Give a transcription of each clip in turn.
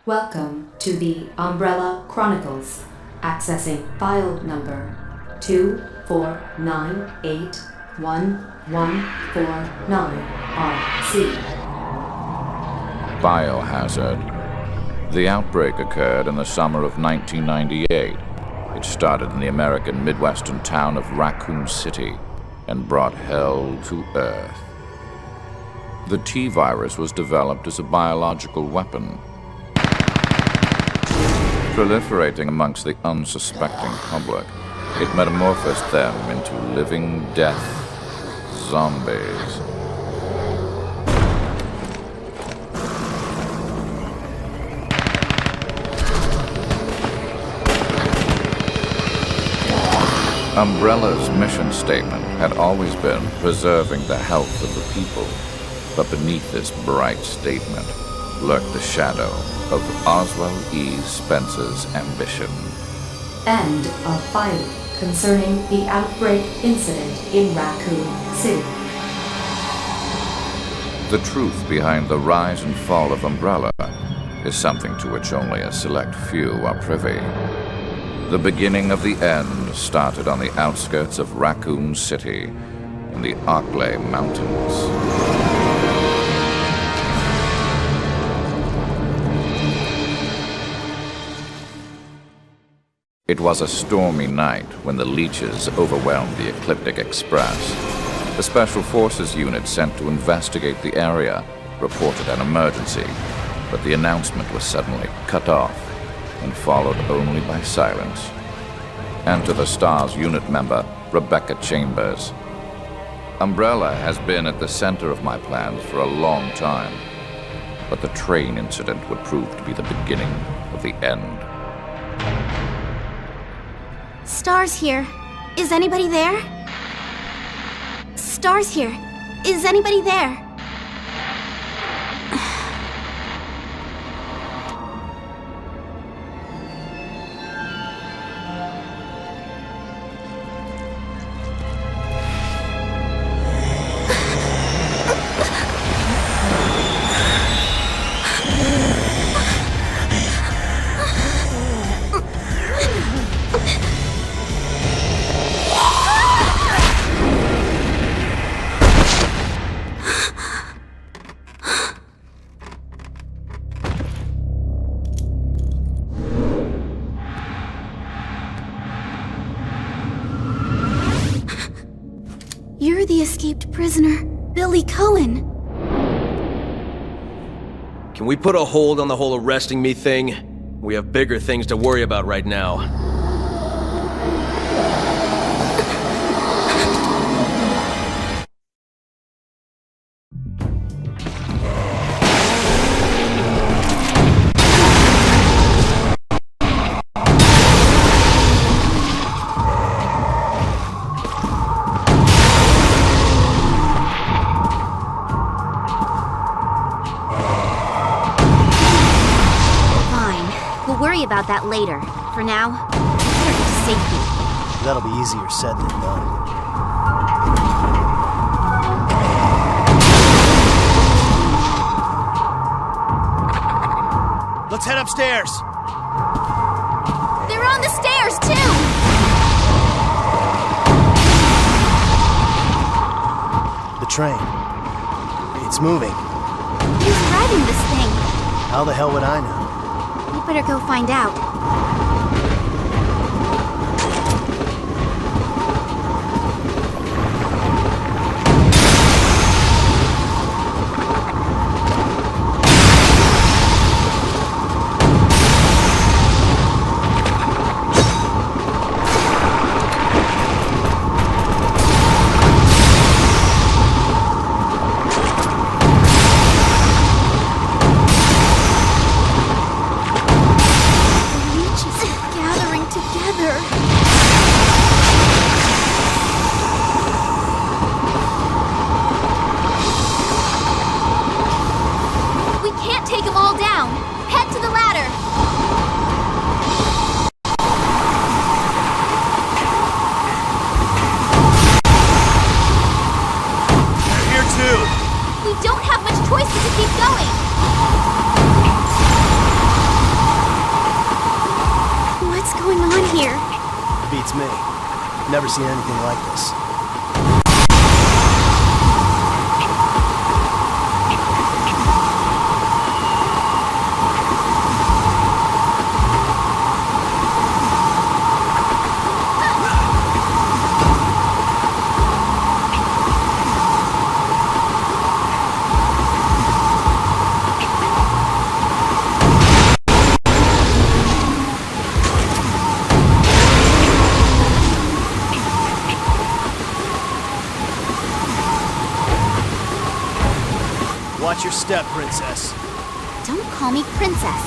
Welcome to the Umbrella Chronicles, accessing file number 249811149RC. Biohazard. The outbreak occurred in the summer of 1998. It started in the American Midwestern town of Raccoon City and brought hell to Earth. The T-virus was developed as a biological weapon, proliferating amongst the unsuspecting public. It metamorphosed them into living death zombies. Umbrella's mission statement had always been preserving the health of the people, but beneath this bright statement lurked the shadow of Oswald E. Spencer's ambition. End of file concerning the outbreak incident in Raccoon City. The truth behind the rise and fall of Umbrella is something to which only a select few are privy. The beginning of the end started on the outskirts of Raccoon City in the Arklay Mountains. It was a stormy night when the leeches overwhelmed the Ecliptic Express. The Special Forces unit sent to investigate the area reported an emergency, but the announcement was suddenly cut off and followed only by silence. Enter the STARS unit member, Rebecca Chambers. Umbrella has been at the center of my plans for a long time, but the train incident would prove to be the beginning of the end. STARS here. Is anybody there? STARS here. Is anybody there? You're the escaped prisoner, Billy Cohen. Can we put a hold on the whole arresting me thing? We have bigger things to worry about right now. About that later. For now, better get to safety. That'll be easier said than done. Let's head upstairs. They're on the stairs, too! The train. It's moving. Who's driving this thing? How the hell would I know? We better go find out. Never seen anything like this. Watch your step, princess. Don't call me princess.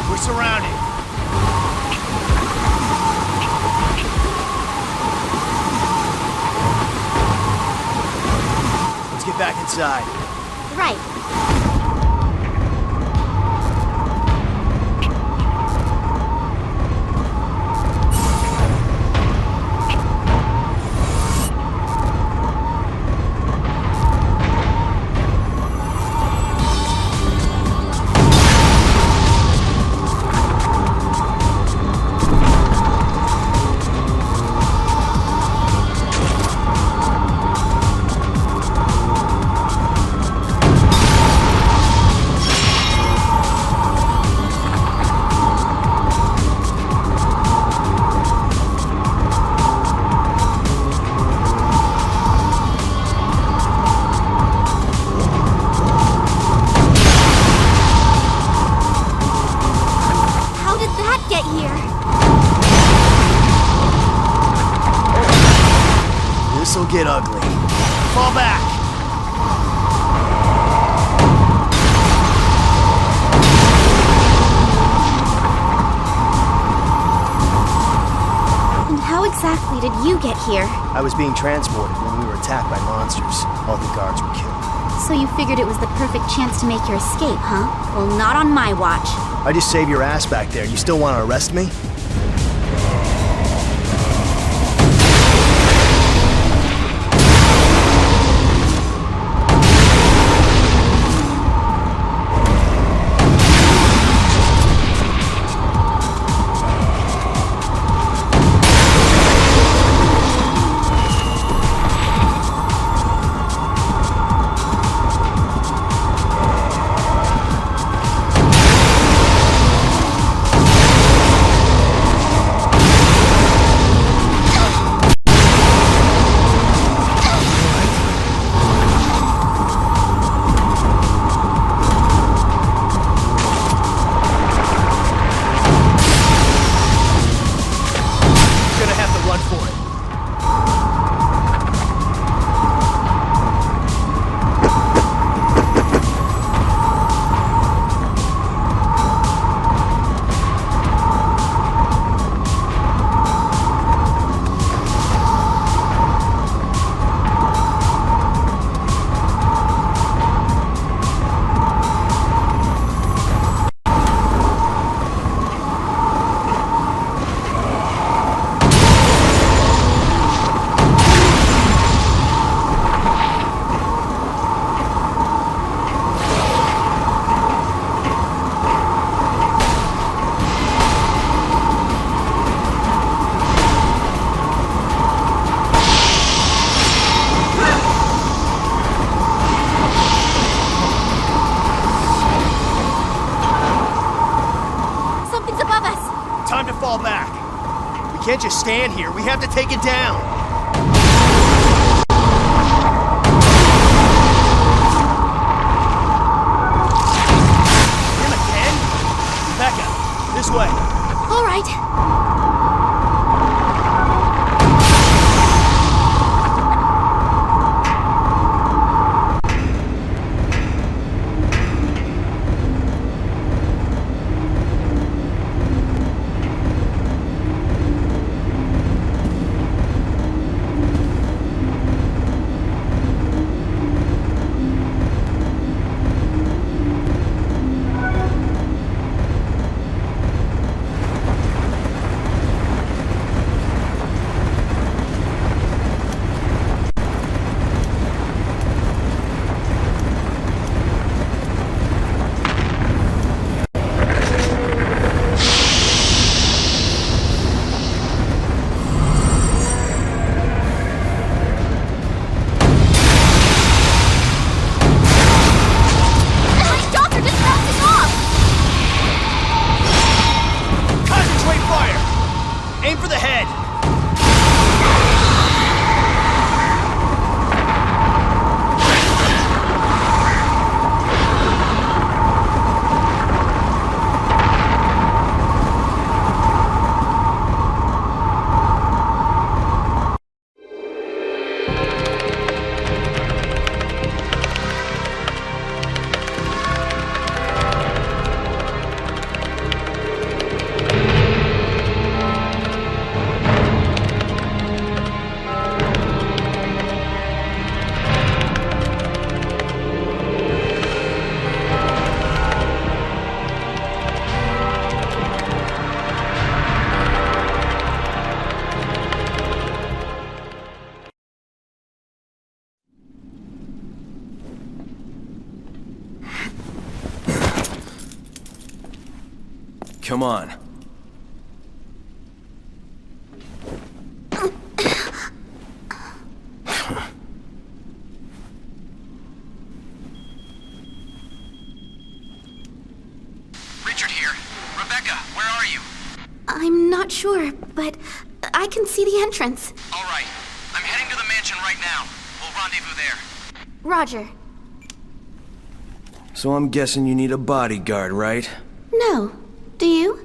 We're surrounded. Let's get back inside. Right. This'll get ugly. Fall back! And how exactly did you get here? I was being transported when we were attacked by monsters. All the guards were killed. So you figured it was the perfect chance to make your escape, huh? Well, not on my watch. I just saved your ass back there. You still want to arrest me? Time to fall back. We can't just stand here. We have to take it down. Him again? Becca, this way. All right. Come on. Richard here. Rebecca, where are you? I'm not sure, but I can see the entrance. All right. I'm heading to the mansion right now. We'll rendezvous there. Roger. So I'm guessing you need a bodyguard, right? No. Do you?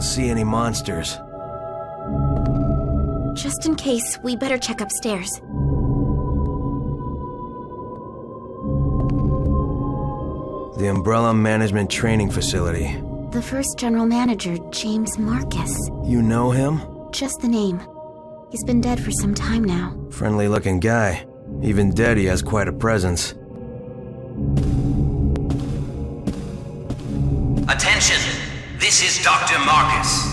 See any monsters. Just in case, we better check upstairs. The Umbrella Management Training Facility. The first general manager, James Marcus. You know him? Just the name. He's been dead for some time now. Friendly looking guy. Even dead, he has quite a presence. Attention! This is Dr. Marcus.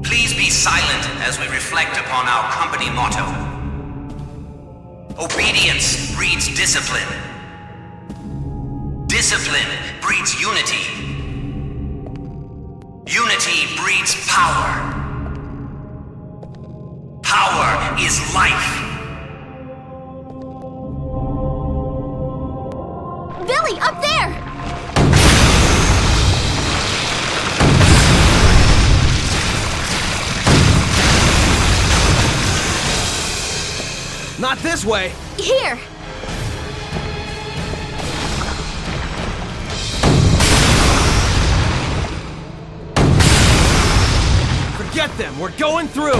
Please be silent as we reflect upon our company motto. Obedience breeds discipline. Discipline breeds unity. Unity breeds power. Power is life. Billy, up there! Not this way! Here! Forget them! We're going through!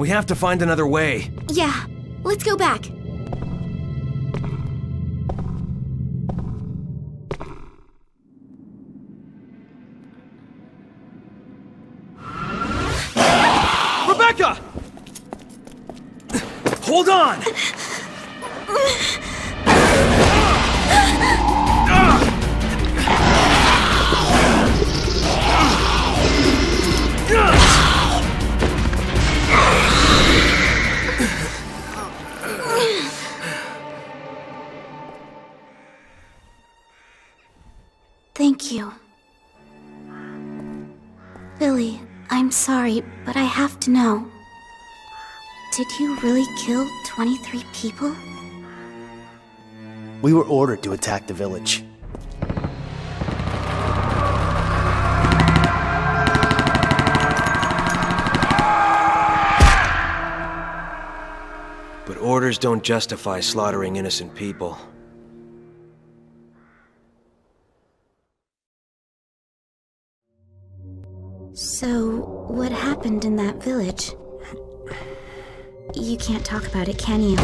We have to find another way. Yeah, let's go back. Rebecca! Hold on! Thank you. Billy, I'm sorry, but I have to know. Did you really kill 23 people? We were ordered to attack the village. But orders don't justify slaughtering innocent people. So, what happened in that village? You can't talk about it, can you?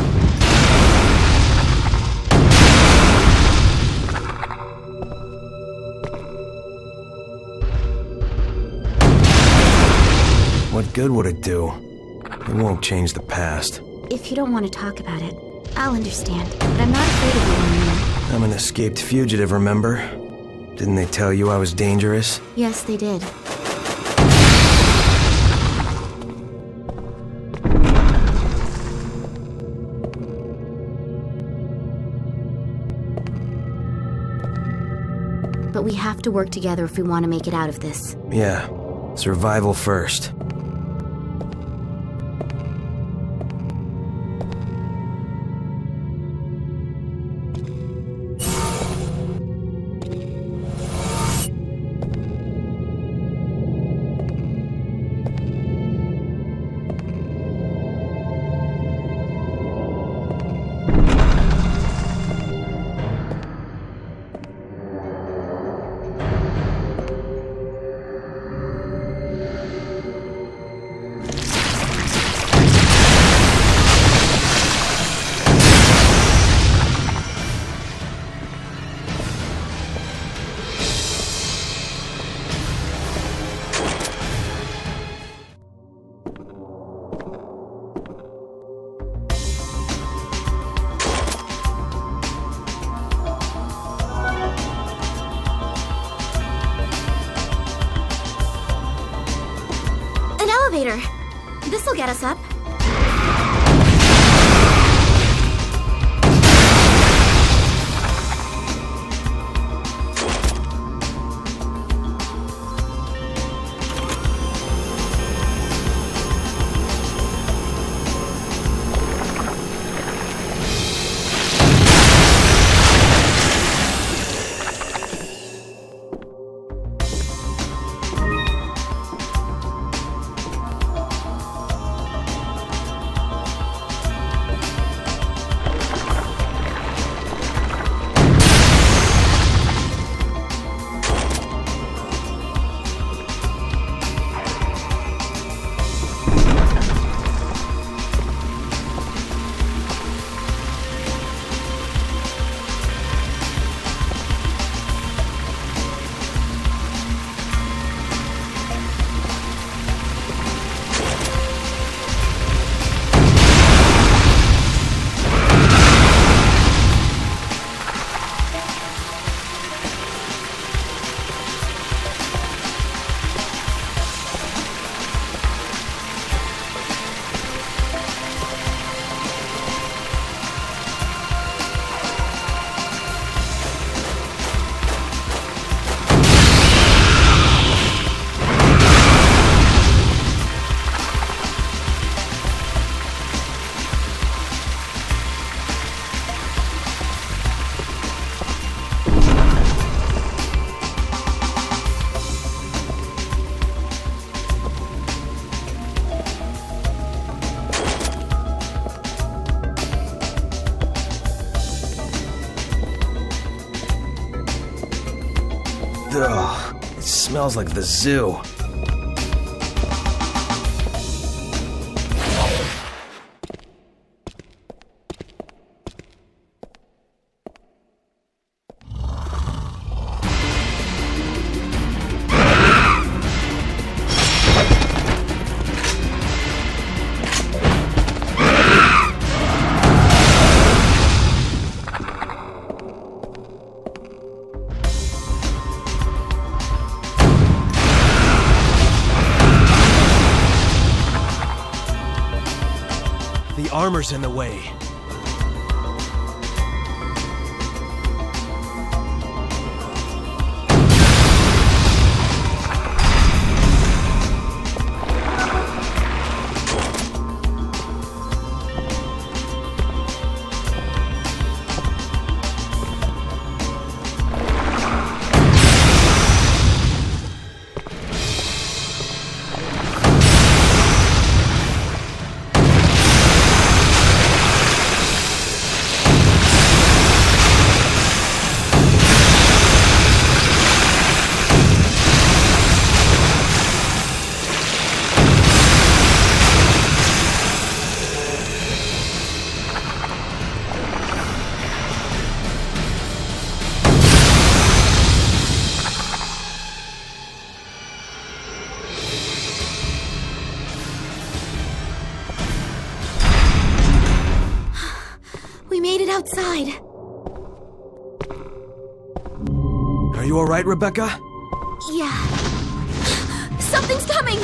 What good would it do? It won't change the past. If you don't want to talk about it, I'll understand. But I'm not afraid of you anymore. I'm an escaped fugitive, remember? Didn't they tell you I was dangerous? Yes, they did. But we have to work together if we want to make it out of this. Yeah. Survival first. Elevator. This'll get us up. Ugh, it smells like the zoo. armor's in the way. We made it outside. Are you alright, Rebecca? Yeah. Something's coming!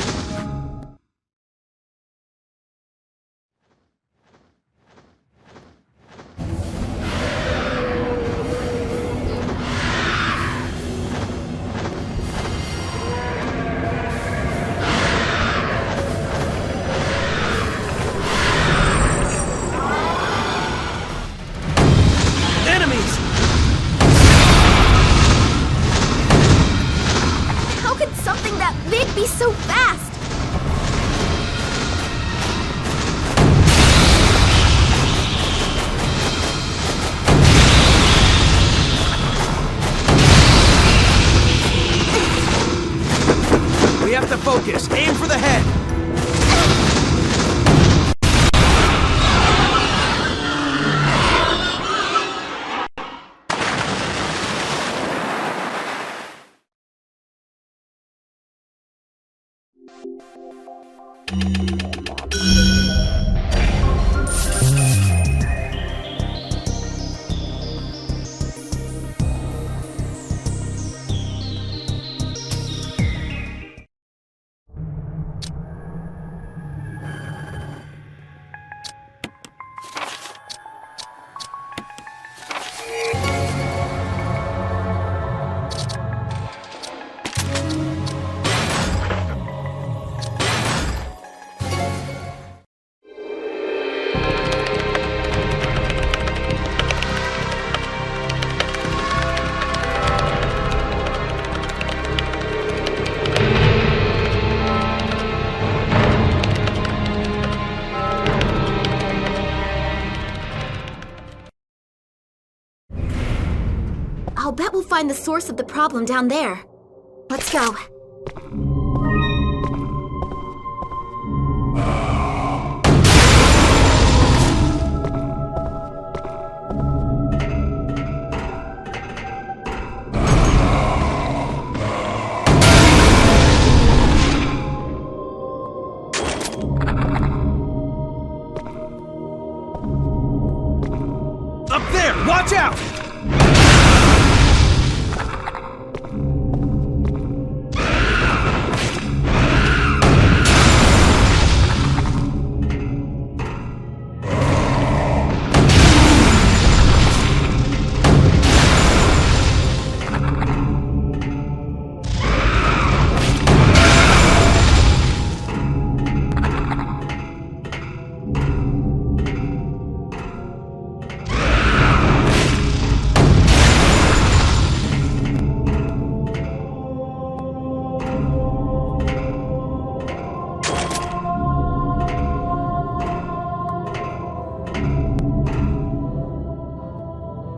Be so fast! We have to focus. Aim for the head. I'll bet we'll find the source of the problem down there. Let's go. Up there! Watch out!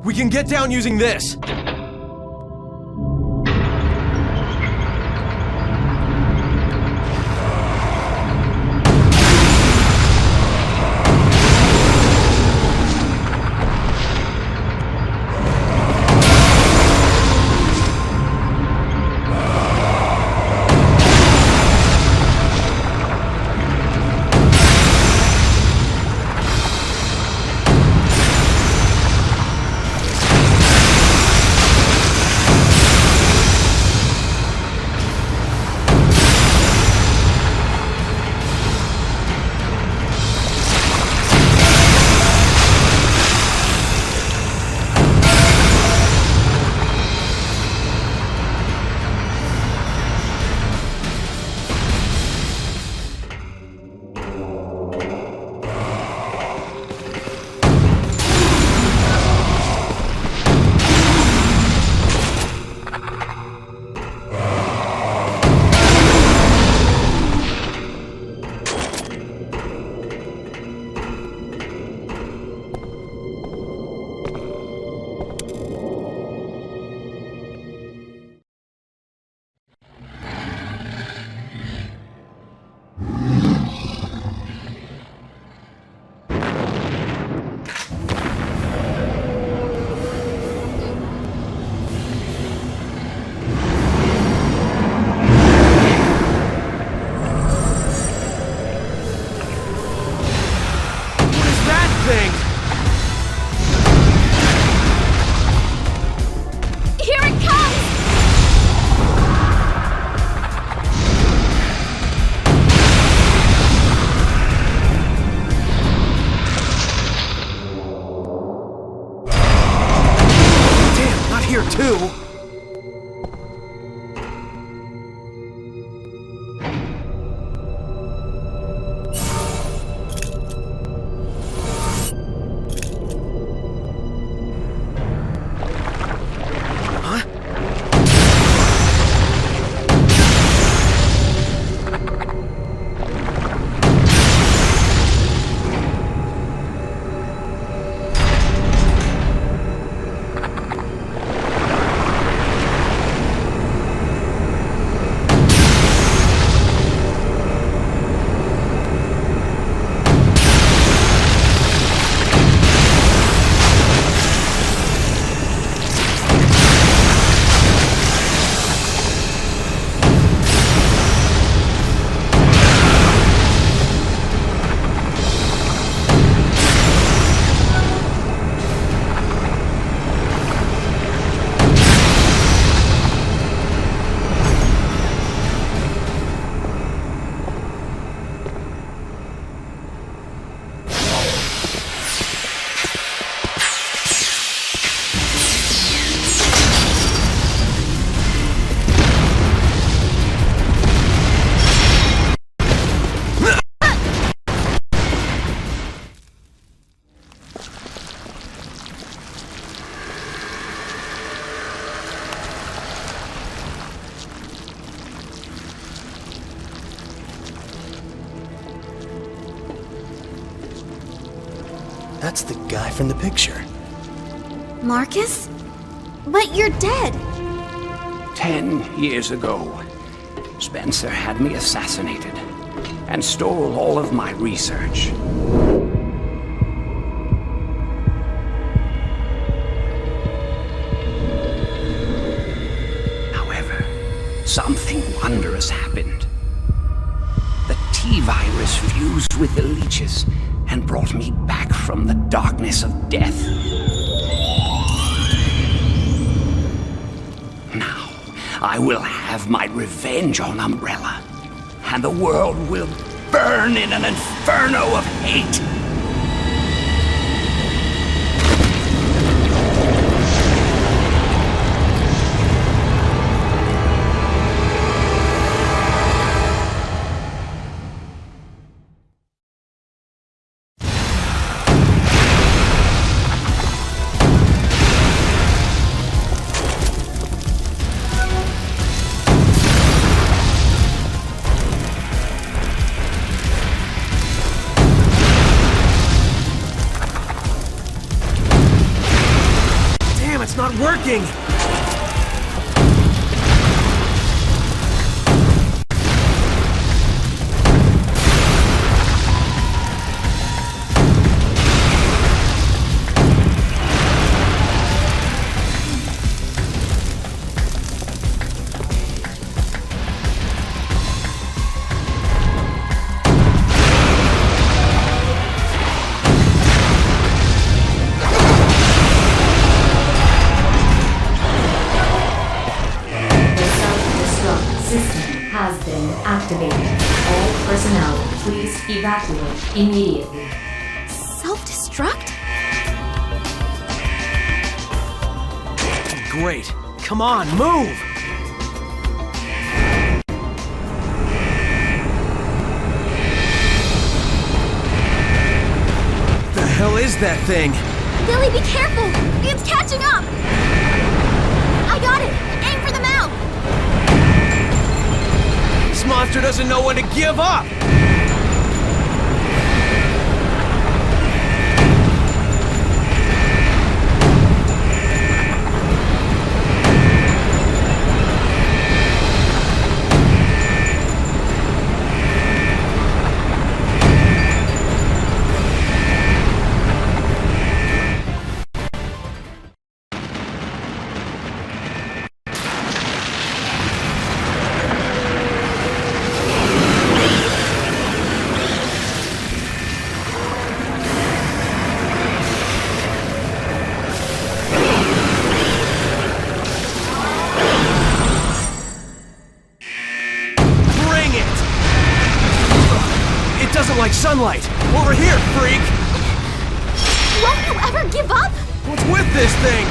We can get down using this. too. That's the guy from the picture. Marcus? But you're dead! 10 years ago, Spencer had me assassinated and stole all of my research. However, something wondrous happened. The T-virus fused with the leeches and brought me back from the darkness of death. Now, I will have my revenge on Umbrella, and the world will burn in an inferno of hate. It's not working! Has been activated. All personnel, please evacuate immediately. Self-destruct? Great. Come on, move! The hell is that thing? Billy, be careful! It's catching up! I got it! Aim for the mouth! This monster doesn't know when to give up! Like sunlight! Over here, freak! Won't you ever give up? What's with this thing?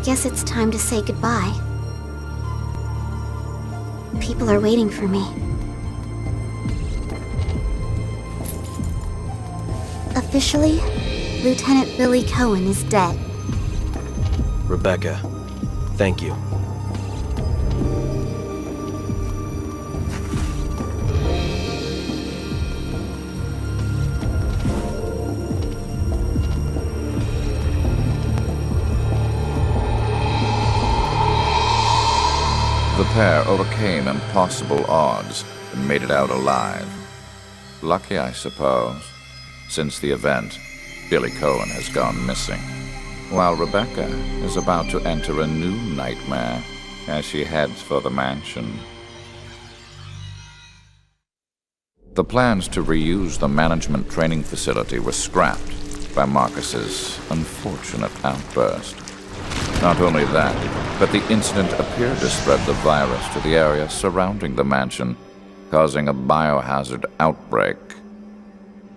guess it's time to say goodbye. People are waiting for me. Officially, Lieutenant Billy Cohen is dead. Rebecca, thank you. The pair overcame impossible odds and made it out alive. Lucky, I suppose. Since the event, Billy Cohen has gone missing, while Rebecca is about to enter a new nightmare as she heads for the mansion. The plans to reuse the management training facility were scrapped by Marcus's unfortunate outburst. Not only that, but the incident appeared to spread the virus to the area surrounding the mansion, causing a biohazard outbreak.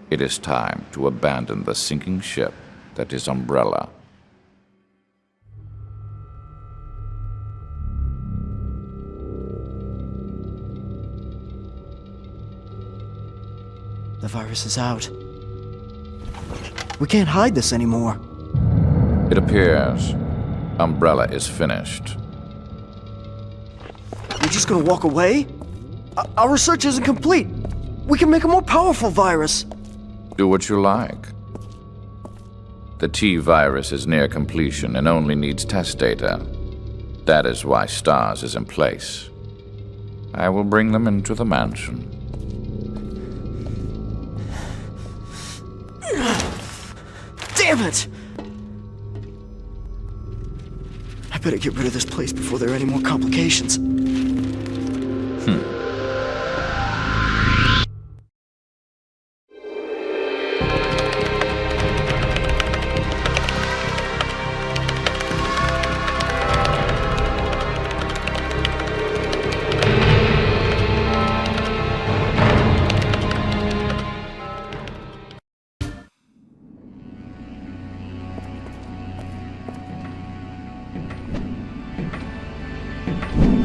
It is time to abandon the sinking ship that is Umbrella. The virus is out. We can't hide this anymore. It appears Umbrella is finished. You're just gonna walk away? Our research isn't complete. We can make a more powerful virus. Do what you like. The T-virus is near completion and only needs test data. That is why STARS is in place. I will bring them into the mansion. Damn it! I better get rid of this place before there are any more complications.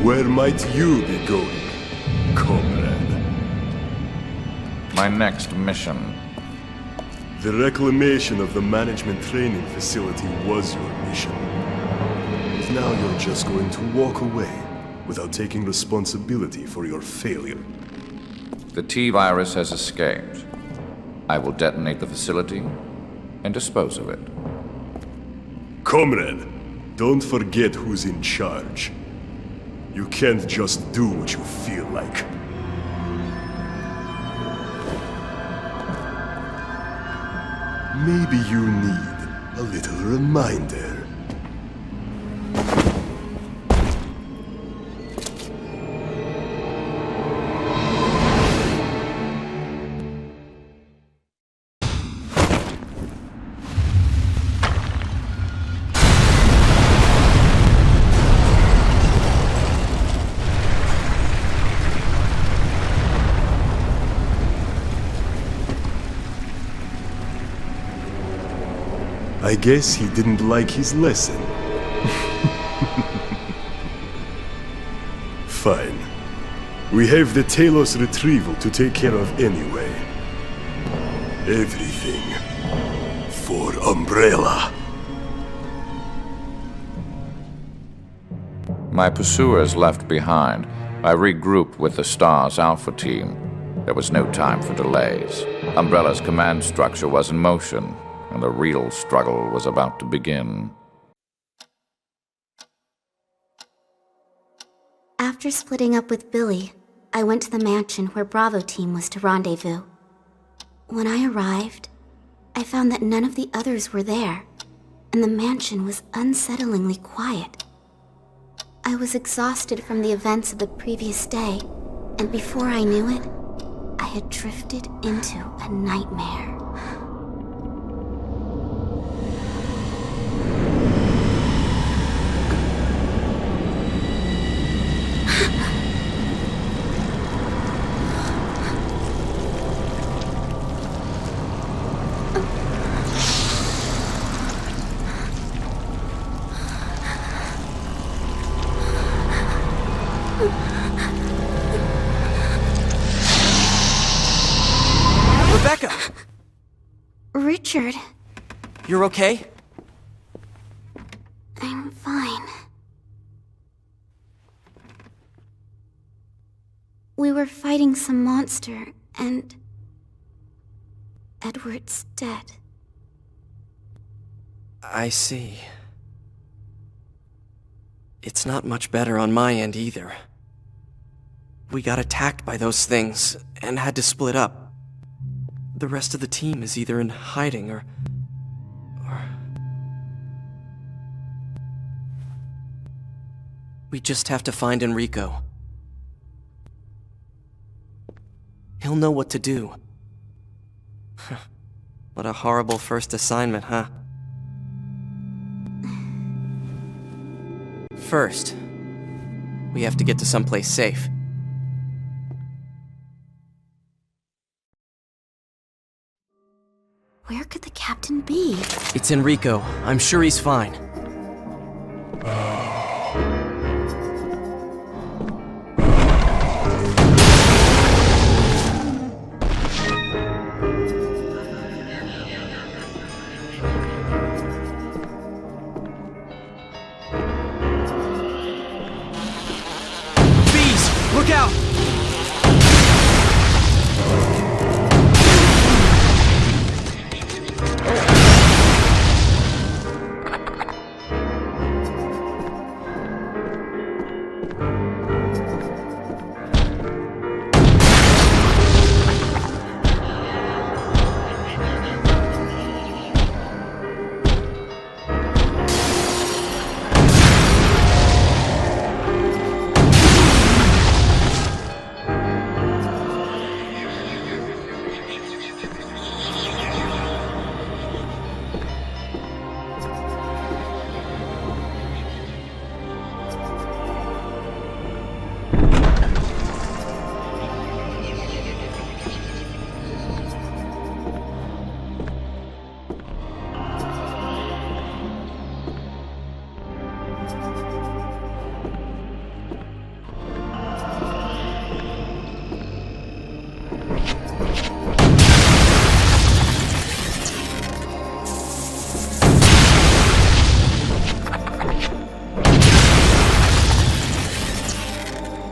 Where might you be going, comrade? My next mission. The reclamation of the management training facility was your mission. Now you're just going to walk away without taking responsibility for your failure. The T-virus has escaped. I will detonate the facility and dispose of it. Comrade, don't forget who's in charge. You can't just do what you feel like. Maybe you need a little reminder. I guess he didn't like his lesson. Fine. We have the Talos retrieval to take care of anyway. Everything for Umbrella. My pursuers left behind. I regrouped with the STARS Alpha team. There was no time for delays. Umbrella's command structure was in motion, and the real struggle was about to begin. After splitting up with Billy, I went to the mansion where Bravo team was to rendezvous. When I arrived, I found that none of the others were there, and the mansion was unsettlingly quiet. I was exhausted from the events of the previous day, and before I knew it, I had drifted into a nightmare. Richard, You're okay? I'm fine. We were fighting some monster, and Edward's dead. I see. It's not much better on my end either. We got attacked by those things and had to split up. The rest of the team is either in hiding or... We just have to find Enrico. He'll know what to do. What a horrible first assignment, huh? First, we have to get to someplace safe. Where could the captain be? It's Enrico. I'm sure he's fine. Bees! Look out!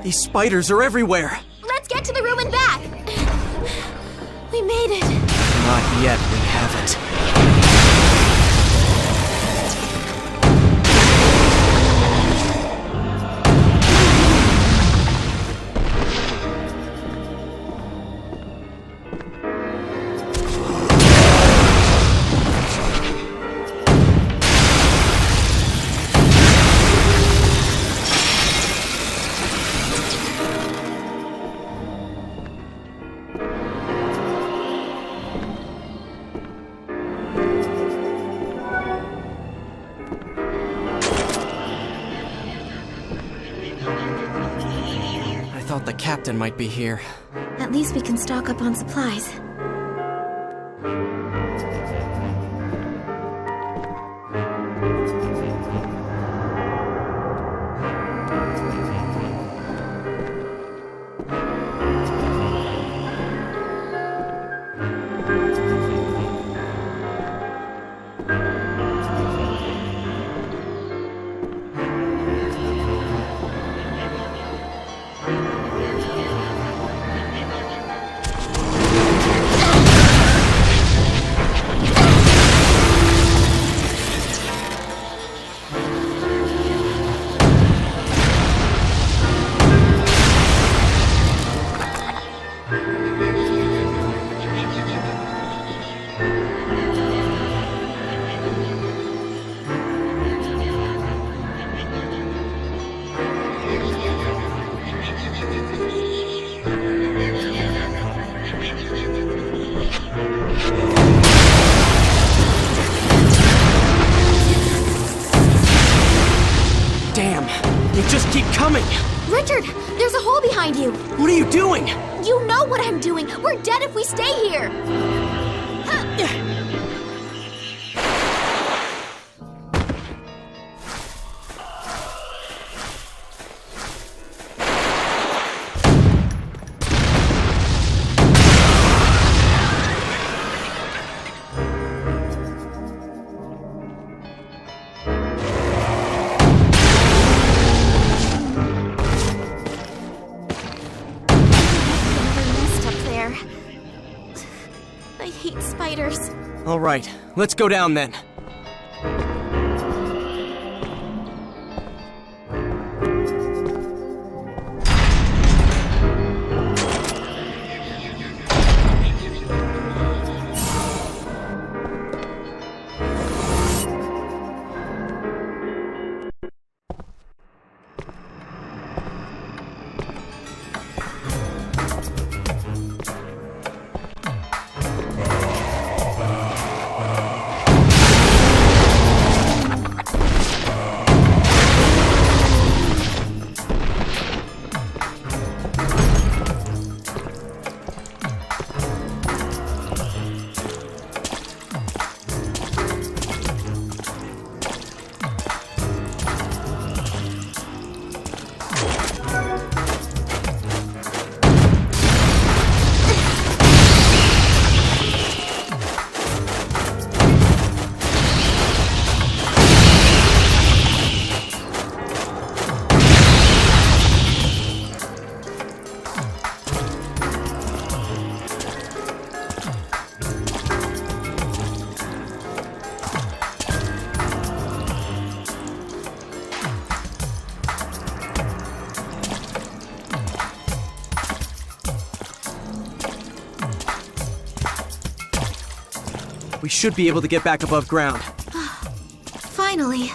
These spiders are everywhere! Let's get to the room and back! We made it! Not yet, we haven't. I thought the captain might be here. At least we can stock up on supplies. Just keep coming! Richard, there's a hole behind you! What are you doing? You know what I'm doing! We're dead if we stay here! Alright, let's go down then. We should be able to get back above ground. Finally.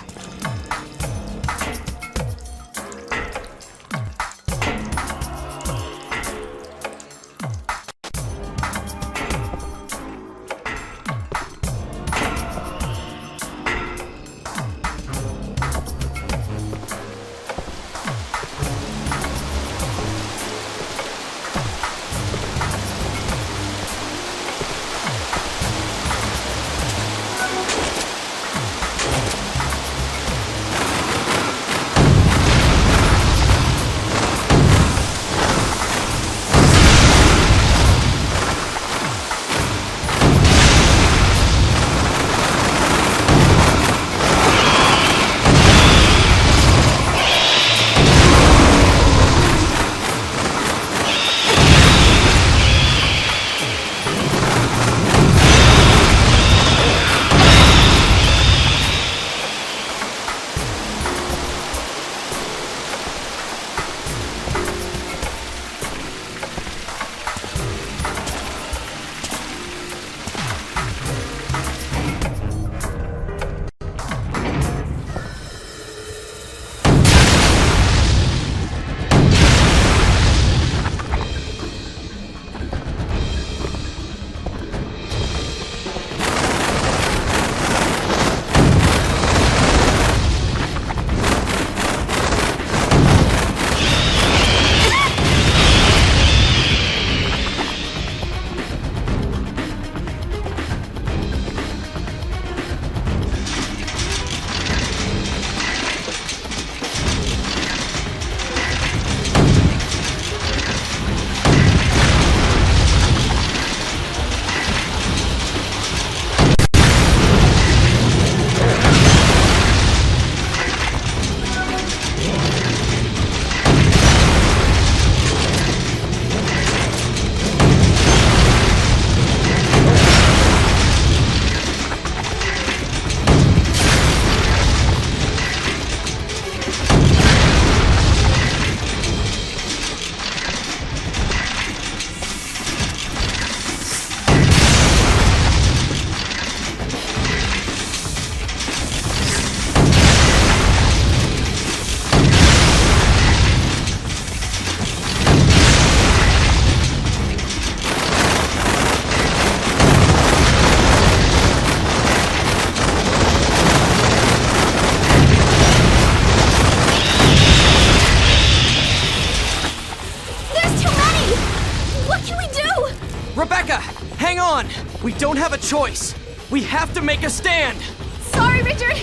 We don't have a choice. We have to make a stand. Sorry, Richard.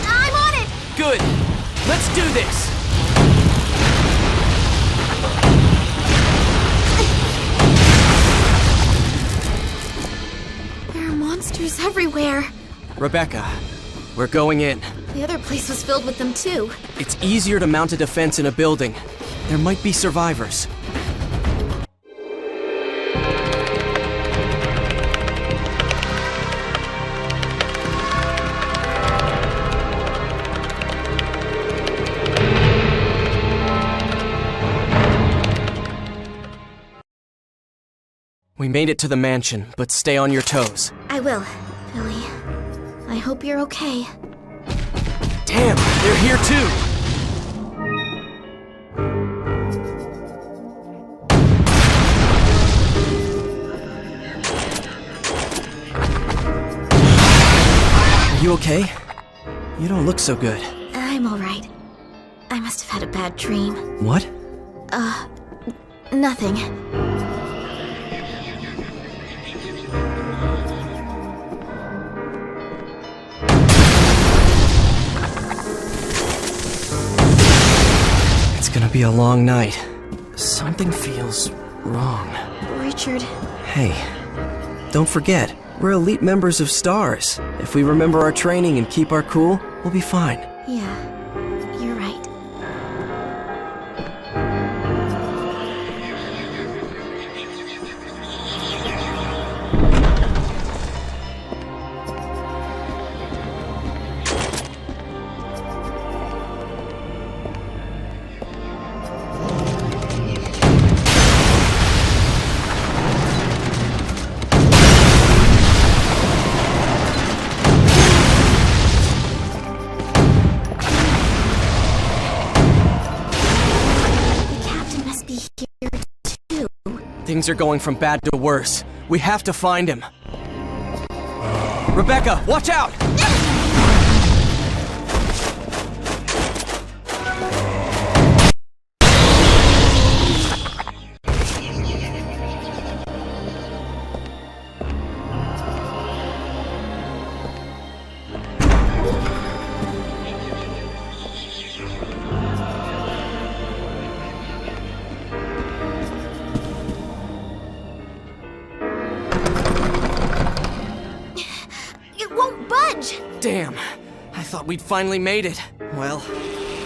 I'm on it. Good. Let's do this. There are monsters everywhere. Rebecca, we're going in. The other place was filled with them too. It's easier to mount a defense in a building. There might be survivors. We made it to the mansion, but stay on your toes. I will, Billy. I hope you're okay. Damn, they're here too! Are you okay? You don't look so good. I'm alright. I must have had a bad dream. What? Nothing. It's gonna be a long night. Something feels wrong. Richard. Hey, don't forget, we're elite members of STARS. If we remember our training and keep our cool, we'll be fine. Yeah, you're right. Things are going from bad to worse. We have to find him. Rebecca, watch out! Damn, I thought we'd finally made it. Well,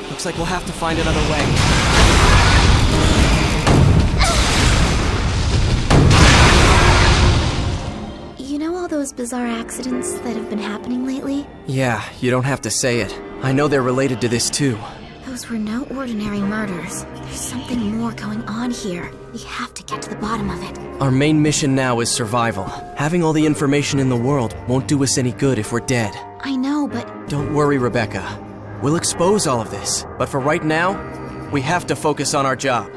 looks like we'll have to find another way. You know all those bizarre accidents that have been happening lately? Yeah, you don't have to say it. I know they're related to this too. Those were no ordinary murders. There's something more going on here. We have to get to the bottom of it. Our main mission now is survival. Having all the information in the world won't do us any good if we're dead. I know, but... Don't worry, Rebecca. We'll expose all of this. But for right now, we have to focus on our job.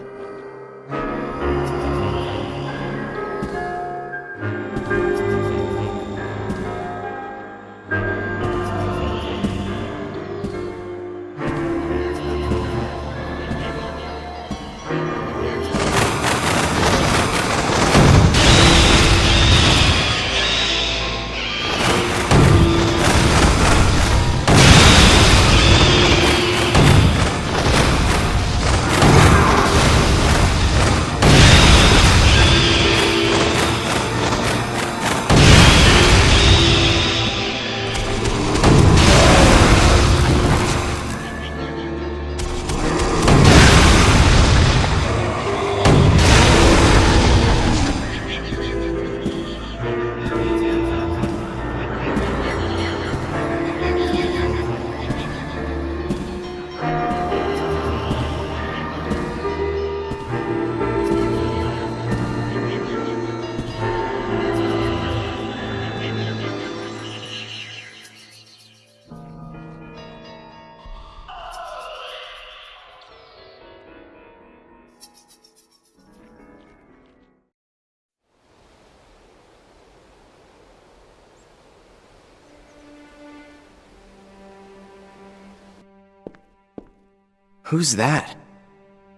Who's that?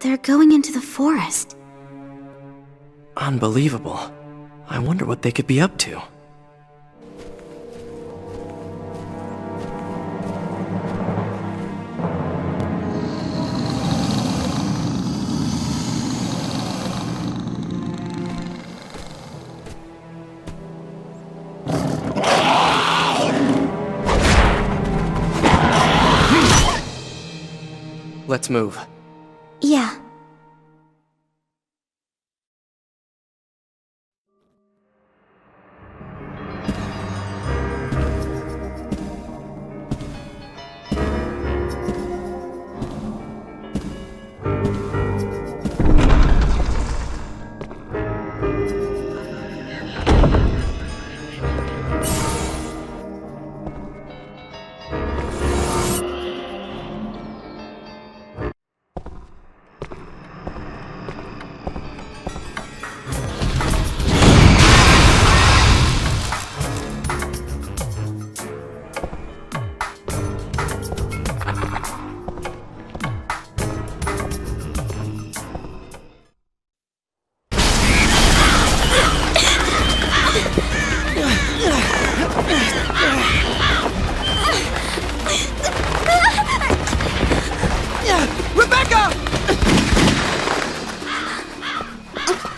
They're going into the forest. Unbelievable. I wonder what they could be up to. Let's move. Yeah.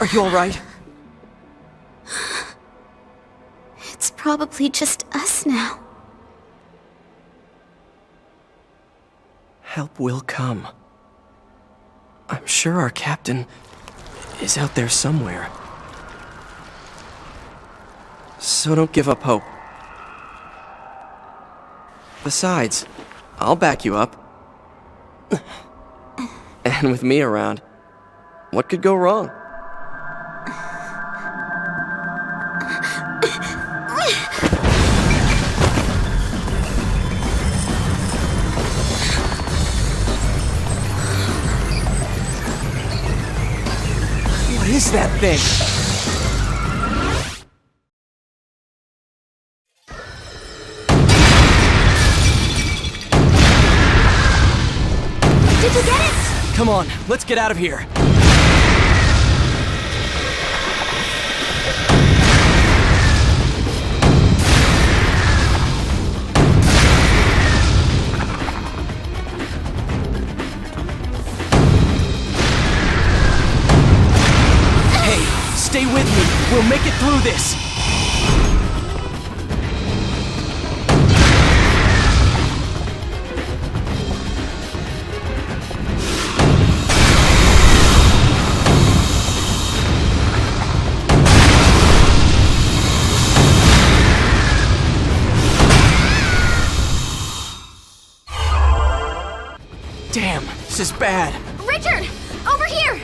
Are you alright? It's probably just us now. Help will come. I'm sure our captain is out there somewhere. So don't give up hope. Besides, I'll back you up. And with me around, what could go wrong? What is that thing? Did you get it? Come on, let's get out of here. Hey, stay with me. We'll make it through this. Damn, this is bad. Richard! Over here!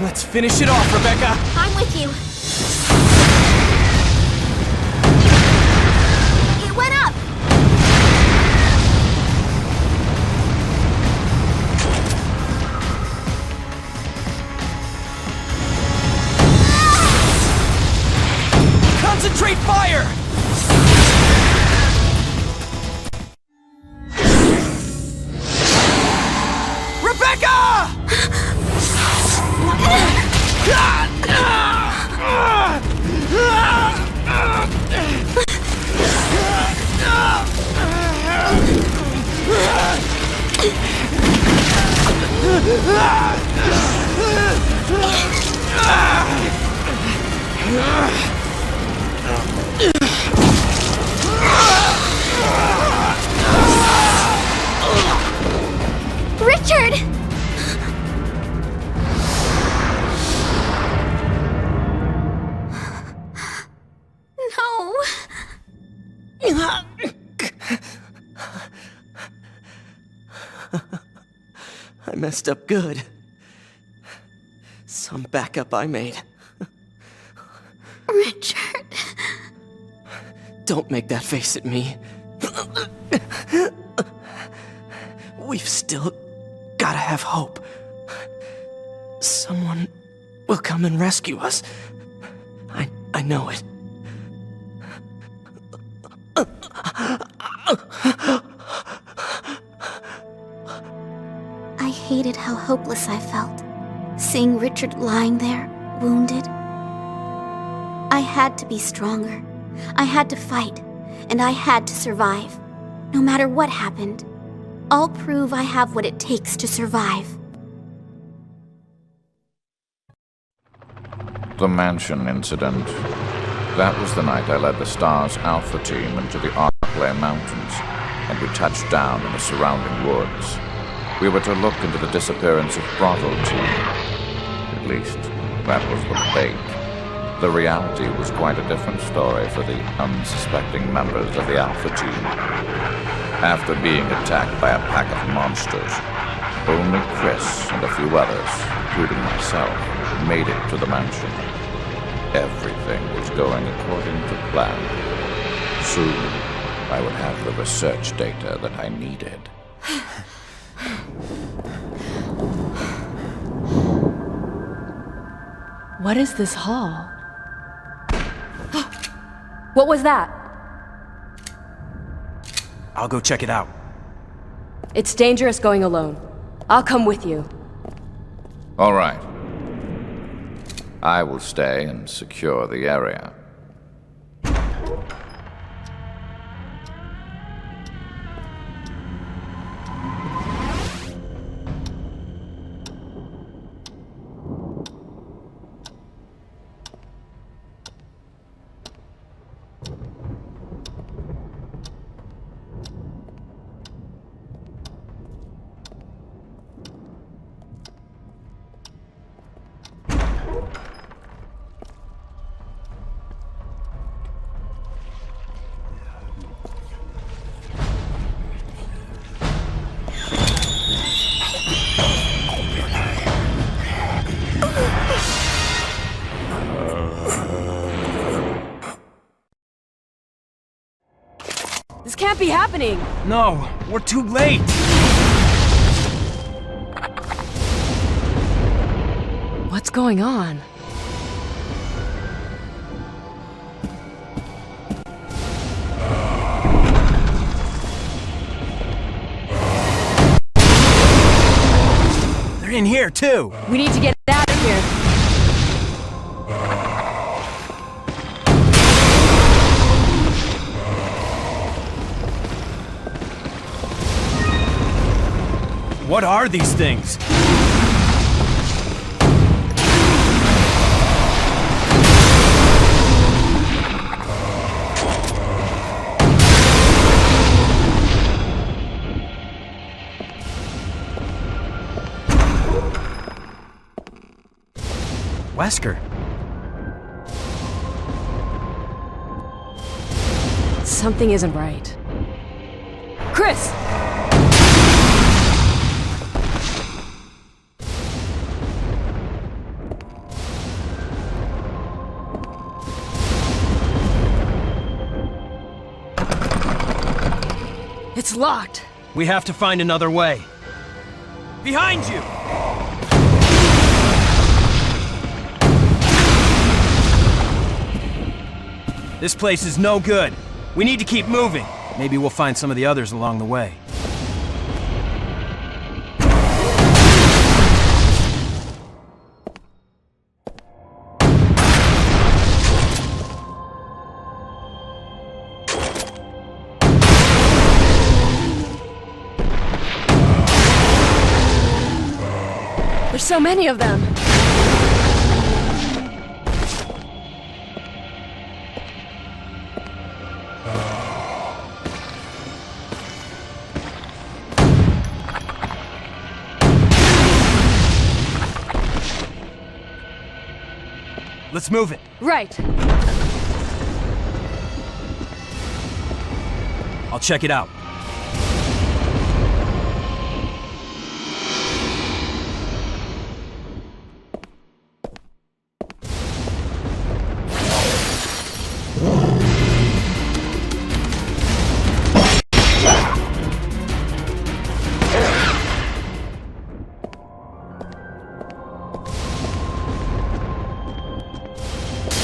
Let's finish it off, Rebecca! I'm with you. It went up! Concentrate fire! Rebecca! Richard! I messed up good. Some backup I made. Richard. Don't make that face at me. We've still gotta have hope. Someone will come and rescue us. I know it. I hated how hopeless I felt, seeing Richard lying there, wounded. I had to be stronger. I had to fight, and I had to survive. No matter what happened, I'll prove I have what it takes to survive. The mansion incident. That was the night I led the STARS Alpha team into the Arclay Mountains, and we touched down in the surrounding woods. We were to look into the disappearance of Bravo team. At least, that was the bait. The reality was quite a different story for the unsuspecting members of the Alpha team. After being attacked by a pack of monsters, only Chris and a few others, including myself, made it to the mansion. Everything was going according to plan. Soon, I would have the research data that I needed. What is this hall? What was that? I'll go check it out. It's dangerous going alone. I'll come with you. All right. I will stay and secure the area. This can't be happening! No, we're too late! What's going on? They're in here, too! We need to get out of here! What are these things? Wesker. Something isn't right. Chris! It's locked. We have to find another way. Behind you! This place is no good. We need to keep moving. Maybe we'll find some of the others along the way. There's so many of them. Let's move it. Right. I'll check it out.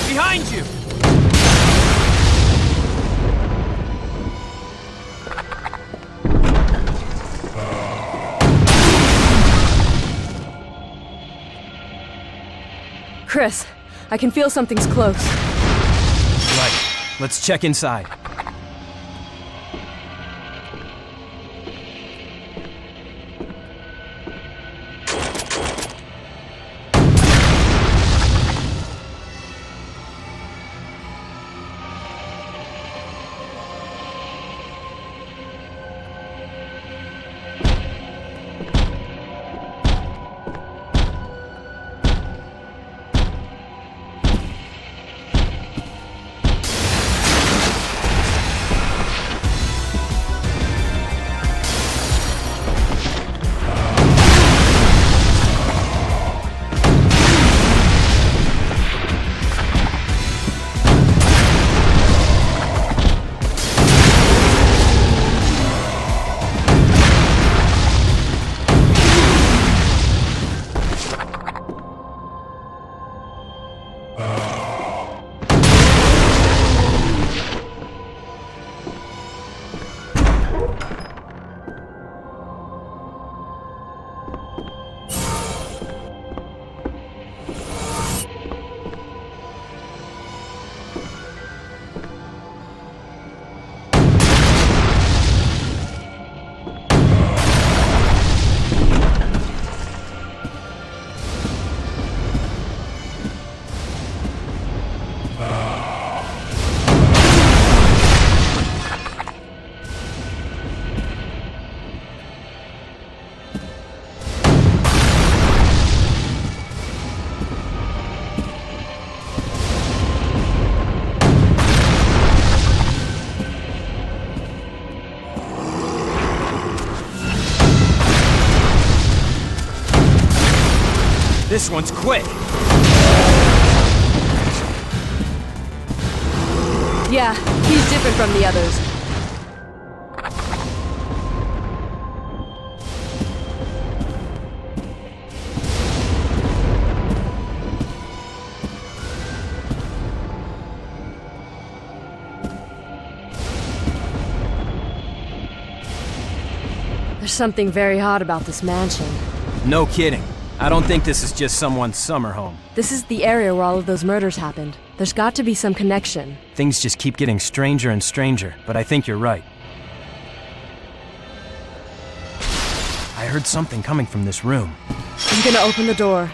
Behind you! Chris, I can feel something's close. Right. Let's check inside. This one's quick. Yeah, he's different from the others. There's something very odd about this mansion. No kidding. I don't think this is just someone's summer home. This is the area where all of those murders happened. There's got to be some connection. Things just keep getting stranger and stranger, but I think you're right. I heard something coming from this room. I'm gonna open the door.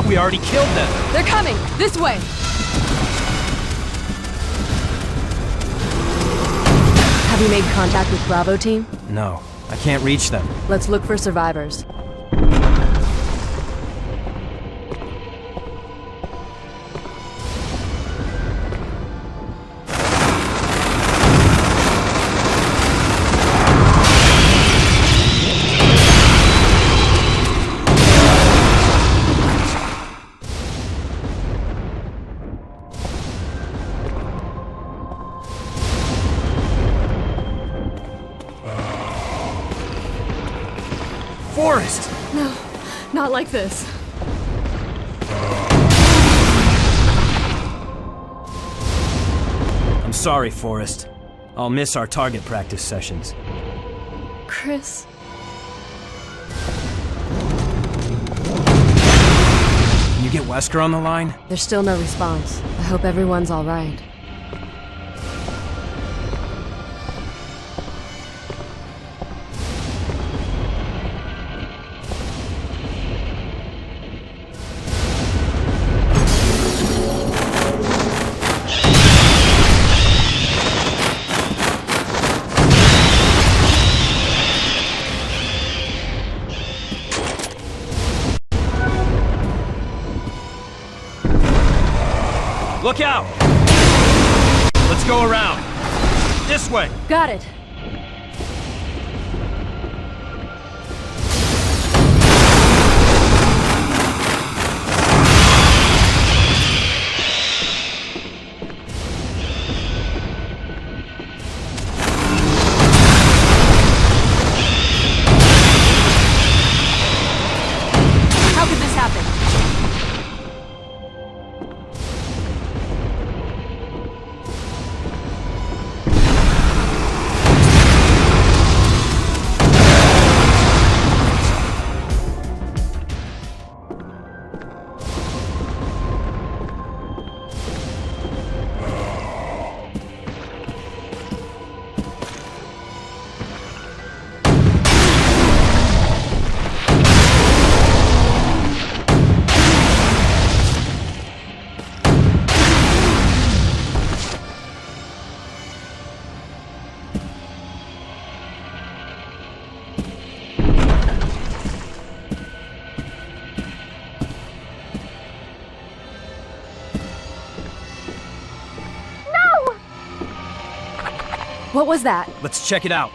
We already killed them. They're coming! This way! Have you made contact with Bravo team? No, I can't reach them. Let's look for survivors. Forrest! No, not like this. I'm sorry, Forrest. I'll miss our target practice sessions. Chris. Can you get Wesker on the line? There's still no response. I hope everyone's all right. Look out! Let's go around. This way. Got it. How could this happen? What was that? Let's check it out.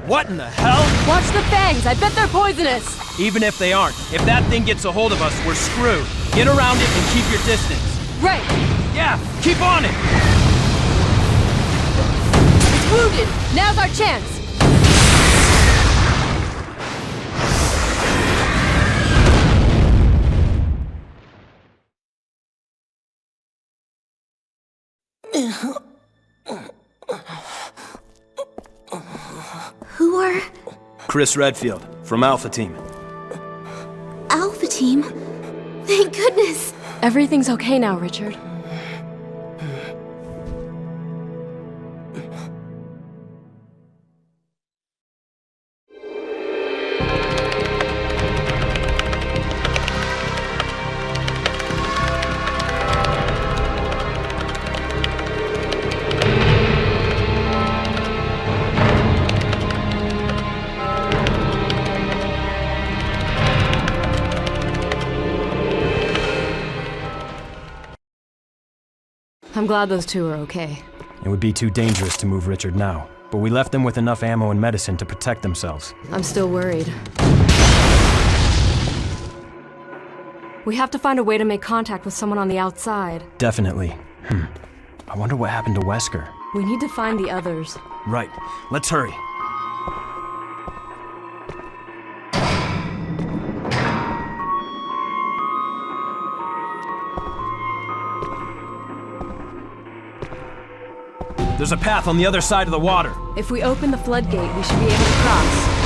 What in the hell? Watch the fangs! I bet they're poisonous! Even if they aren't, if that thing gets a hold of us, we're screwed. Get around it and keep your distance. Right! Yeah, keep on it! It's wounded! Now's our chance! Who are... Chris Redfield, from Alpha Team. Alpha Team? Thank goodness! Everything's okay now, Richard. I'm glad those two are okay. It would be too dangerous to move Richard now, but we left them with enough ammo and medicine to protect themselves. I'm still worried. We have to find a way to make contact with someone on the outside. Definitely. I wonder what happened to Wesker. We need to find the others. Right. Let's hurry. There's a path on the other side of the water. If we open the floodgate, we should be able to cross.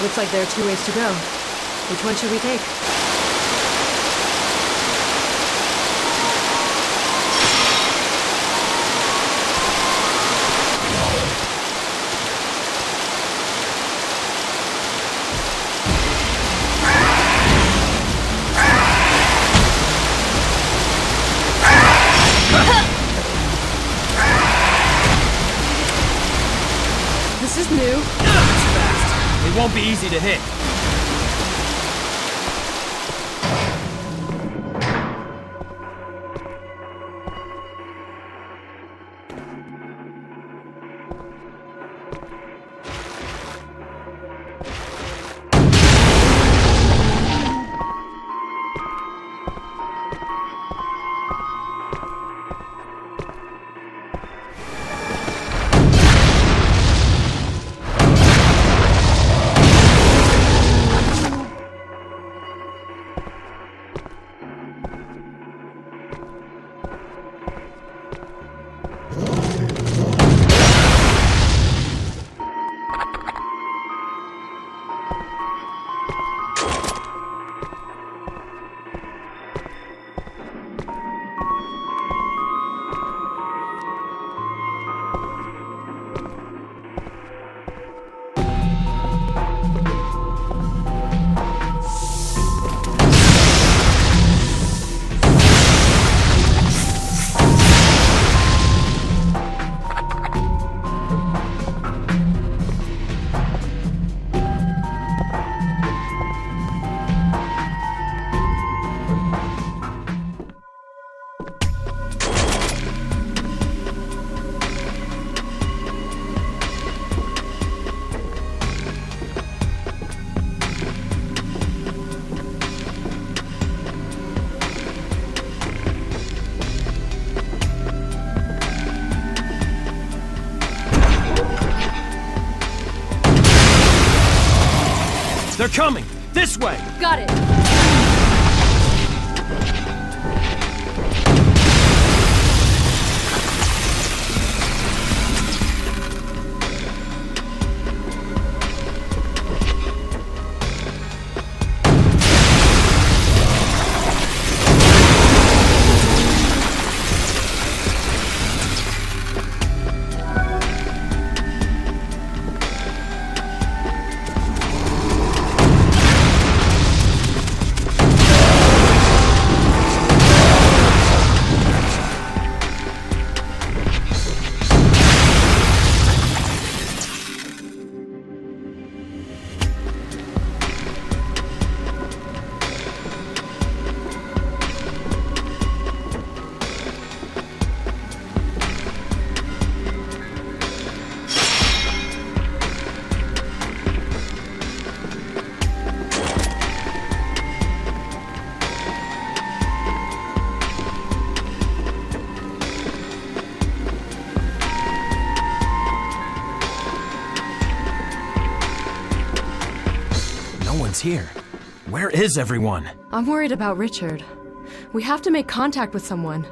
Looks like there are two ways to go. Which one should we take? This is new. It won't be easy to hit. They're coming! This way! Got it! Here. Where is everyone? I'm worried about Richard. We have to make contact with someone.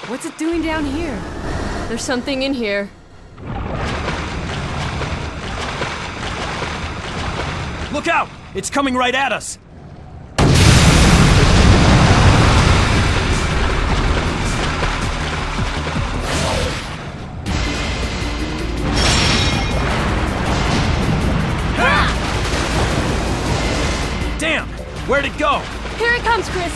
What's it doing down here? There's something in here. Look out! It's coming right at us! Damn! Where'd it go? Here it comes, Chris!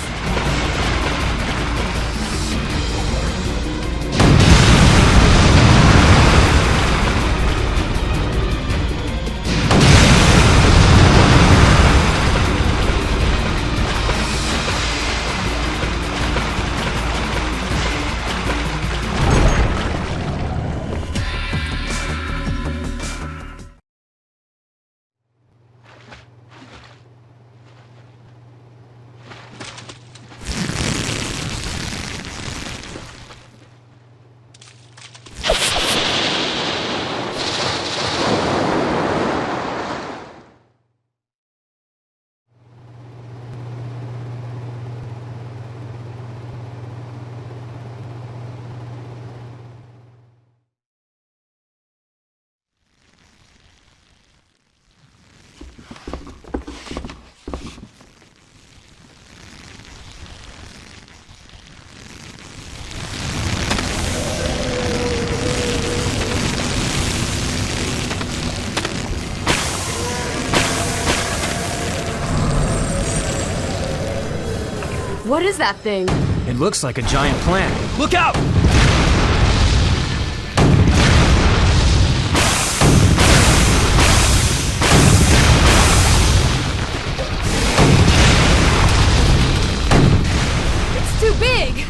What is that thing? It looks like a giant plant. Look out! It's too big!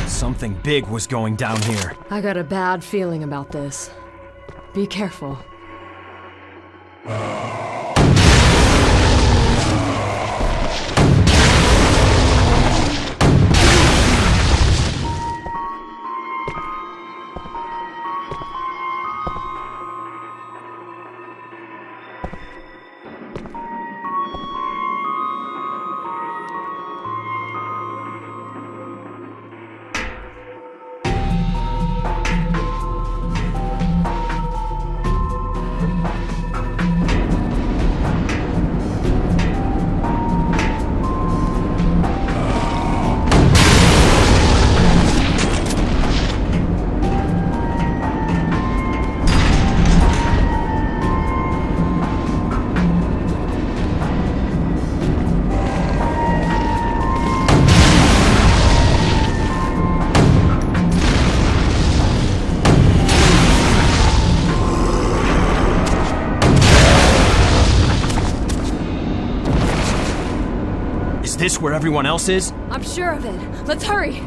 Something big was going down here. I got a bad feeling about this. Be careful. Is this where everyone else is? I'm sure of it. Let's hurry!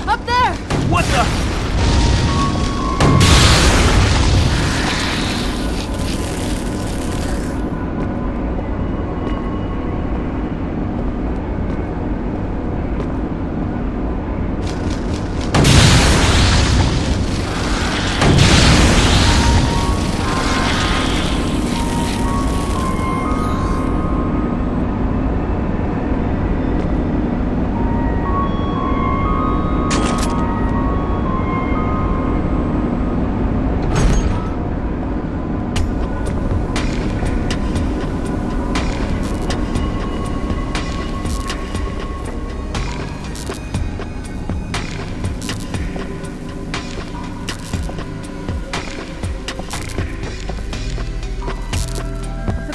Up there! What the?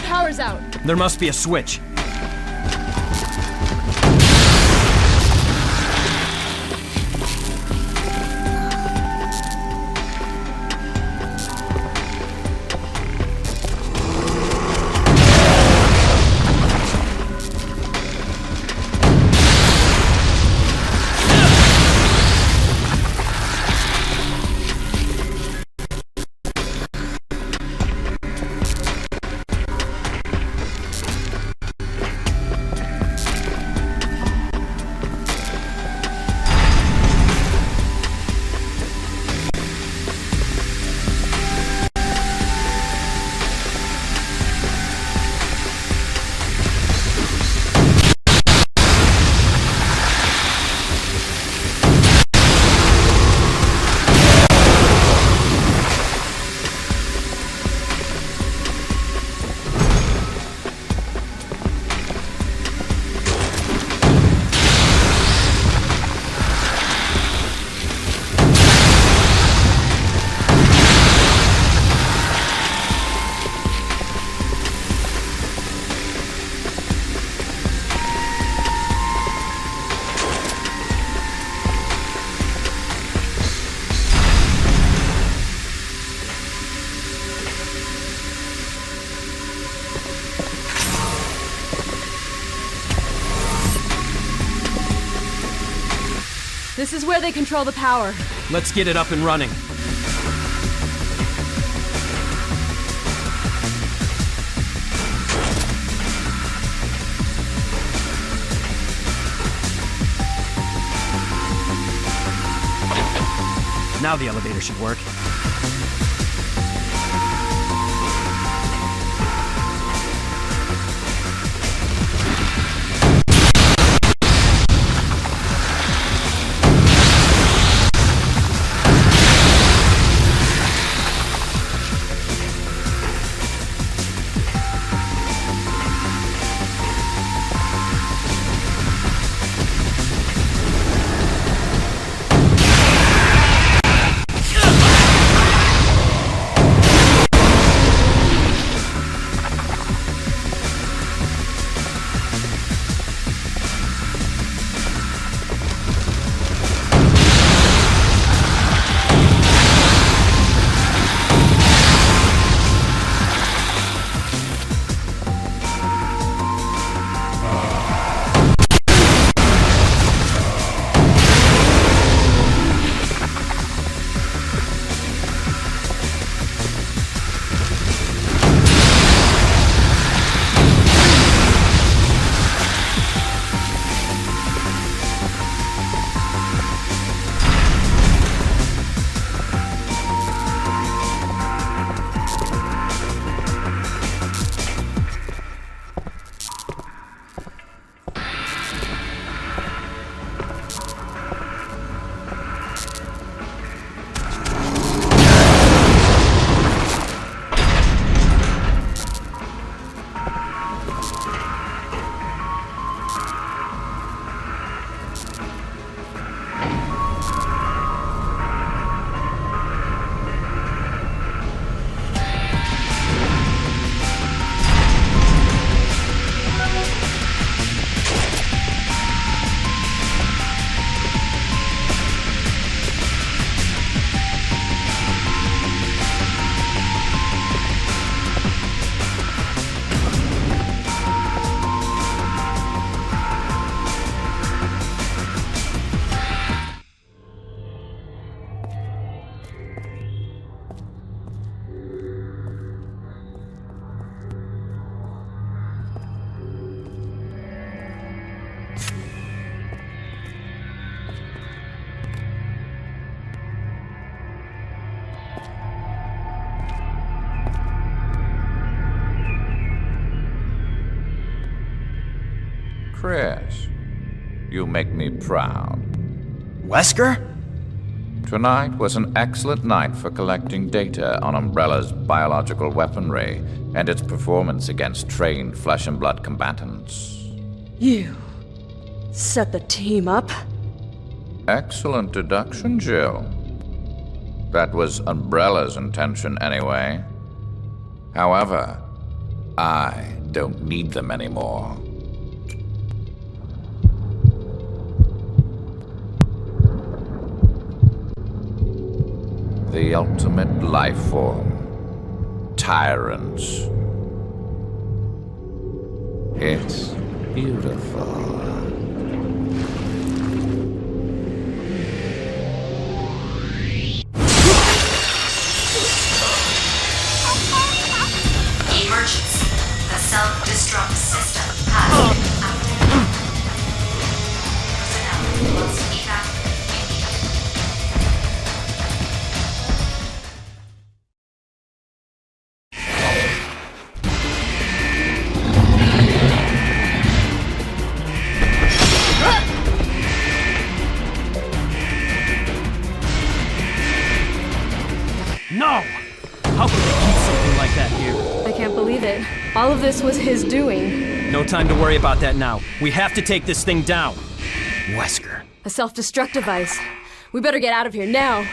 Power's out. There must be a switch. This is where they control the power. Let's get it up and running. Now the elevator should work. Chris, you make me proud. Wesker? Tonight was an excellent night for collecting data on Umbrella's biological weaponry and its performance against trained flesh and blood combatants. You set the team up? Excellent deduction, Jill. That was Umbrella's intention anyway. However, I don't need them anymore. The ultimate life form. Tyrants. It's beautiful. Emergency. The self-destruct system has been activated. Personnel must evacuate. No! How could they keep something like that here? I can't believe it. All of this was his doing. No time to worry about that now. We have to take this thing down. Wesker. A self-destruct device. We better get out of here now.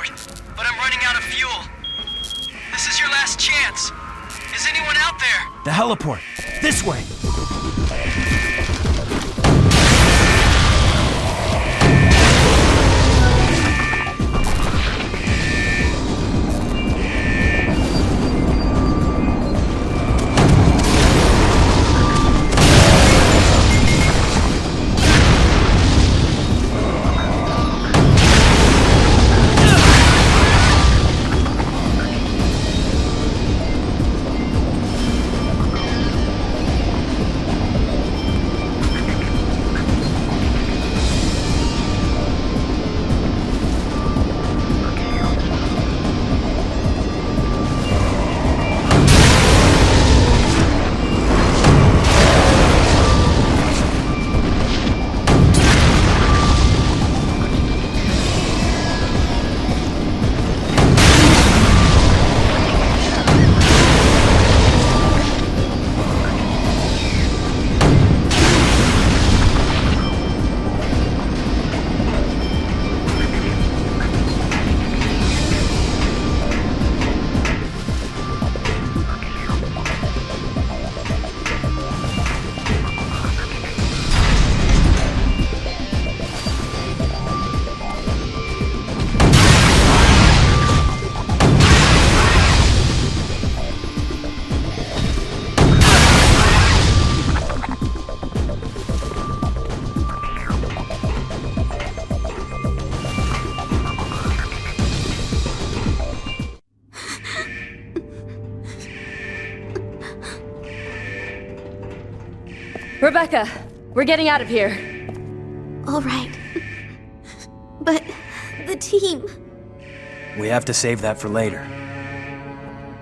heliport, but I'm running out of fuel. This is your last chance. Is anyone out there? The heliport! This way! Rebecca, we're getting out of here. All right. But the team... We have to save that for later.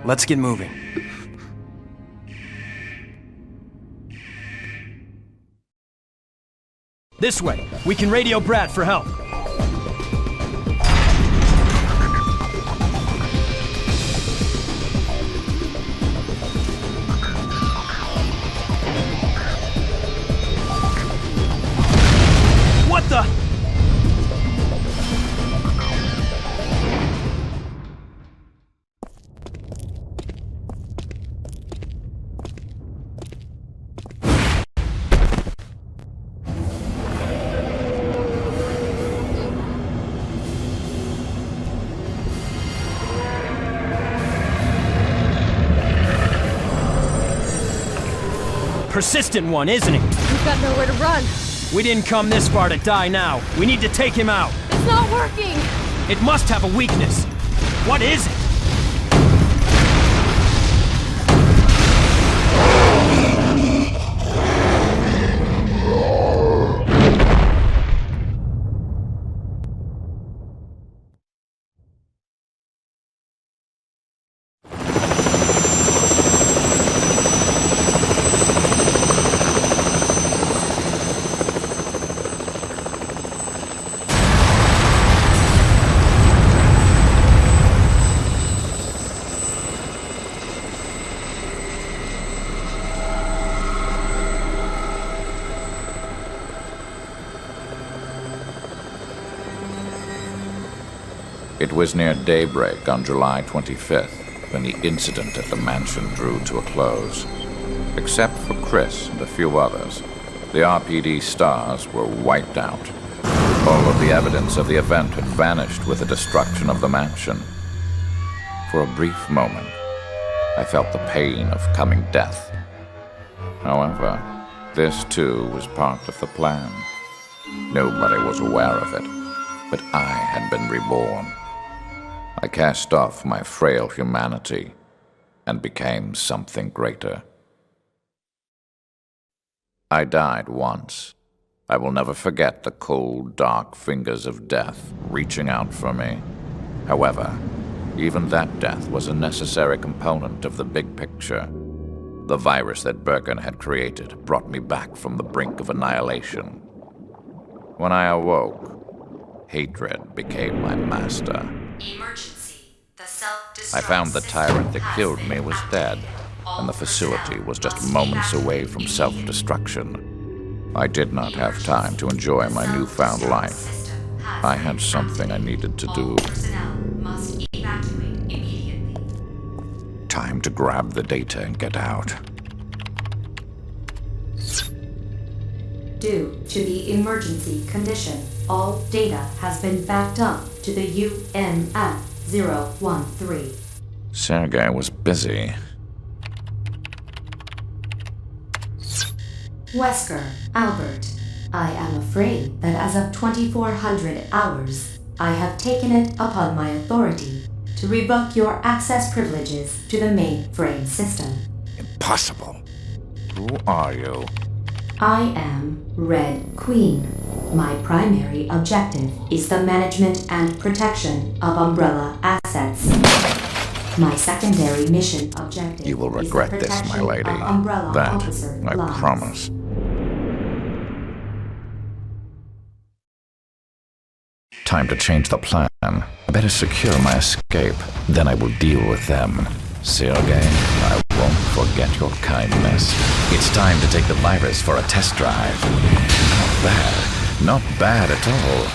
Let's get moving. This way! We can radio Brad for help! What the? Persistent one, isn't he? We've got nowhere to run. We didn't come this far to die now. We need to take him out. It's not working! It must have a weakness. What is it? It was near daybreak on July 25th when the incident at the mansion drew to a close. Except for Chris and a few others, the RPD stars were wiped out. All of the evidence of the event had vanished with the destruction of the mansion. For a brief moment, I felt the pain of coming death. However, this too was part of the plan. Nobody was aware of it, but I had been reborn. I cast off my frail humanity and became something greater. I died once. I will never forget the cold, dark fingers of death reaching out for me. However, even that death was a necessary component of the big picture. The virus that Birkin had created brought me back from the brink of annihilation. When I awoke, hatred became my master. Emergency. The self-destruct I found the tyrant that killed me was dead, and the facility was just moments away from self-destruction. I did not have time to enjoy my newfound life. I had something I needed to do. All personnel must evacuate immediately. Time to grab the data and get out. Due to the emergency condition, all data has been backed up to the UMF-013. Sergei was busy. Wesker, Albert, I am afraid that as of 2400 hours, I have taken it upon my authority to revoke your access privileges to the mainframe system. Impossible. Who are you? I am Red Queen. My primary objective is the management and protection of Umbrella assets. My secondary mission objective You will is regret the this, my protection lady. of Umbrella That officer I lives. promise. Time to change the plan. I better secure my escape. Then I will deal with them. Sergei, I won't forget your kindness. It's time to take the virus for a test drive. Not bad. Not bad at all.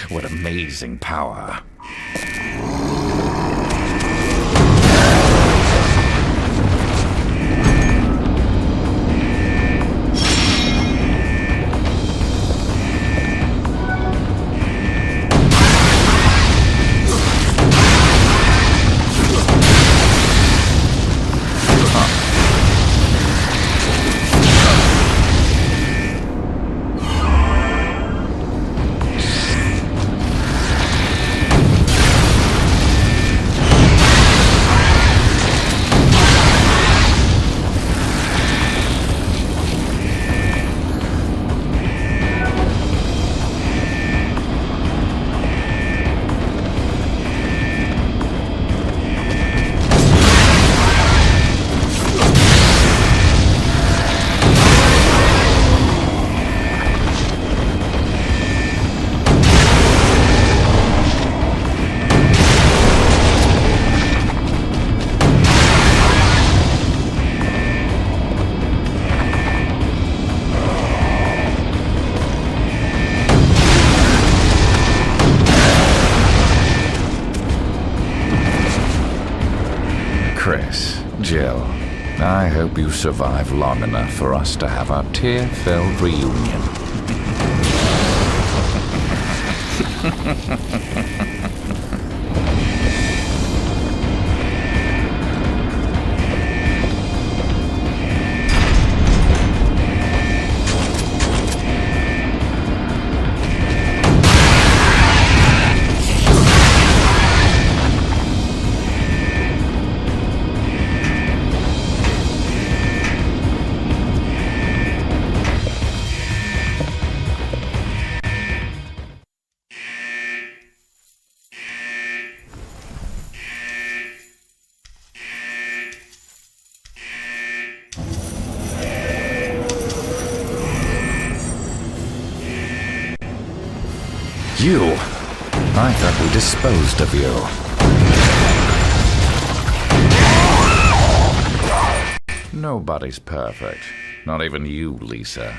What amazing power. Chris, Jill, I hope you survive long enough for us to have our tear-filled reunion. You? I thought we disposed of you. Nobody's perfect. Not even you, Lisa.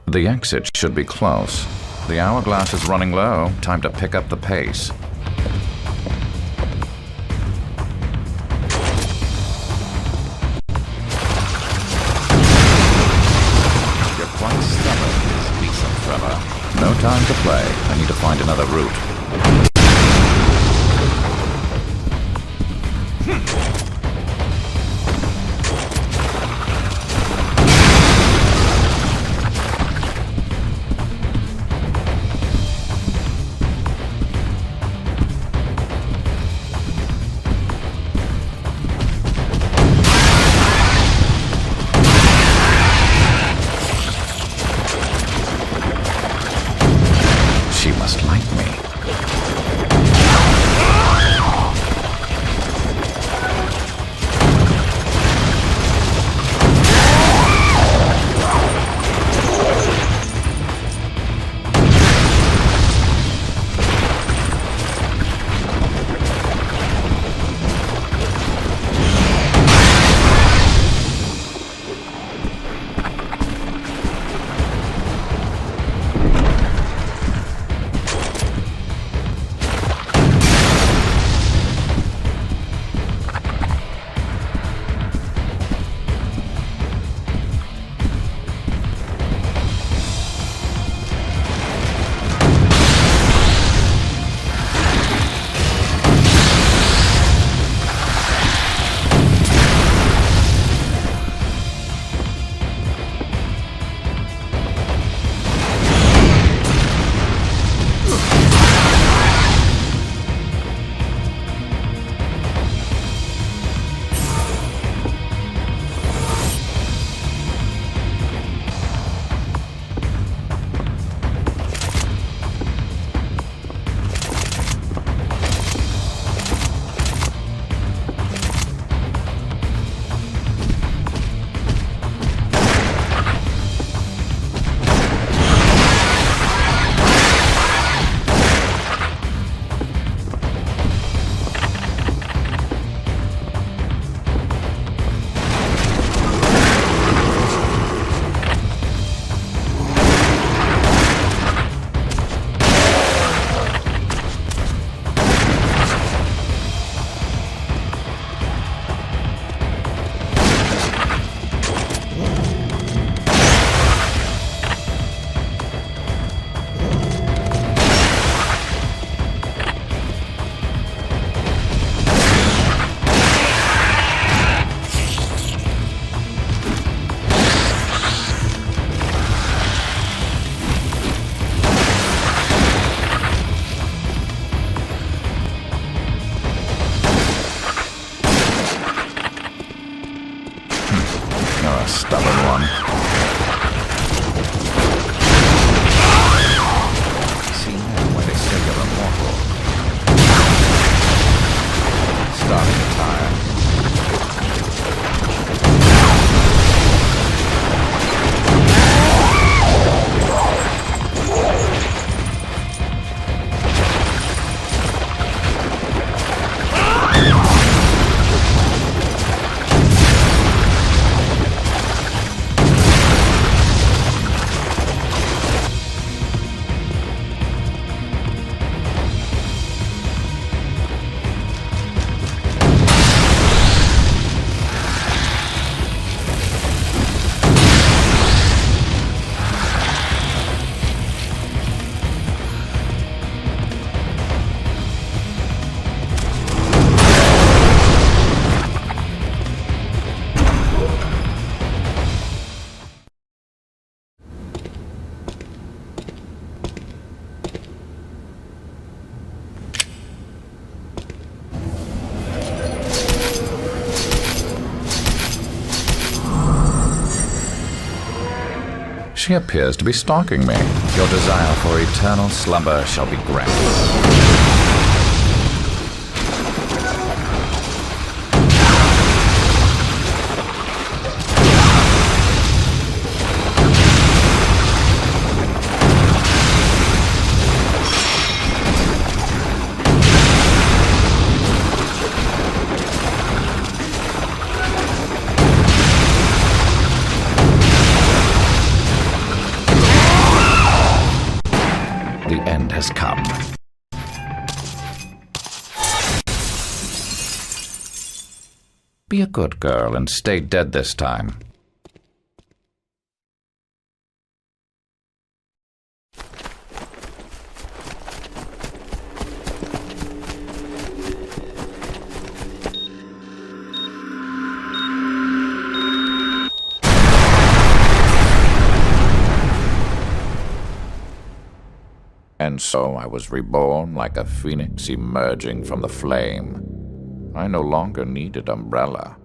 The exit should be close. The hourglass is running low. Time to pick up the pace. You're quite stubborn, Lisa Trevor. No time to play. I need to find another route. She must like me. She appears to be stalking me. Your desire for eternal slumber shall be granted. The end has come. Be a good girl and stay dead this time. And so I was reborn like a phoenix emerging from the flame. I no longer needed Umbrella.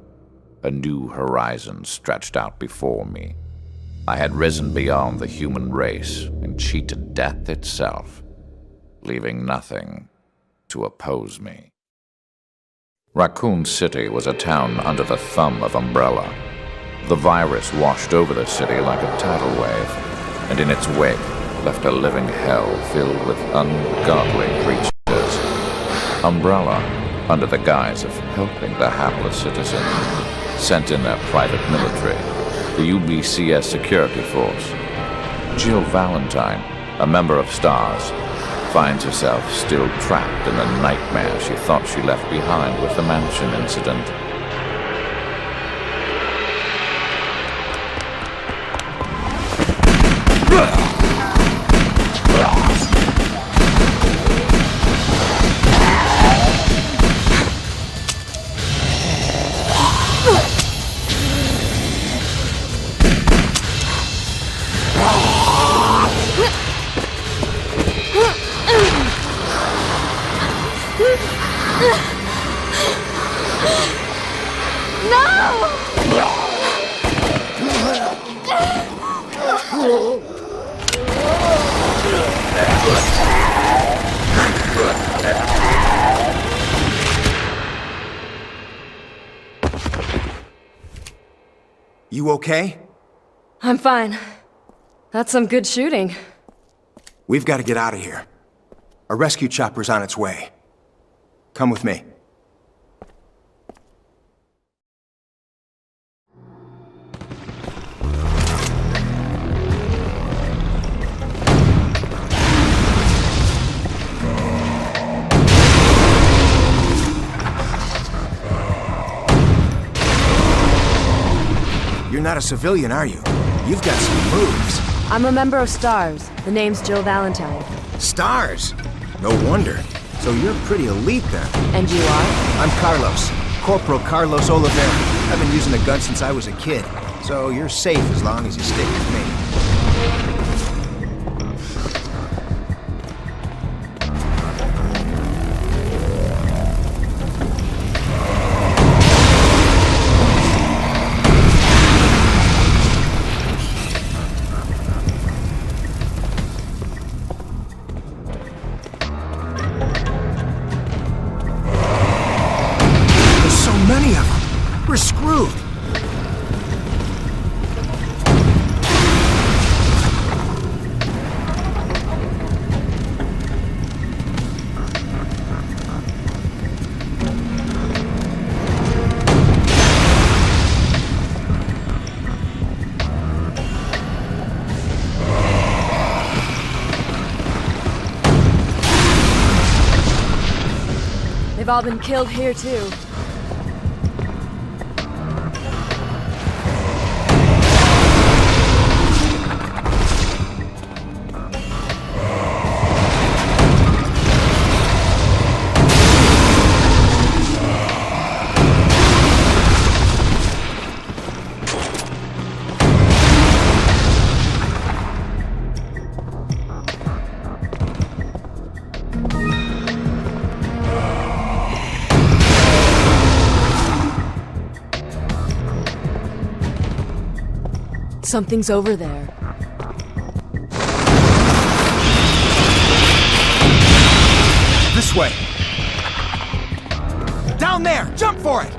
A new horizon stretched out before me. I had risen beyond the human race and cheated death itself, leaving nothing to oppose me. Raccoon City was a town under the thumb of Umbrella. The virus washed over the city like a tidal wave, and in its wake left a living hell filled with ungodly creatures. Umbrella, under the guise of helping the hapless citizen, sent in their private military, the UBCS security force. Jill Valentine, a member of STARS, finds herself still trapped in the nightmare she thought she left behind with the mansion incident. You okay? I'm fine. That's some good shooting. We've got to get out of here. A rescue chopper's on its way. Come with me. You're not a civilian, are you? You've got some moves. I'm a member of STARS. The name's Jill Valentine. STARS? No wonder. So you're pretty elite then. And you are? I'm Carlos. Corporal Carlos Oliveira. I've been using a gun since I was a kid. So you're safe as long as you stick with me. Many of them. We're screwed. They've all been killed here, too. Something's over there. This way! Down there! Jump for it!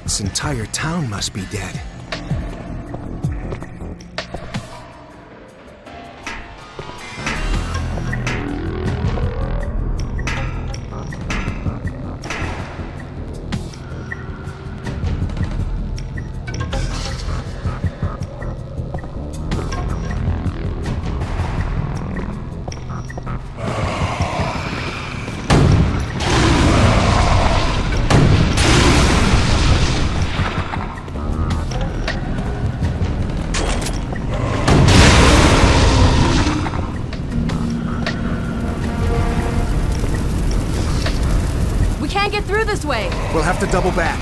This entire town must be dead. Get through this way. We'll have to double back.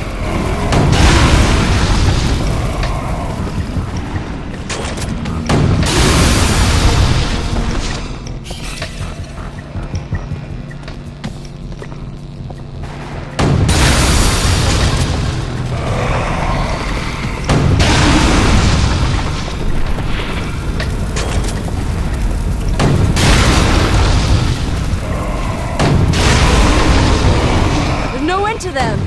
To them. We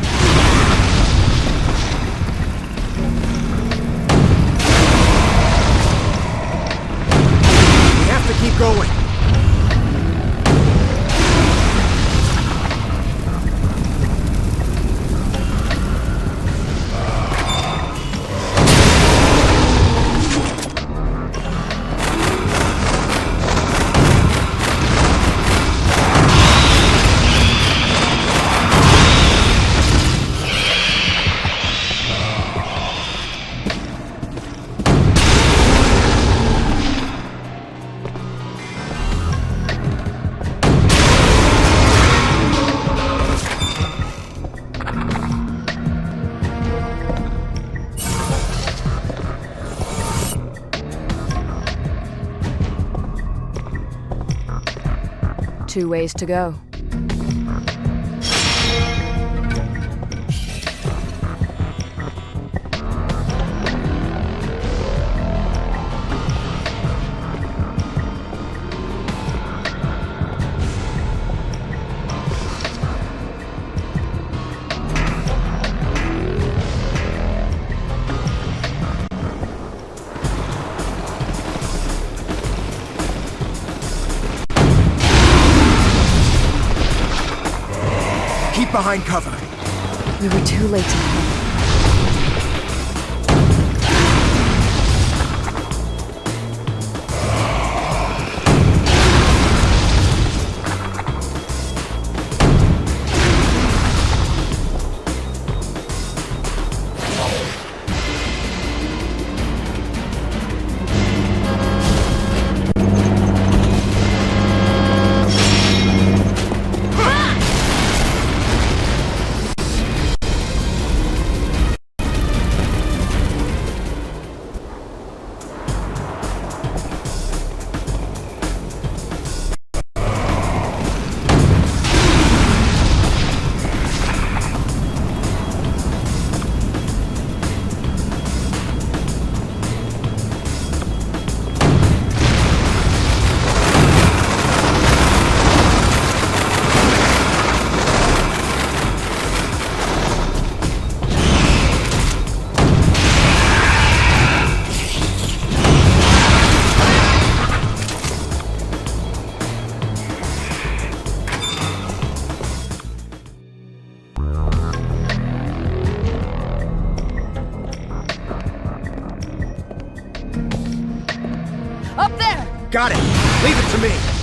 have to keep going. Two ways to go. Keep behind cover. We were too late to help. Got it. Leave it to me.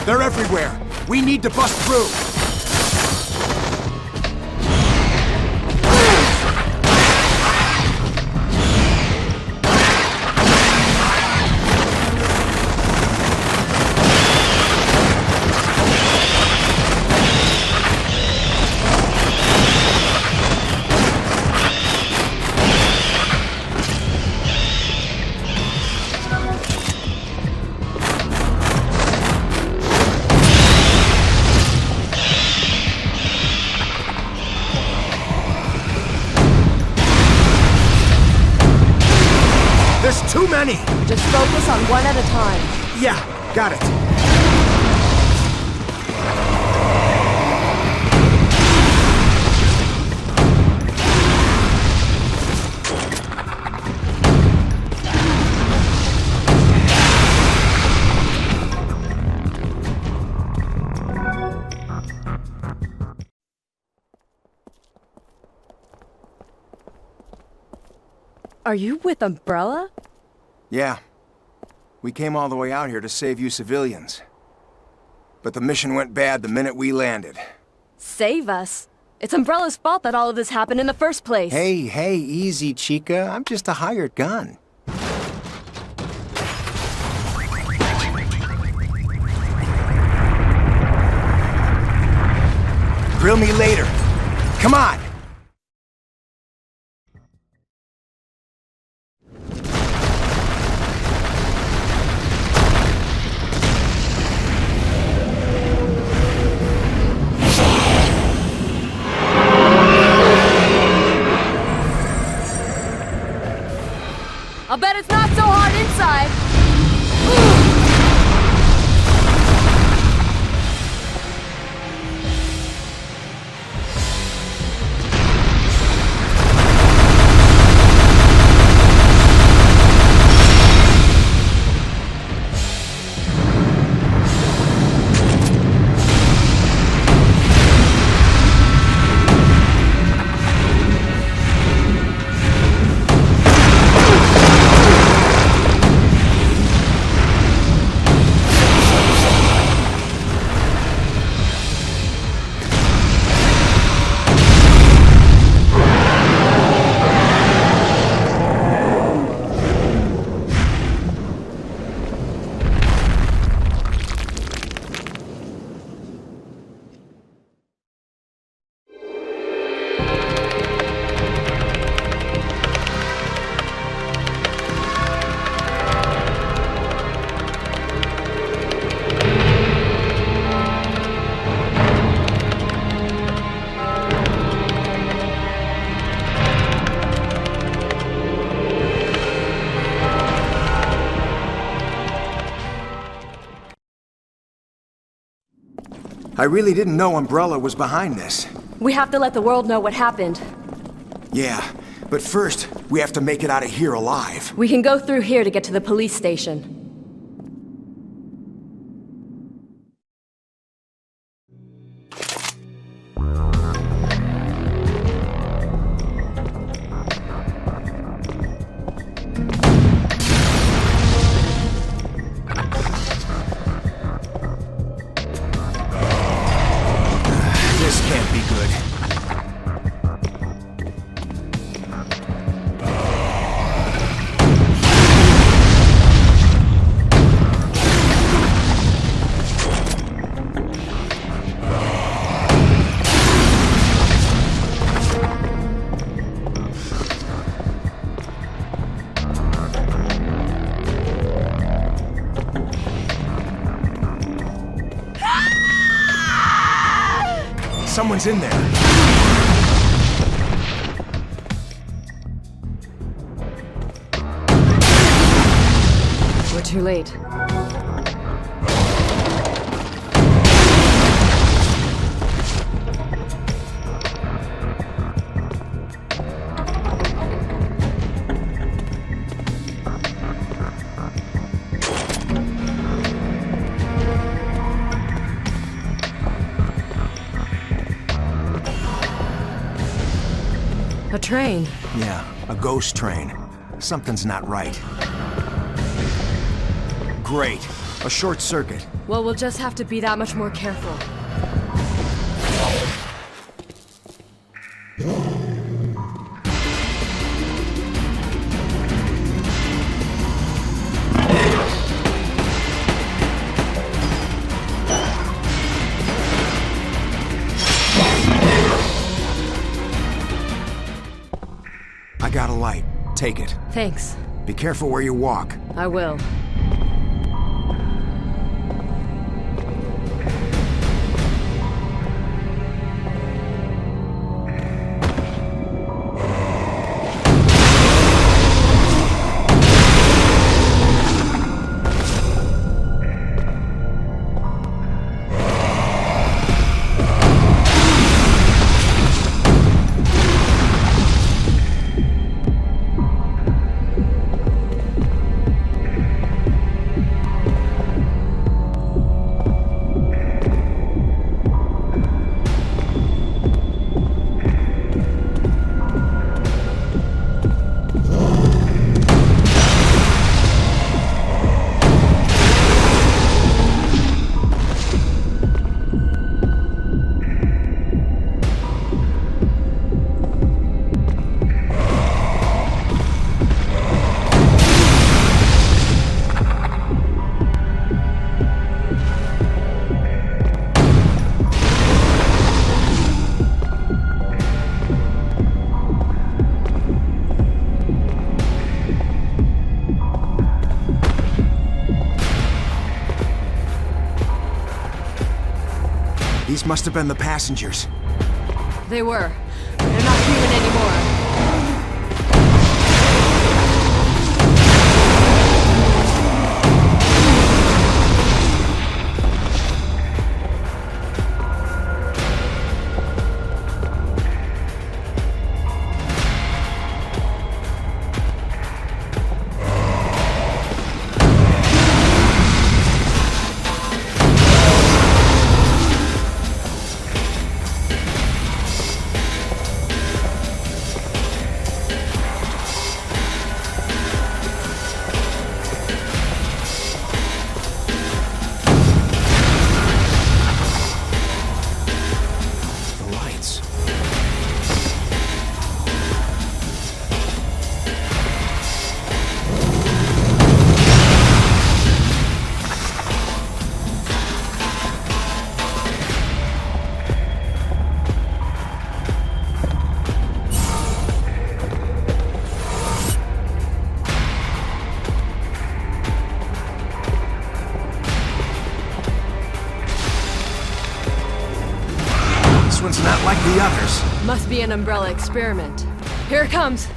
They're everywhere. We need to bust through. Too many! Just focus on one at a time. Yeah, got it. Are you with Umbrella? Yeah. We came all the way out here to save you civilians. But the mission went bad the minute we landed. Save us? It's Umbrella's fault that all of this happened in the first place. Hey, easy, Chica. I'm just a hired gun. Grill me later. Come on! I'll bet it's not so hard inside. I really didn't know Umbrella was behind this. We have to let the world know what happened. Yeah, but first, we have to make it out of here alive. We can go through here to get to the police station. Someone's in there. We're too late. A train. Yeah, a ghost train. Something's not right. Great. A short circuit. Well, we'll just have to be that much more careful. I got a light. Take it. Thanks. Be careful where you walk. I will. These must have been the passengers. They were. They're not human anymore. This one's not like the others. Must be an Umbrella experiment. Here it comes.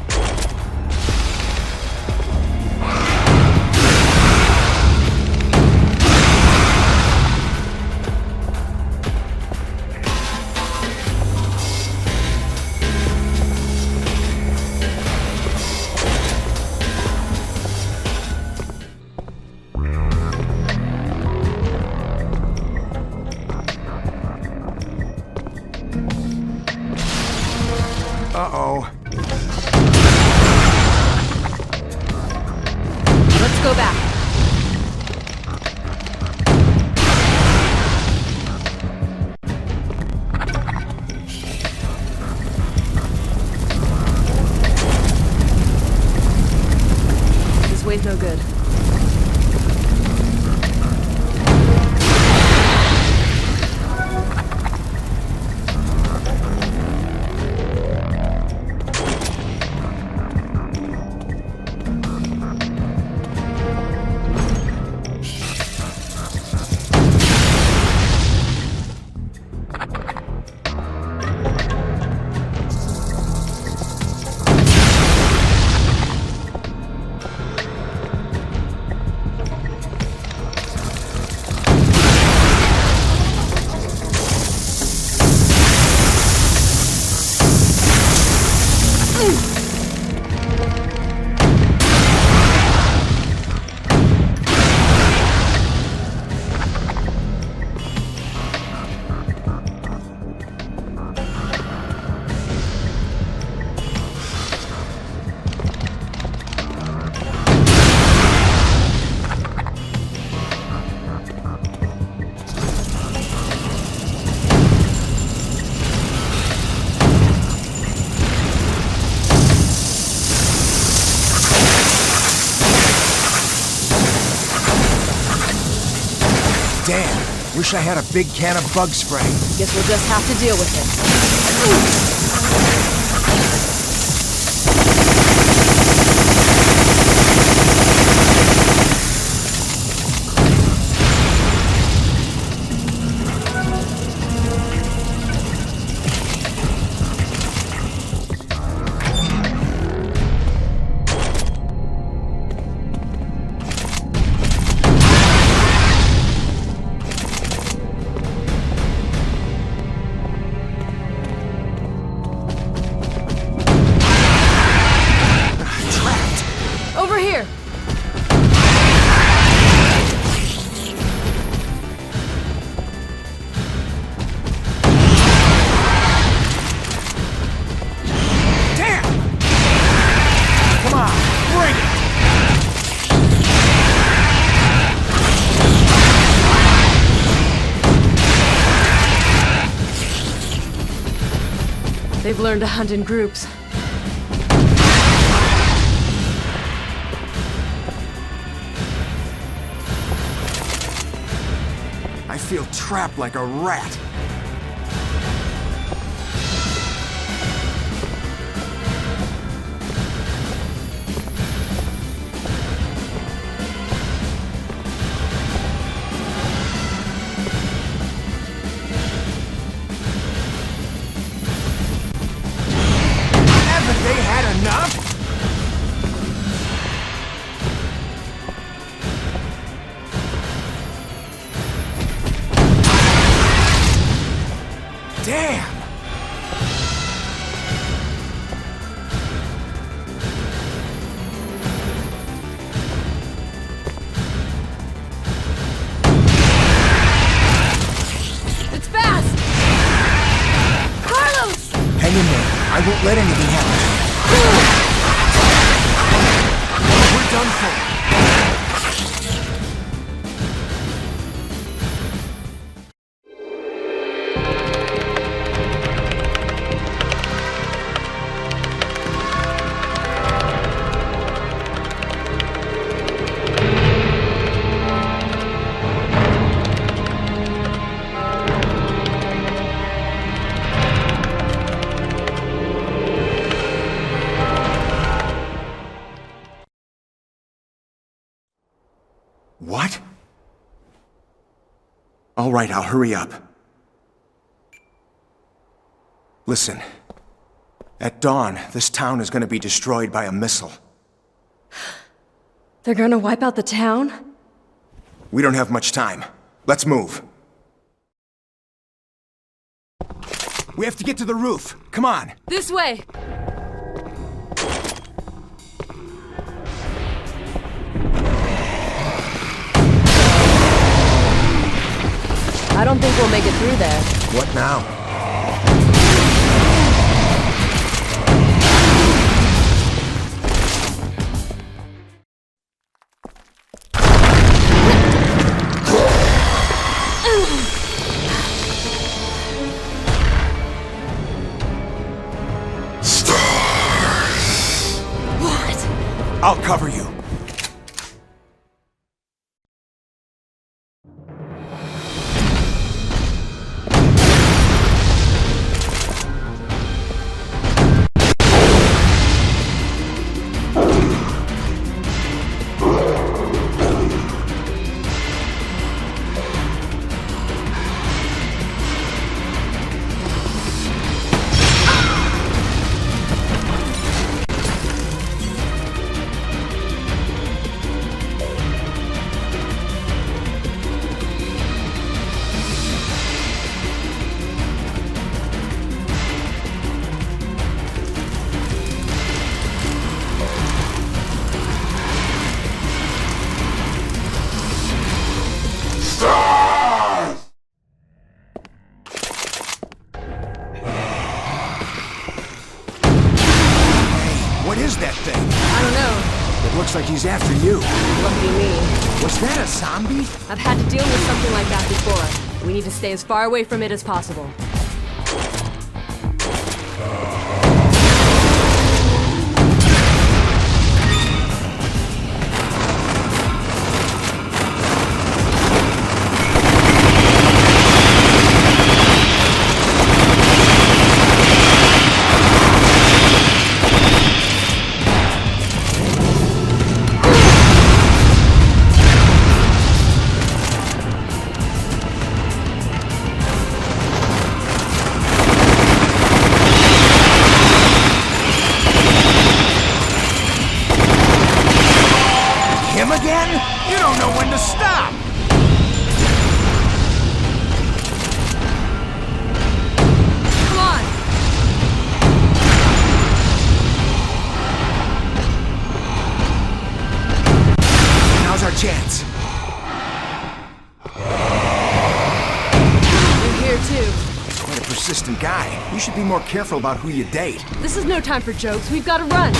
Damn, wish I had a big can of bug spray. Guess we'll just have to deal with it. They've learned to hunt in groups. I feel trapped like a rat. I won't let anything happen. We're done for. What? All right, I'll hurry up. Listen. At dawn, this town is gonna be destroyed by a missile. They're gonna wipe out the town? We don't have much time. Let's move. We have to get to the roof. Come on. This way! I don't think we'll make it through there. What now? Stars! What? I'll cover you. What is that thing? I don't know. It looks like he's after you. Lucky me. Was that a zombie? I've had to deal with something like that before. We need to stay as far away from it as possible. persistent guy. You should be more careful about who you date. This is no time for jokes. We've got to run.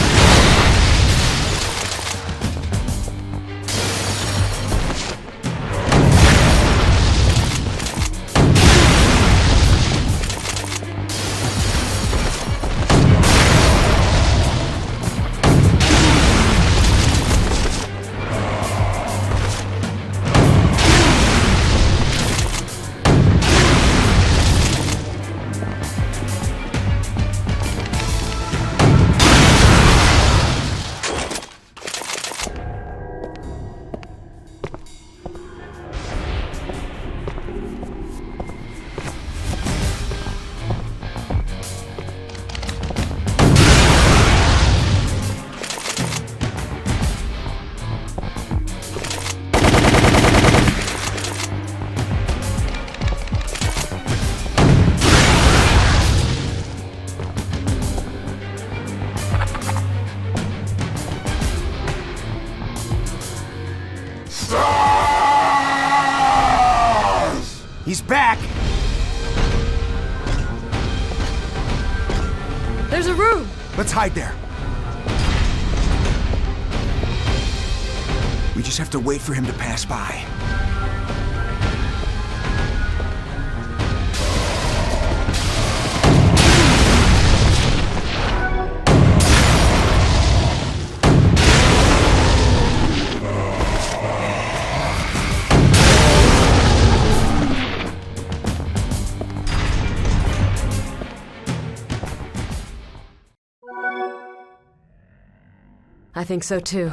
He's back! There's a room! Let's hide there. We just have to wait for him to pass by. I think so too.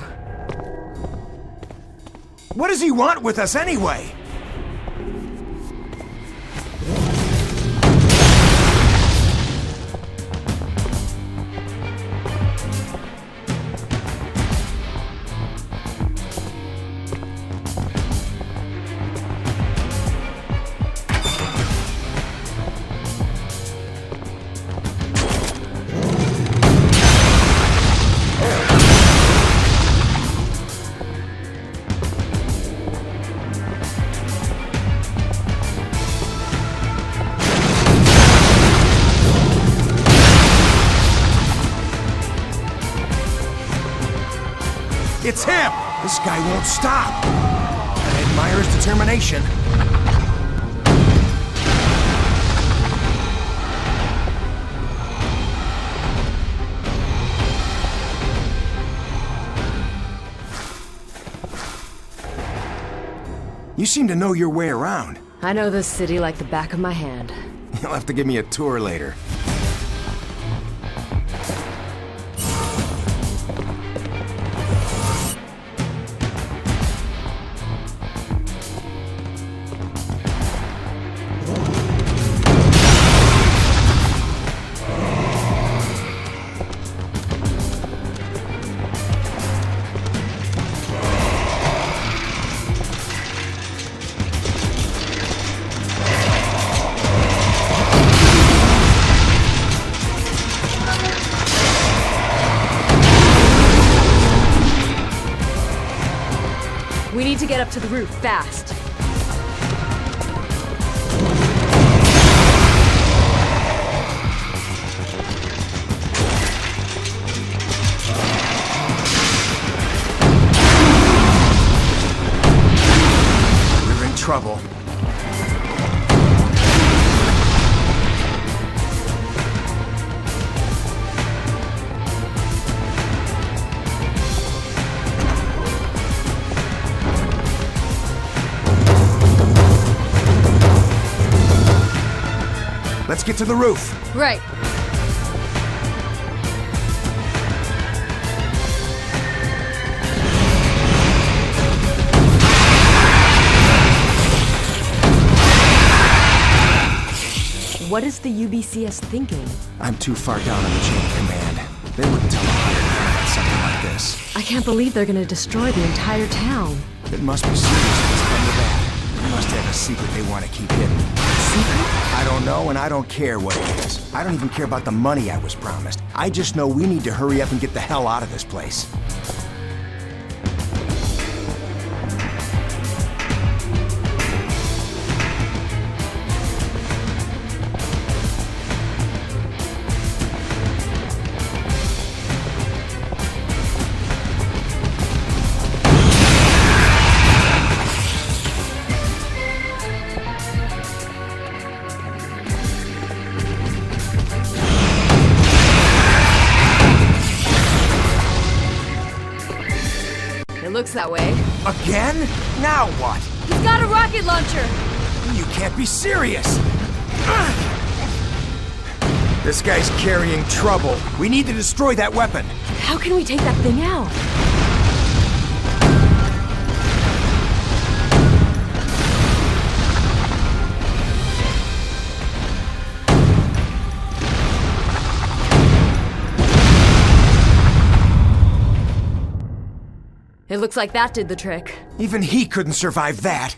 What does he want with us anyway? It's him! This guy won't stop. I admire his determination. You seem to know your way around. I know this city like the back of my hand. You'll have to give me a tour later. We need to get up to the roof, fast. We're in trouble. Let's get to the roof. Right. What is the UBCS thinking? I'm too far down in the chain of command. They wouldn't tell a hired about something like this. I can't believe they're gonna destroy the entire town. It must be serious if it's come to that. They must have a secret they want to keep hidden. Secret? I don't know, and I don't care what it is. I don't even care about the money I was promised. I just know we need to hurry up and get the hell out of this place. looks that way. Again? Now what? He's got a rocket launcher! You can't be serious! This guy's carrying trouble. We need to destroy that weapon. How can we take that thing out? It looks like that did the trick. Even he couldn't survive that.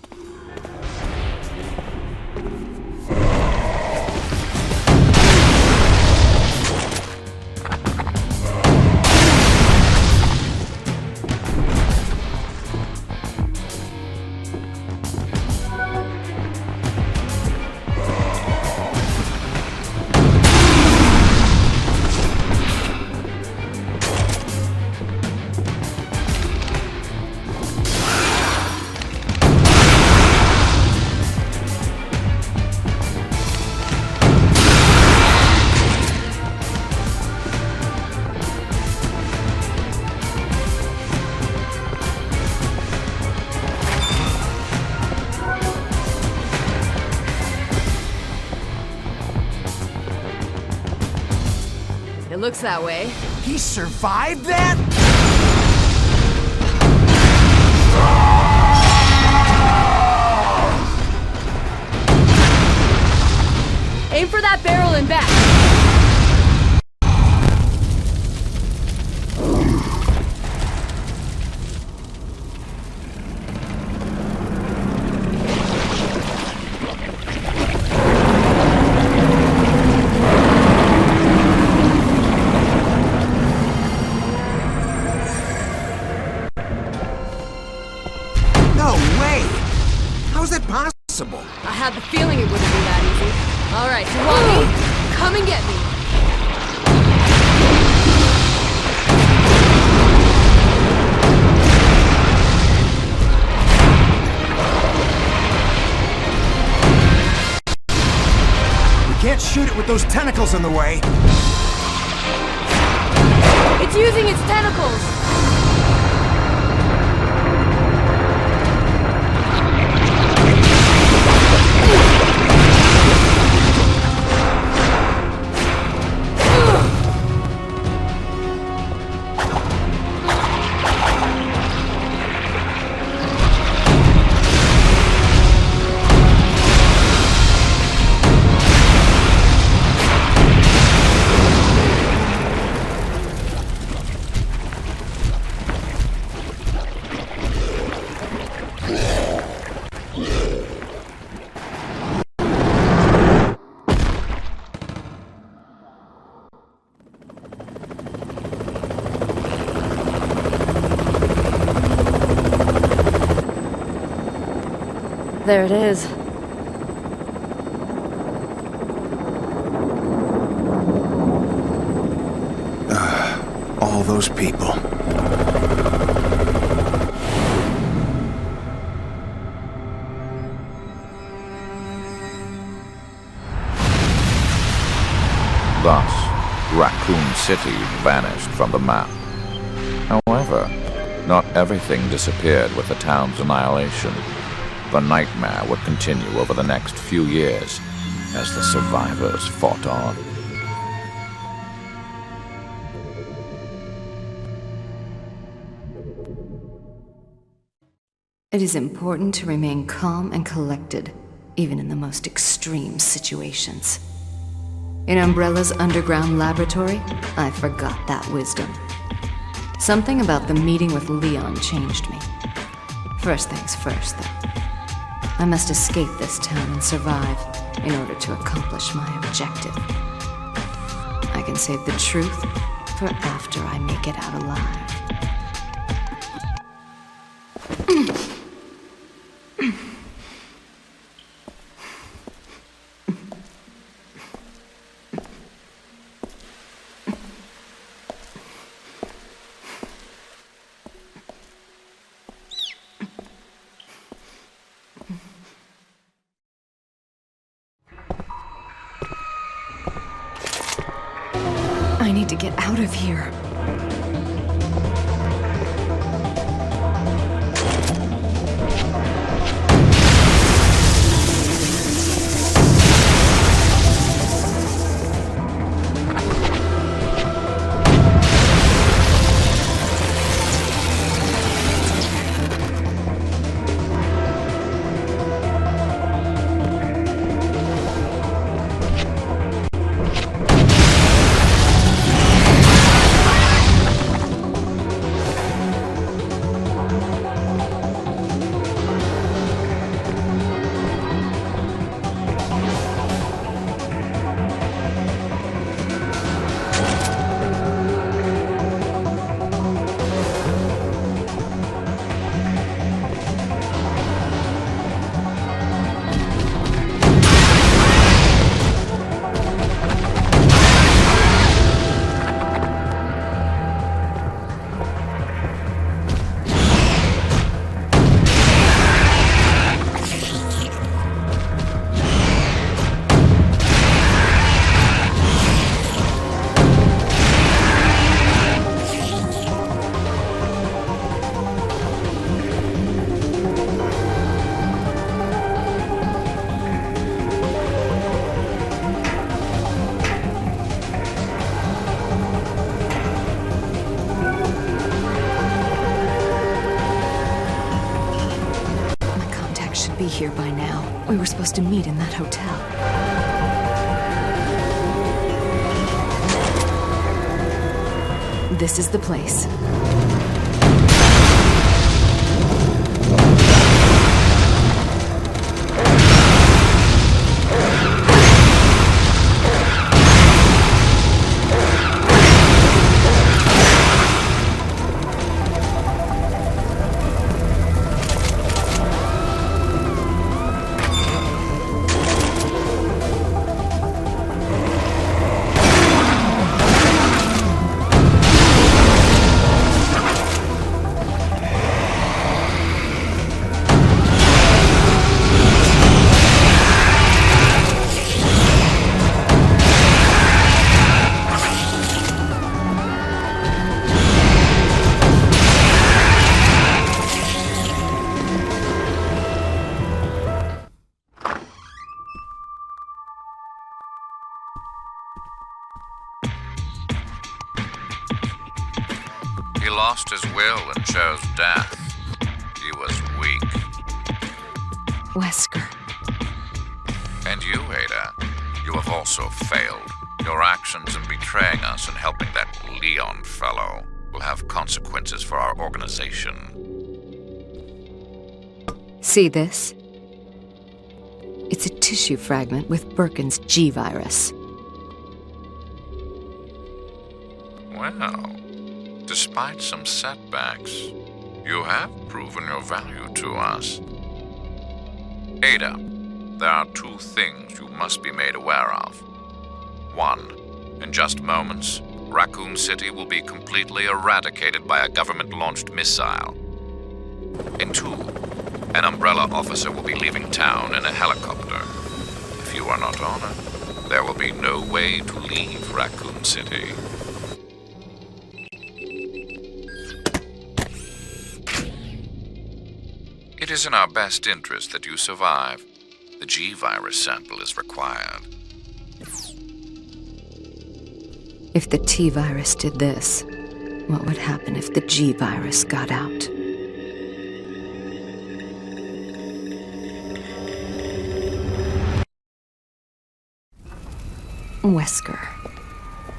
It looks that way. He survived that? Aim for that barrel and back. I had the feeling it wouldn't be that easy. All right, you want me? Come and get me. We can't shoot it with those tentacles in the way. It's using its tentacles. There it is. All those people. Thus, Raccoon City vanished from the map. However, not everything disappeared with the town's annihilation. The nightmare would continue over the next few years as the survivors fought on. It is important to remain calm and collected, even in the most extreme situations. In Umbrella's underground laboratory, I forgot that wisdom. Something about the meeting with Leon changed me. First things first, though. I must escape this town and survive in order to accomplish my objective. I can save the truth for after I make it out alive. I need to get out of here. here by now. We were supposed to meet in that hotel. This is the place. He lost his will and chose death. He was weak. Wesker. And you, Ada, you have also failed. Your actions in betraying us and helping that Leon fellow will have consequences for our organization. See this? It's a tissue fragment with Birkin's G-virus. Well, despite some setbacks, you have proven your value to us. Ada, there are two things you must be made aware of. One, in just moments, Raccoon City will be completely eradicated by a government-launched missile. And two, an Umbrella officer will be leaving town in a helicopter. If you are not on it, there will be no way to leave Raccoon City. It is in our best interest that you survive. The G-virus sample is required. If the T-virus did this, what would happen if the G-virus got out? Wesker.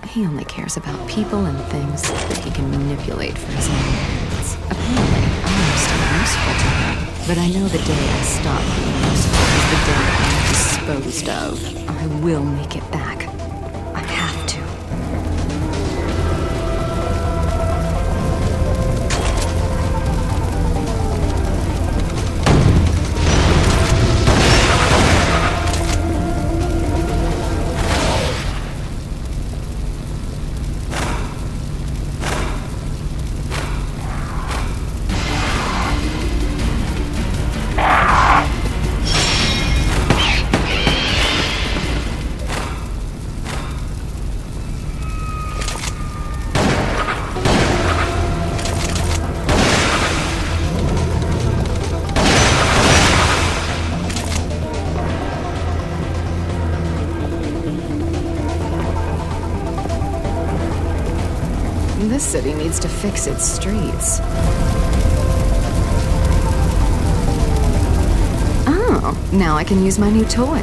He only cares about people and things that he can manipulate for his own ends. Apparently, I'm still useful to him. But I know the day I stop being useful is the day I'm disposed of. I will make it back. I have to. This city needs to fix its streets. Oh, now I can use my new toy.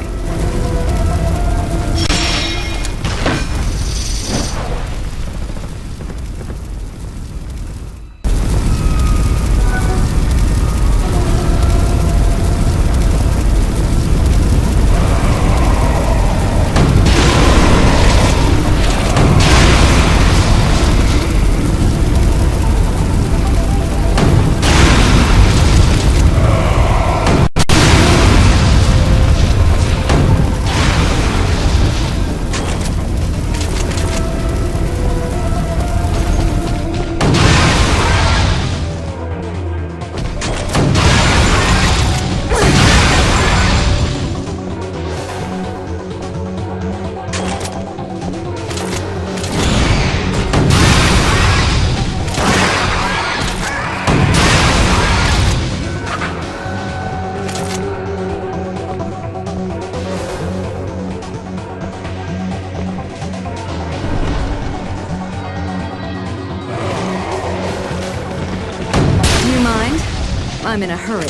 I'm in a hurry.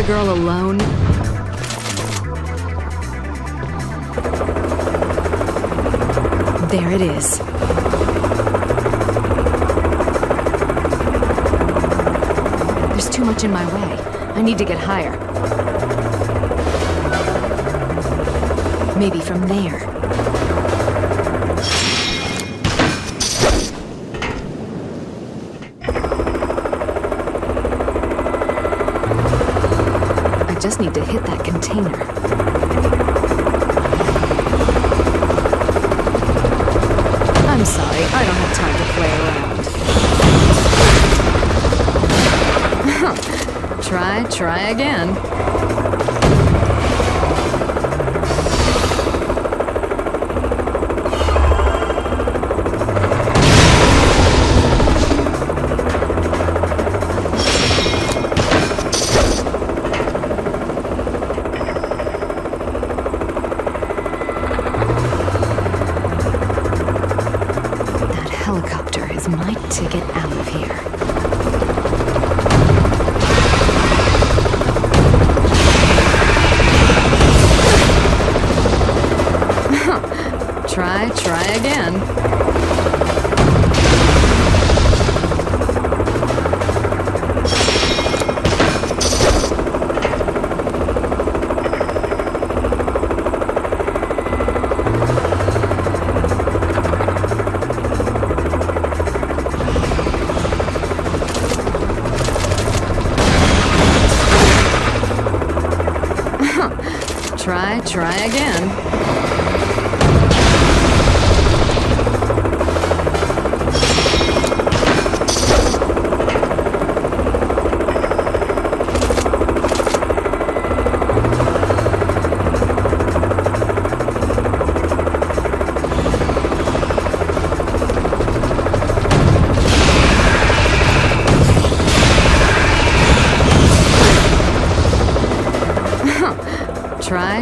girl alone? There it is. There's too much in my way. I need to get higher. Maybe from there. I just need to hit that container. I'm sorry, I don't have time to play around. Try again. That helicopter is my ticket out of here. Try again. Try again.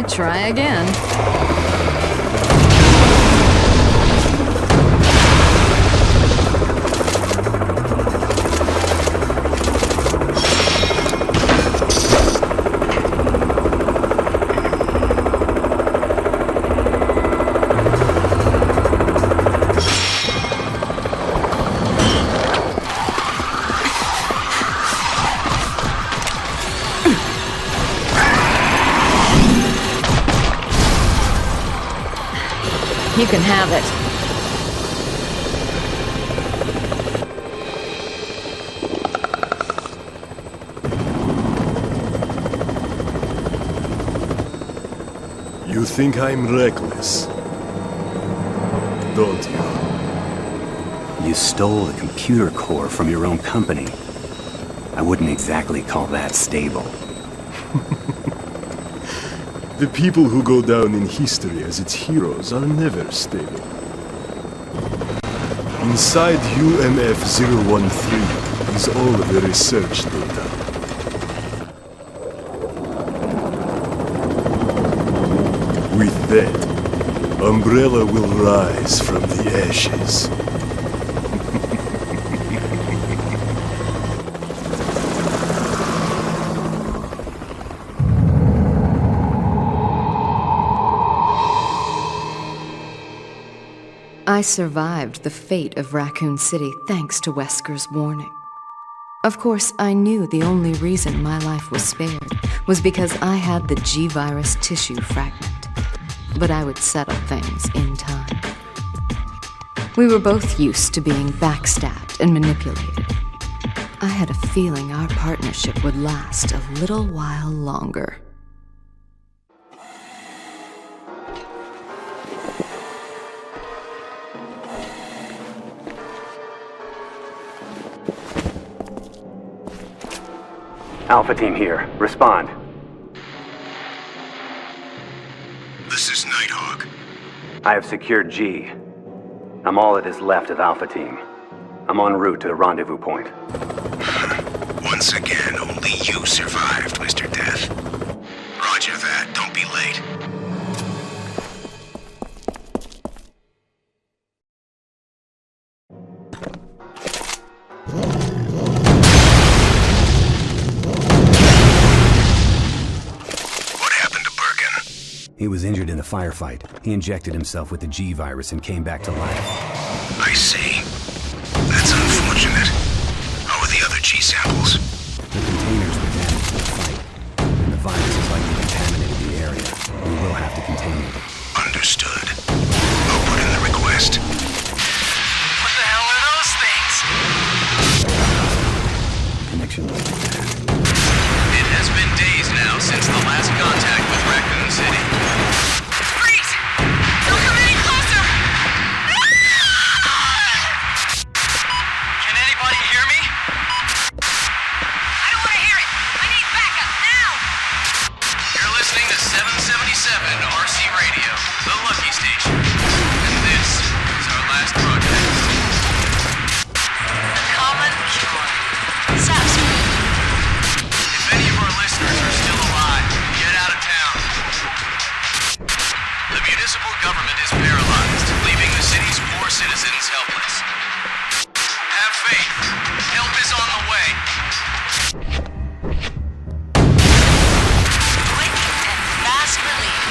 Try again. You can have it. You think I'm reckless, don't you? You stole the computer core from your own company. I wouldn't exactly call that stable. The people who go down in history as its heroes are never stable. Inside UMF-013 is all of the research data. With that, Umbrella will rise from the ashes. I survived the fate of Raccoon City thanks to Wesker's warning. Of course, I knew the only reason my life was spared was because I had the G-Virus tissue fragment. But I would settle things in time. We were both used to being backstabbed and manipulated. I had a feeling our partnership would last a little while longer. Alpha Team here. Respond. This is Nighthawk. I have secured G. I'm all that is left of Alpha Team. I'm en route to the rendezvous point. Once again, only you survived, Mr. Death. Roger that. Don't be late. He was injured in a firefight. He injected himself with the G virus and came back to life. I see. That's unfortunate. How are the other G samples? The containers were damaged in the fight, and the virus has likely contaminated the area. We will have to contain it. Understood. I'll put in the request. What the hell are those things? Connection. It has been days now since the last contact with Raccoon City. Freeze! Don't come any closer! Can anybody hear me? I don't want to hear it! I need backup, now! You're listening to 777 RC Radio, the Lucky Station. And this is our last broadcast. The common cure. Saps me. If any of our listeners are still alive, get out of town. The municipal government is paralyzed, leaving the city's poor citizens helpless. Have faith. Help is on the way. Quick and fast relief.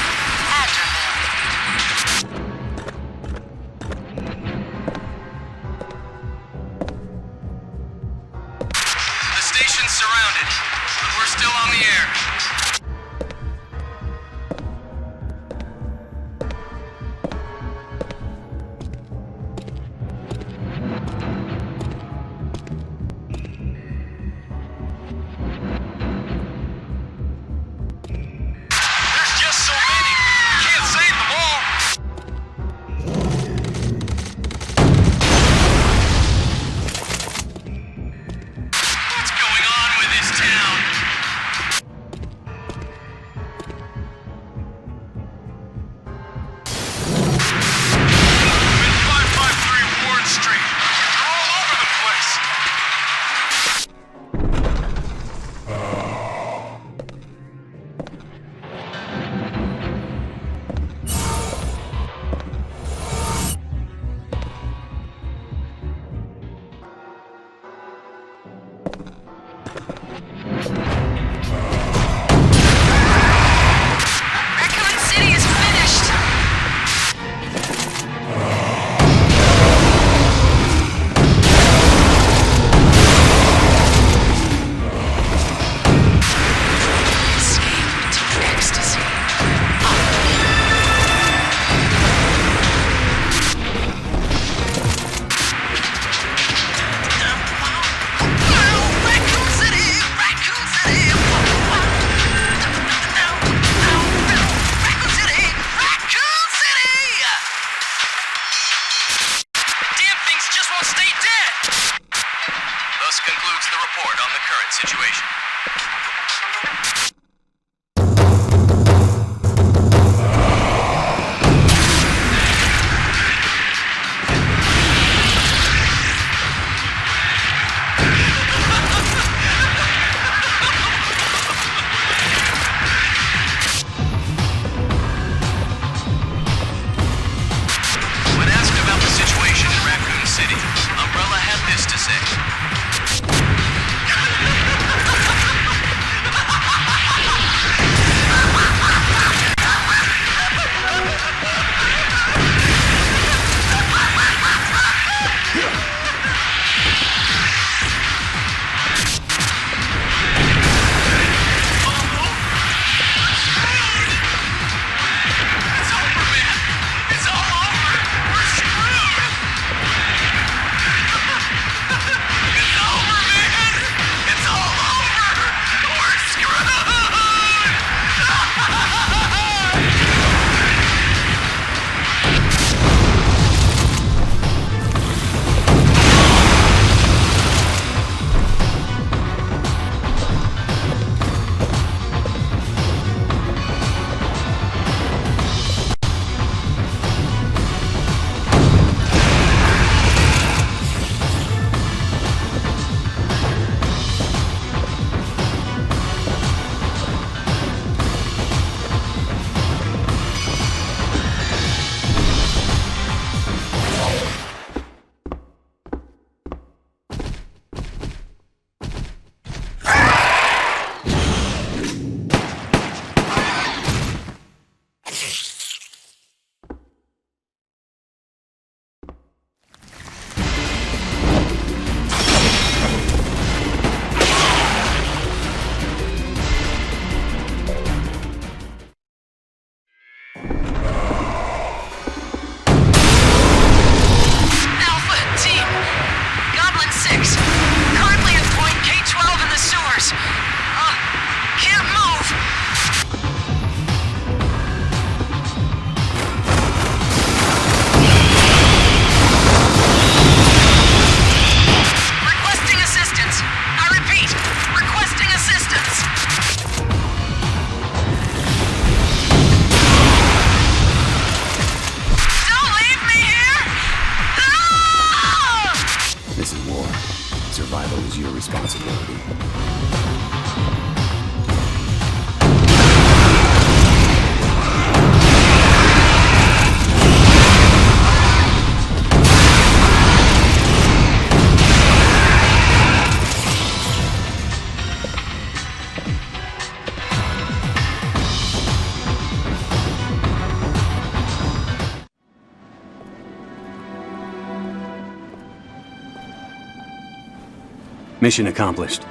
Mission accomplished.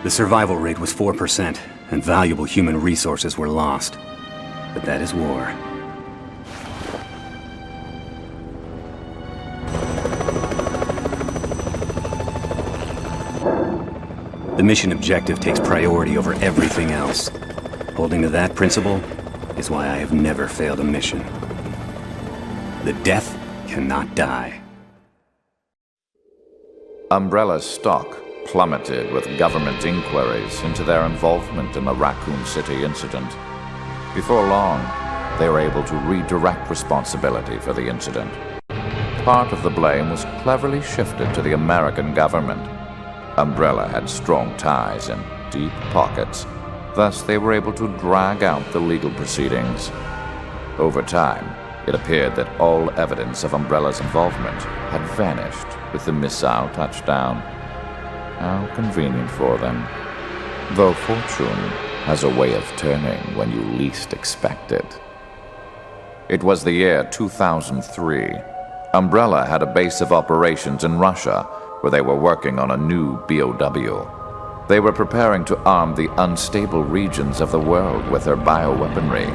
The survival rate was 4%, and valuable human resources were lost. But that is war. The mission objective takes priority over everything else. Holding to that principle is why I have never failed a mission. The death cannot die. Umbrella's stock plummeted with government inquiries into their involvement in the Raccoon City incident. Before long, they were able to redirect responsibility for the incident. Part of the blame was cleverly shifted to the American government. Umbrella had strong ties and deep pockets, thus they were able to drag out the legal proceedings. Over time, it appeared that all evidence of Umbrella's involvement had vanished with the missile touchdown. How convenient for them. Though fortune has a way of turning when you least expect it. It was the year 2003. Umbrella had a base of operations in Russia where they were working on a new BOW. They were preparing to arm the unstable regions of the world with their bioweaponry.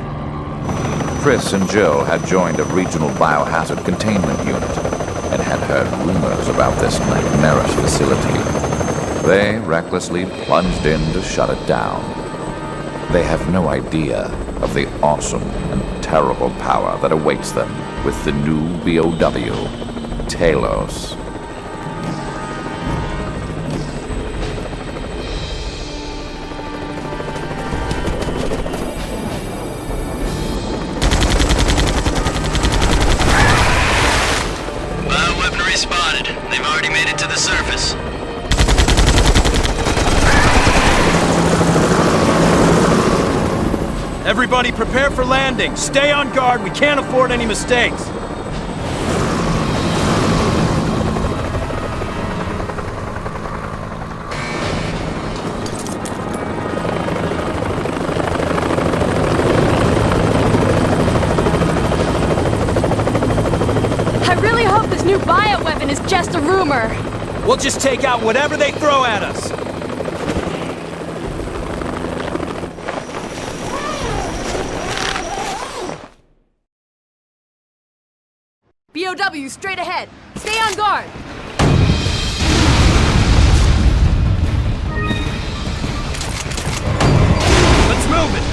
Chris and Jill had joined a regional biohazard containment unit and had heard rumors about this nightmarish facility. They recklessly plunged in to shut it down. They have no idea of the awesome and terrible power that awaits them with the new BOW, Talos. Bioweaponry spotted. They've already made it to the surface. Everybody prepare for landing. Stay on guard. We can't afford any mistakes. I really hope this new bioweapon is just a rumor. We'll just take out whatever they throw at us. BOW straight ahead. Stay on guard. Let's move it.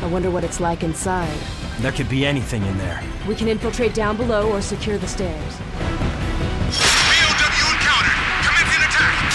I wonder what it's like inside. There could be anything in there. We can infiltrate down below or secure the stairs. BOW encountered! Commencing attack!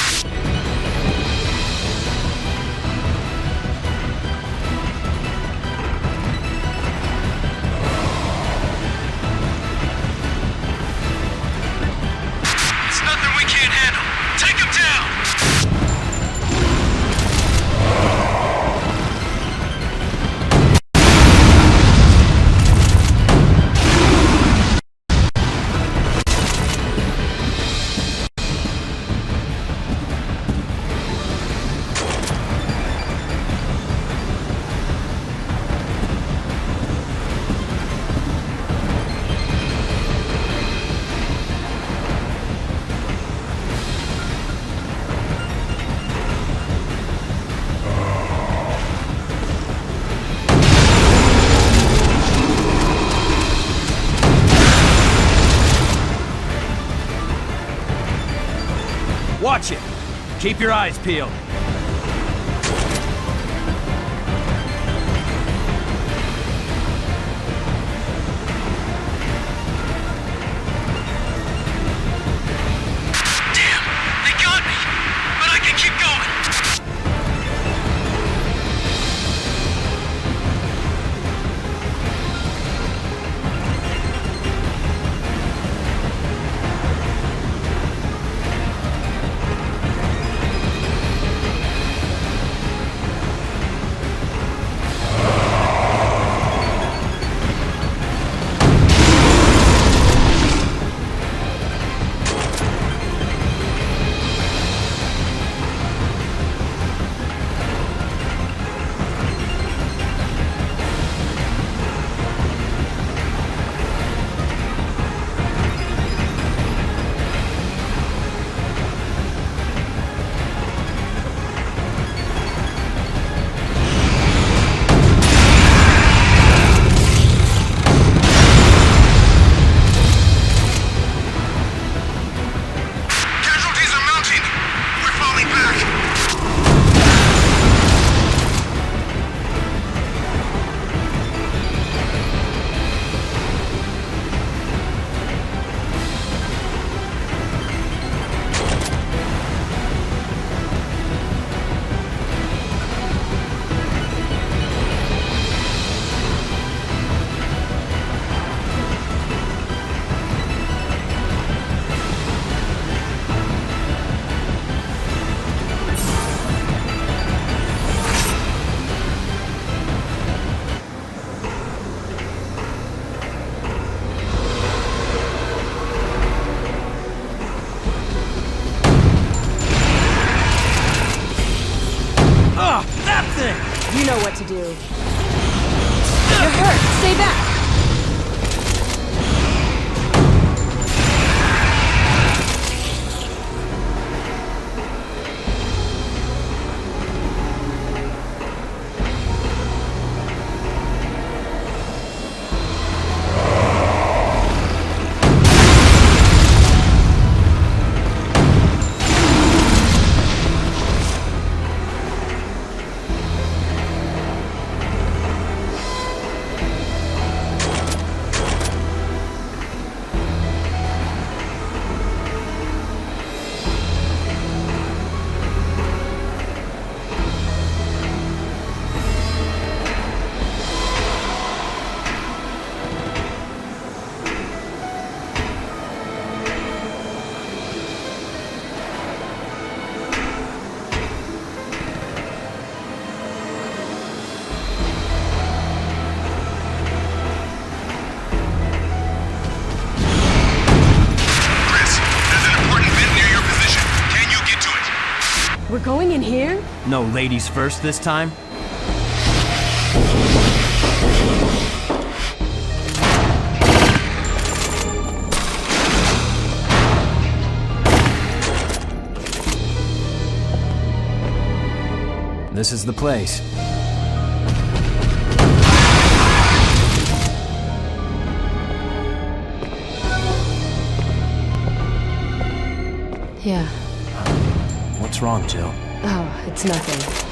Keep your eyes peeled. You know what to do. You're hurt! Stay back! We're going in here? No ladies first this time? This is the place. Yeah. What's wrong, Jill? Oh, it's nothing.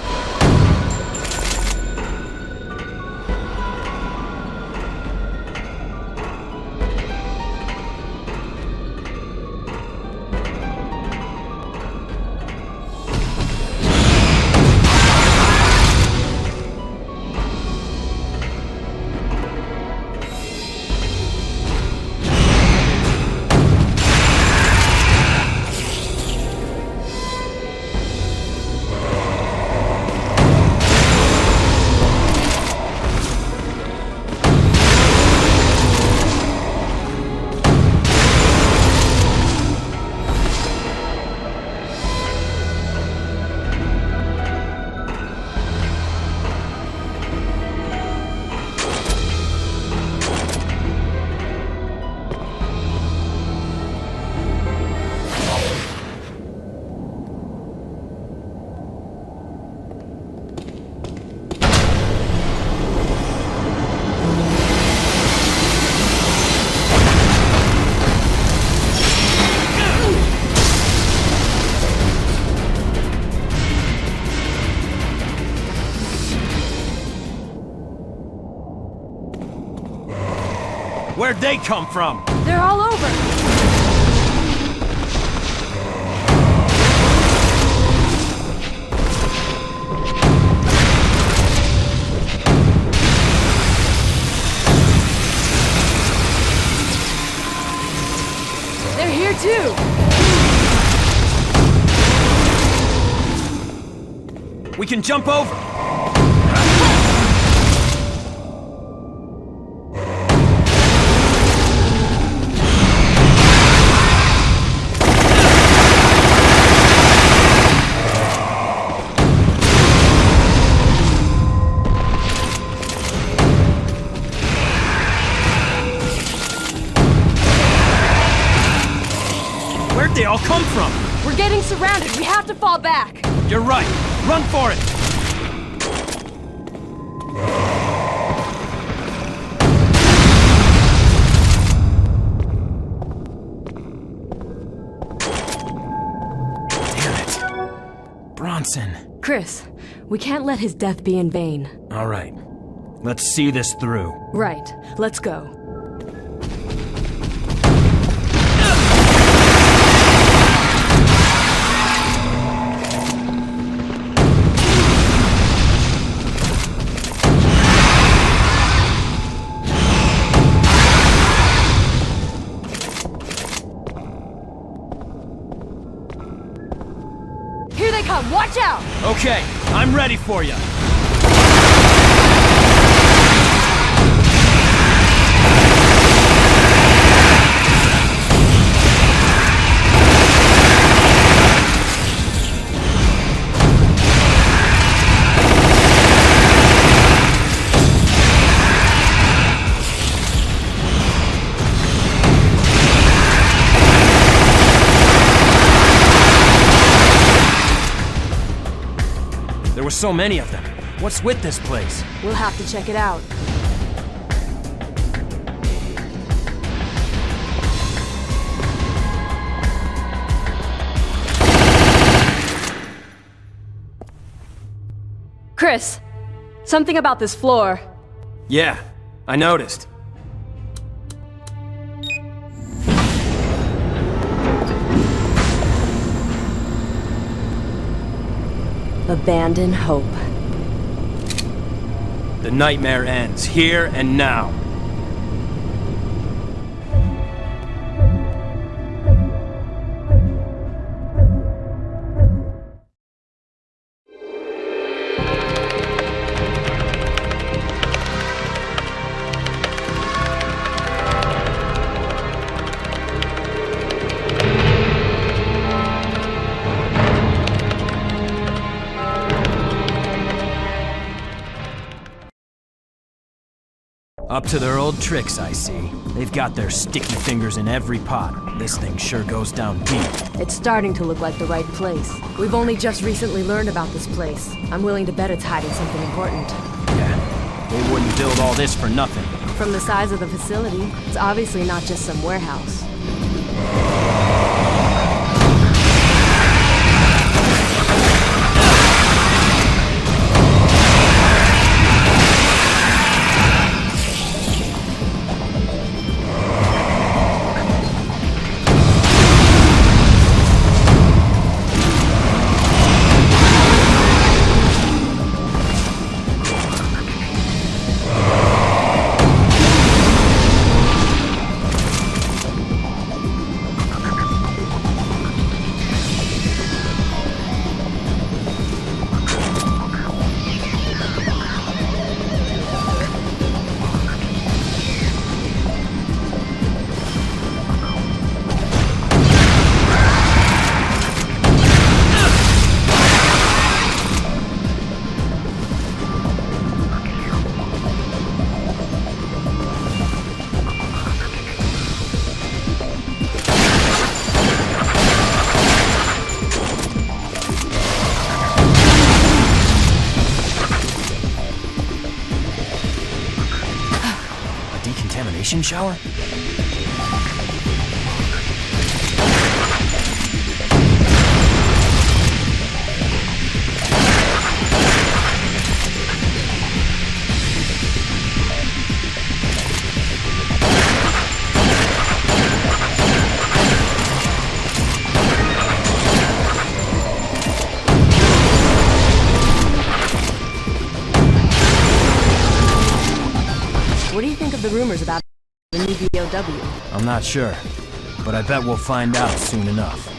Where'd they come from? They're all over! They're here too! We can jump over! Where'd they all come from? We're getting surrounded. We have to fall back. You're right. Run for it! Damn it. Bronson. Chris, we can't let his death be in vain. All right. Let's see this through. Right. Let's go. Watch out! Okay, I'm ready for you. There were so many of them. What's with this place? We'll have to check it out. Chris, something about this floor. Yeah, I noticed. Abandon hope. The nightmare ends here and now. Up to their old tricks, I see. They've got their sticky fingers in every pot. This thing sure goes down deep. It's starting to look like the right place. We've only just recently learned about this place. I'm willing to bet it's hiding something important. Yeah, they wouldn't build all this for nothing. From the size of the facility, it's obviously not just some warehouse. Decontamination shower? the rumors about the new BOW? I'm not sure, but I bet we'll find out soon enough.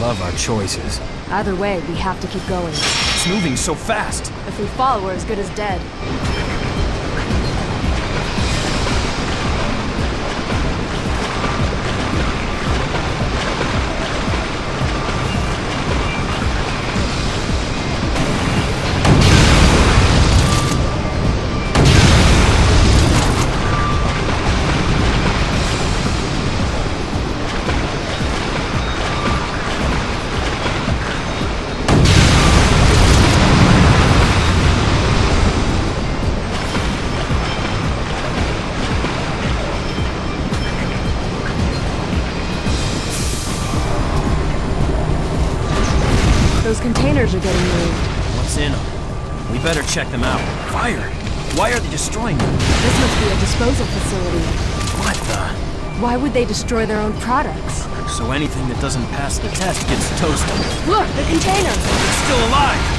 Love our choices. Either way, we have to keep going. It's moving so fast. If we fall, we're as good as dead. Those containers are getting moved. What's in them? We better check them out. Fire! Why are they destroying them? This must be a disposal facility. What the? Why would they destroy their own products? So anything that doesn't pass the test gets toasted. Look, the containers! It's still alive!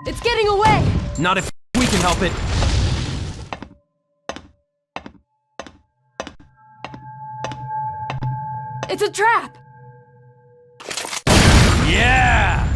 It's getting away! Not if we can help it. It's a trap! Yeah!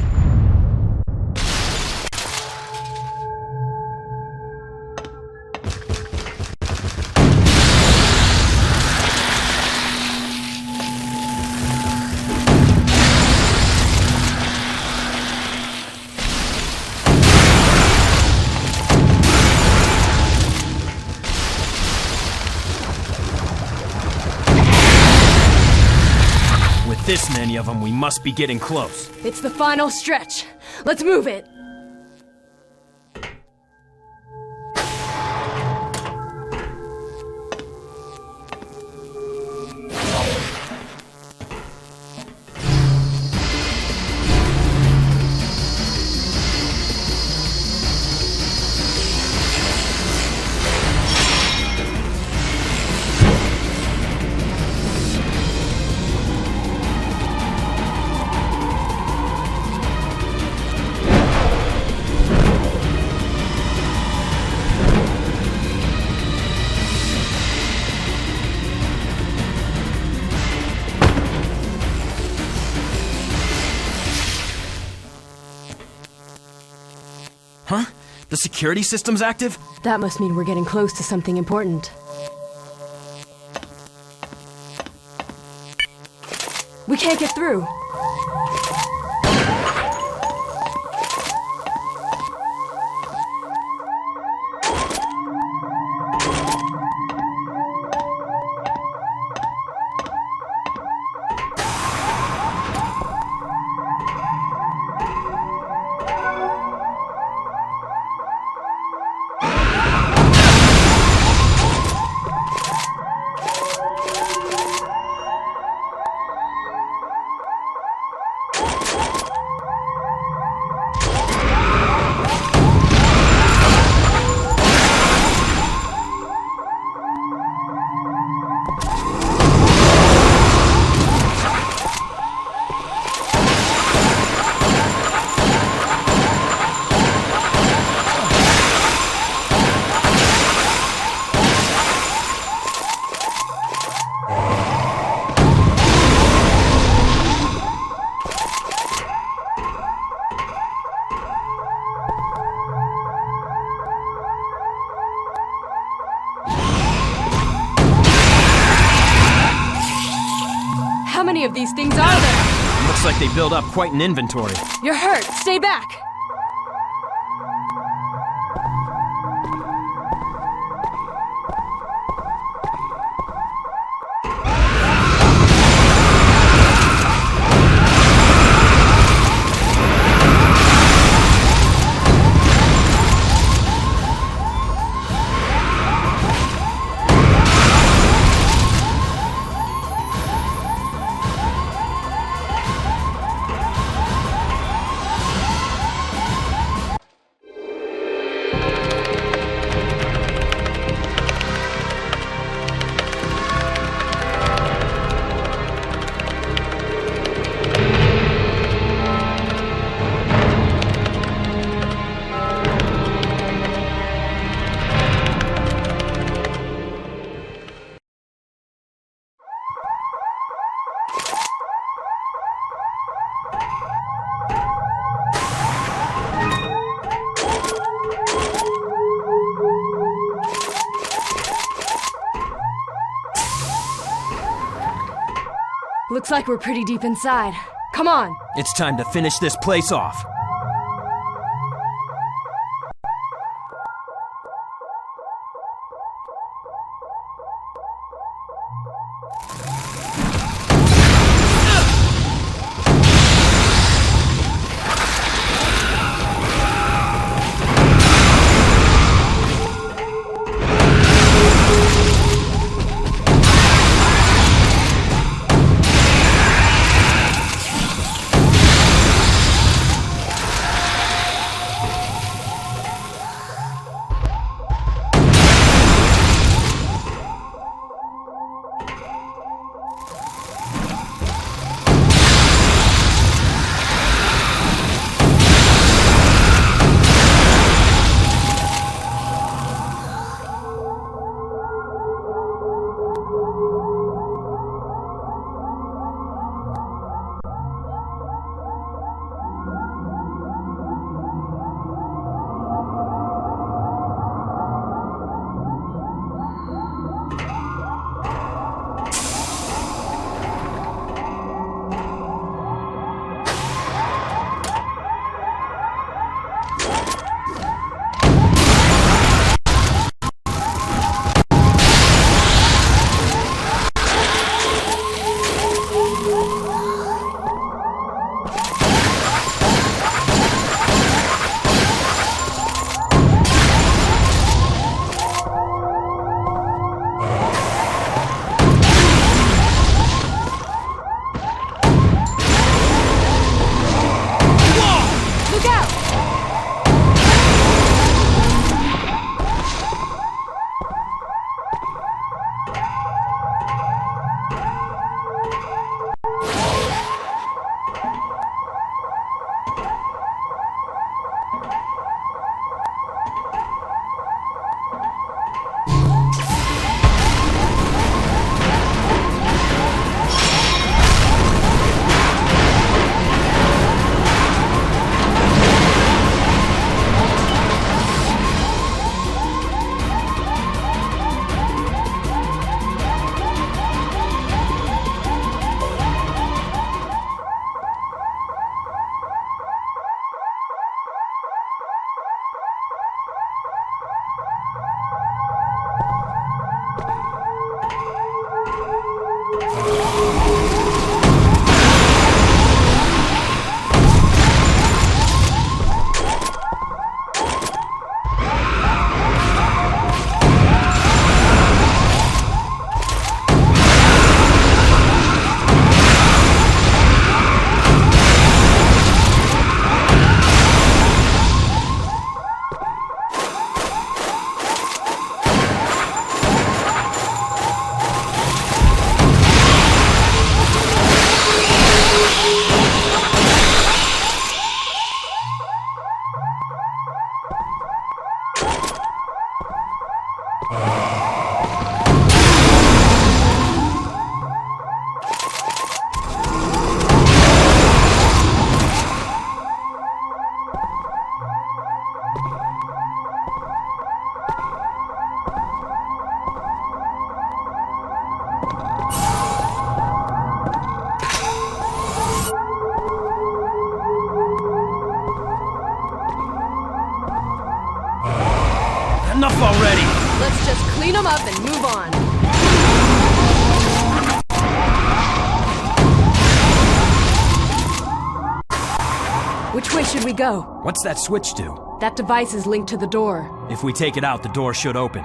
this many of them, we must be getting close. It's the final stretch. Let's move it. Huh? The security system's active? That must mean we're getting close to something important. We can't get through. How many of these things are there? Looks like they build up quite an inventory. You're hurt. Stay back. Looks like we're pretty deep inside. Come on. It's time to finish this place off. Enough already! Let's just clean them up and move on. Which way should we go? What's that switch do? That device is linked to the door. If we take it out, the door should open.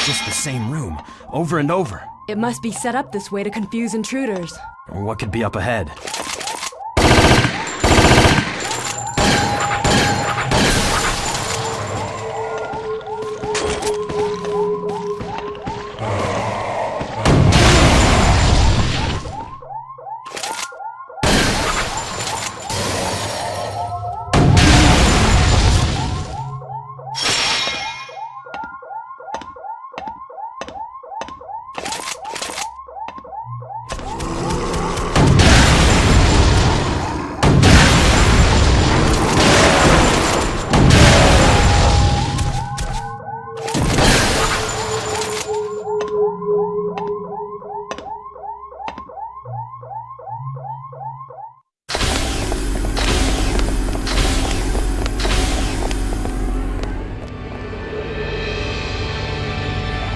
Just the same room, over and over. It must be set up this way to confuse intruders. Or what could be up ahead?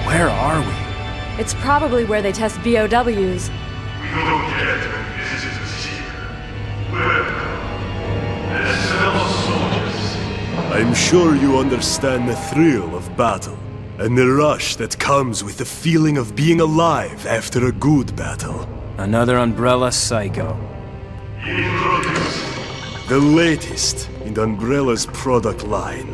Where are we? It's probably where they test BOWs. We don't get when visitors here. Welcome, as fellow soldiers. I'm sure you understand the thrill of battle, and the rush that comes with the feeling of being alive after a good battle. Another Umbrella Psycho. Introducing the latest in the Umbrella's product line.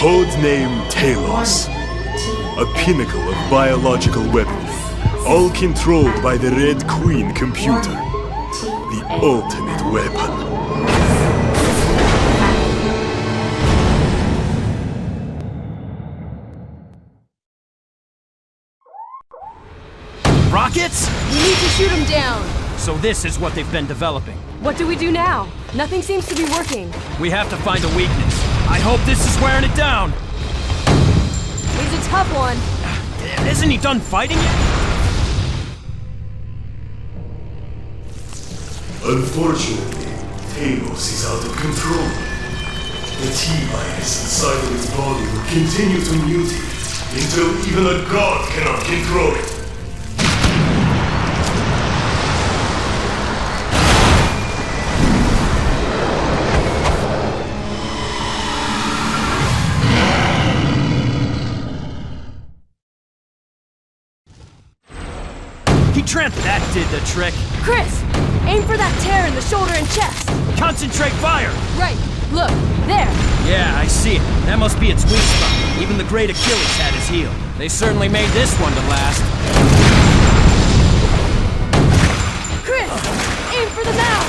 Codename Talos. A pinnacle of biological weaponry, all controlled by the Red Queen computer. The ultimate weapon. Rockets? We need to shoot them down. So this is what they've been developing. What do we do now? Nothing seems to be working. We have to find a weakness. I hope this is wearing it down. He's a tough one. Isn't he done fighting yet? Unfortunately, Talos is out of control. The T-virus inside of his body will continue to mutate until even a god cannot control it. That did the trick. Chris, aim for that tear in the shoulder and chest. Concentrate fire. Right, look, there. Yeah, I see it. That must be its weak spot. Even the great Achilles had his heel. They certainly made this one to last. Chris, aim for the mouth.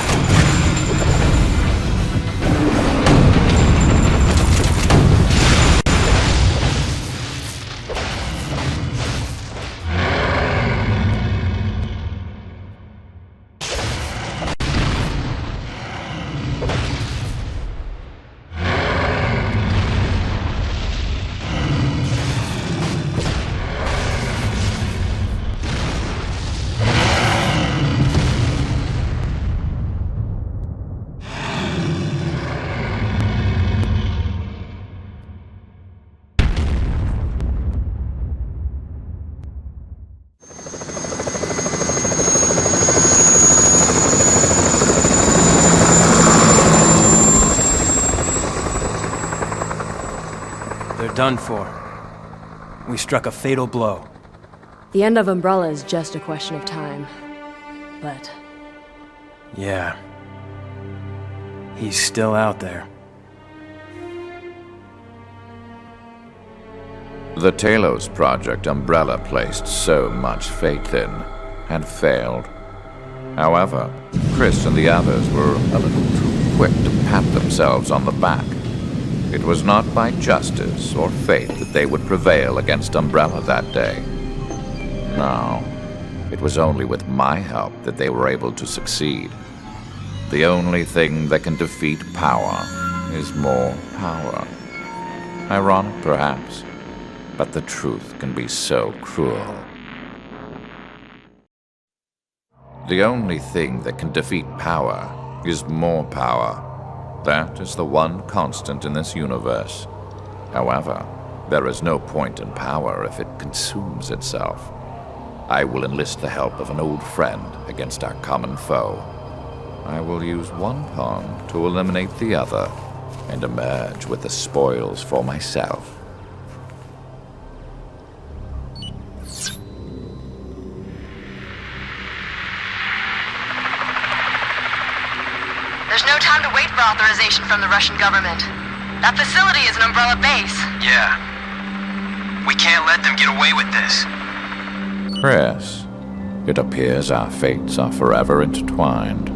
Done for. We struck a fatal blow. The end of Umbrella is just a question of time. But... yeah. He's still out there. The Talos project Umbrella placed so much faith in had failed. However, Chris and the others were a little too quick to pat themselves on the back. It was not by justice or fate that they would prevail against Umbrella that day. No, it was only with my help that they were able to succeed. The only thing that can defeat power is more power. Ironic, perhaps, but the truth can be so cruel. The only thing that can defeat power is more power. That is the one constant in this universe. However, there is no point in power if it consumes itself. I will enlist the help of an old friend against our common foe. I will use one pawn to eliminate the other and emerge with the spoils for myself. There's no time to wait for authorization from the Russian government. That facility is an Umbrella base. Yeah. We can't let them get away with this. Chris, it appears our fates are forever intertwined.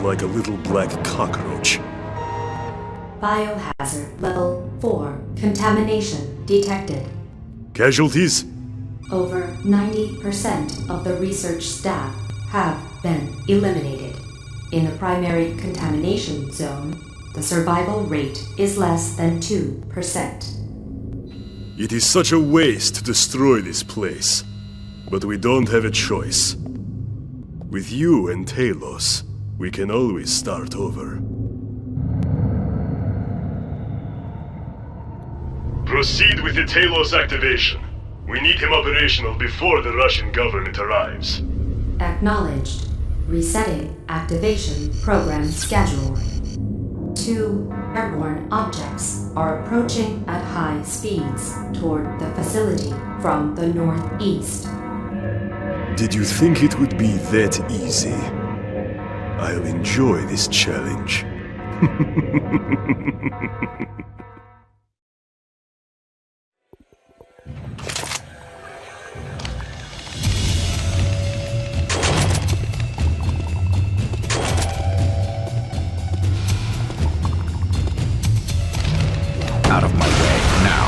Like a little black cockroach. Biohazard level 4. Contamination detected. Casualties? Over 90% of the research staff have been eliminated. In the primary contamination zone, the survival rate is less than 2%. It is such a waste to destroy this place. But we don't have a choice. With you and Talos, we can always start over. Proceed with the Talos activation. We need him operational before the Russian government arrives. Acknowledged. Resetting activation program schedule. 2 airborne objects are approaching at high speeds toward the facility from the northeast. Did you think it would be that easy? I'll enjoy this challenge. Out of my way, now.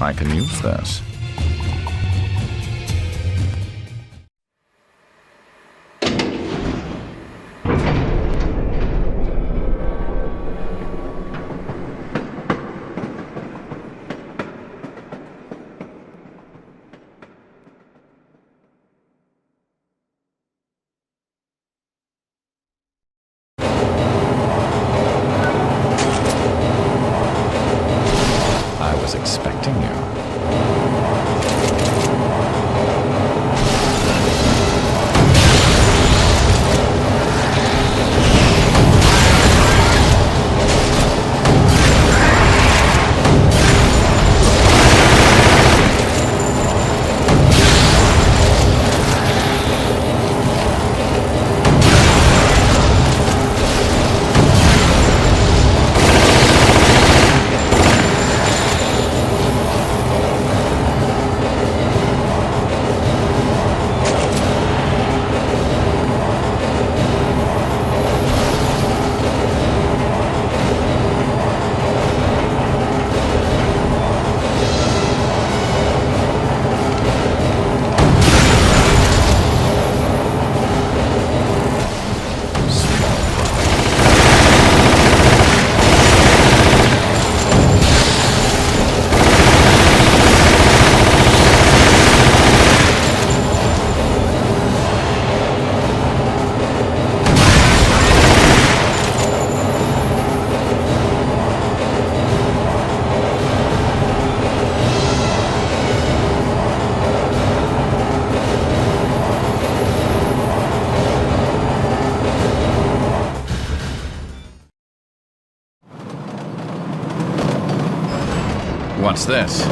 I can use this. I was expecting you. What's this?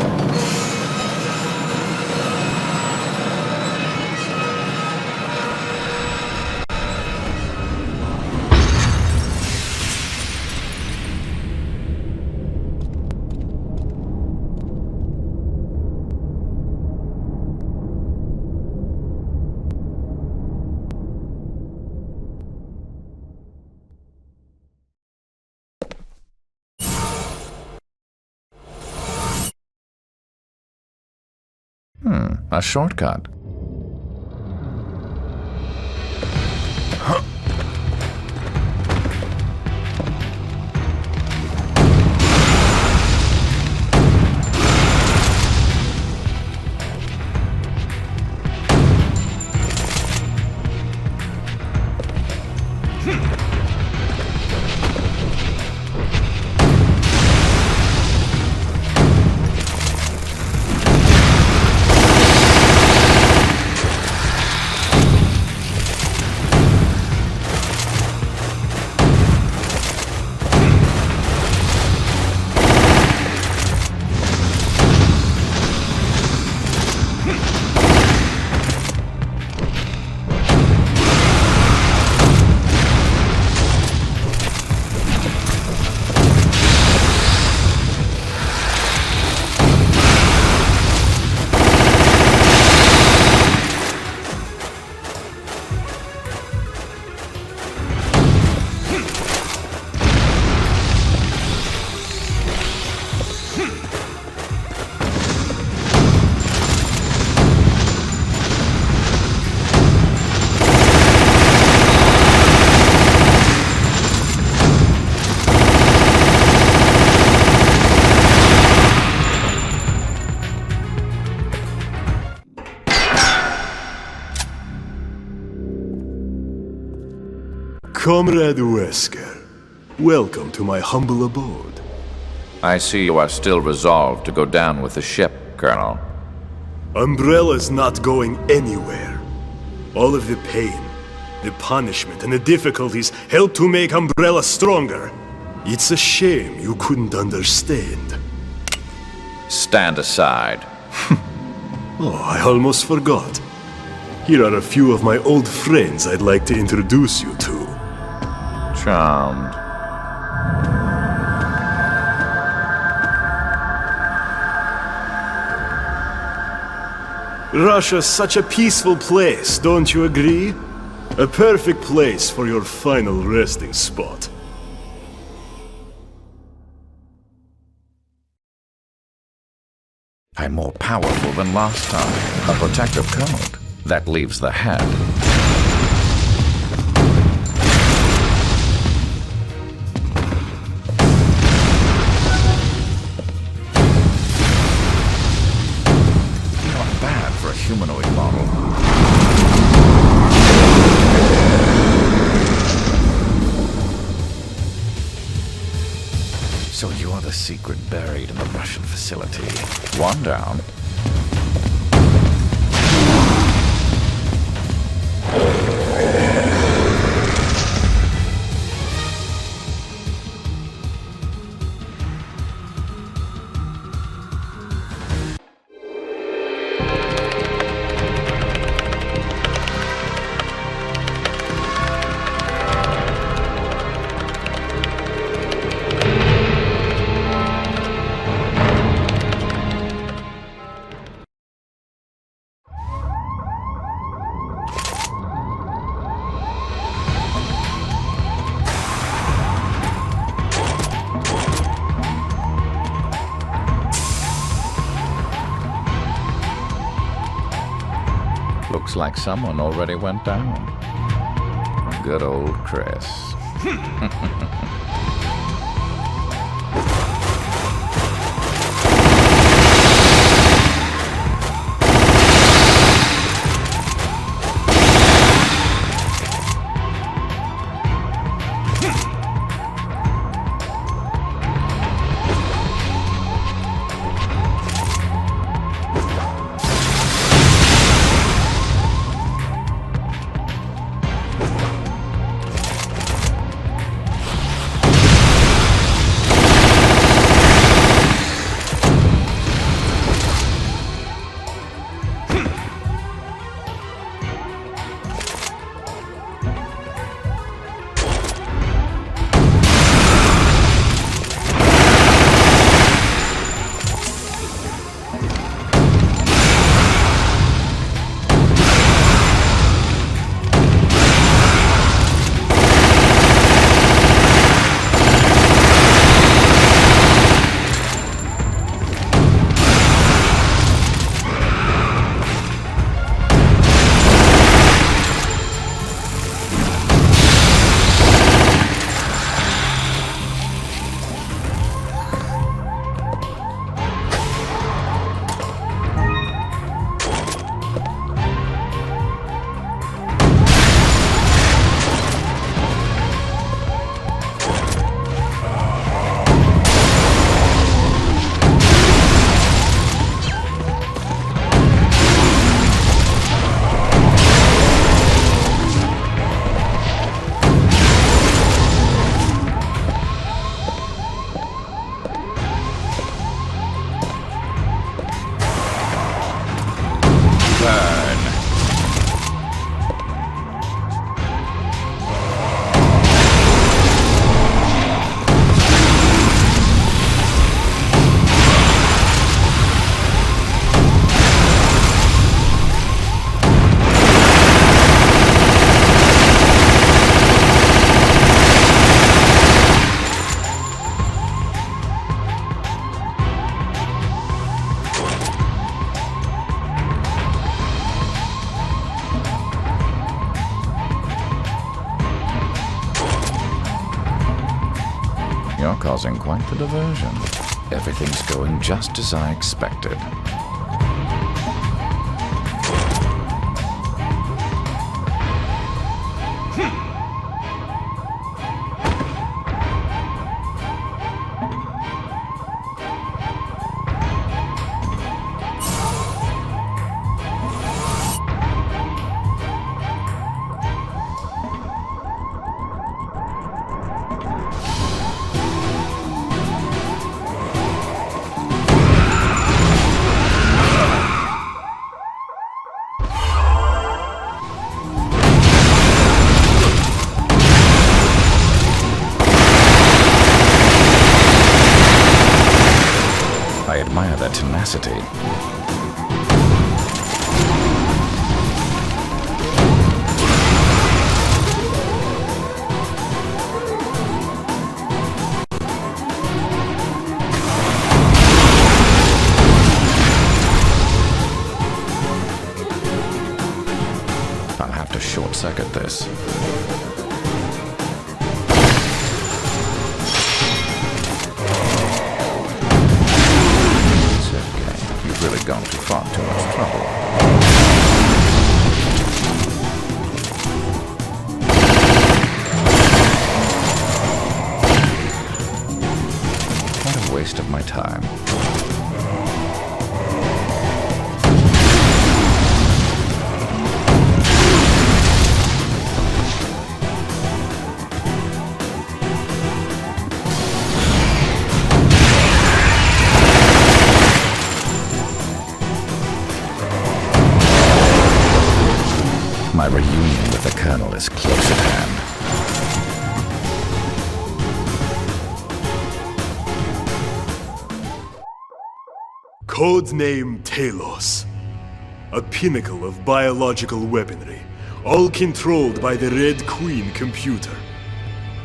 A shortcut. Comrade Wesker, welcome to my humble abode. I see you are still resolved to go down with the ship, Colonel. Umbrella's not going anywhere. All of the pain, the punishment, and the difficulties helped to make Umbrella stronger. It's a shame you couldn't understand. Stand aside. Oh, I almost forgot. Here are a few of my old friends I'd like to introduce you to. Charmed. Russia's such a peaceful place, don't you agree? A perfect place for your final resting spot. I'm more powerful than last time. A protective code. That leaves the head. Not bad for a humanoid model. So you're the secret buried in the Russian facility. One down. Looks like someone already went down. Good old Chris. causing quite the diversion. Everything's going just as I expected. I admire their tenacity. I'll have to short-circuit this. Really gone too far, too much trouble. What a waste of my time. My reunion with the Colonel is close at hand. Codename Talos. A pinnacle of biological weaponry, all controlled by the Red Queen computer.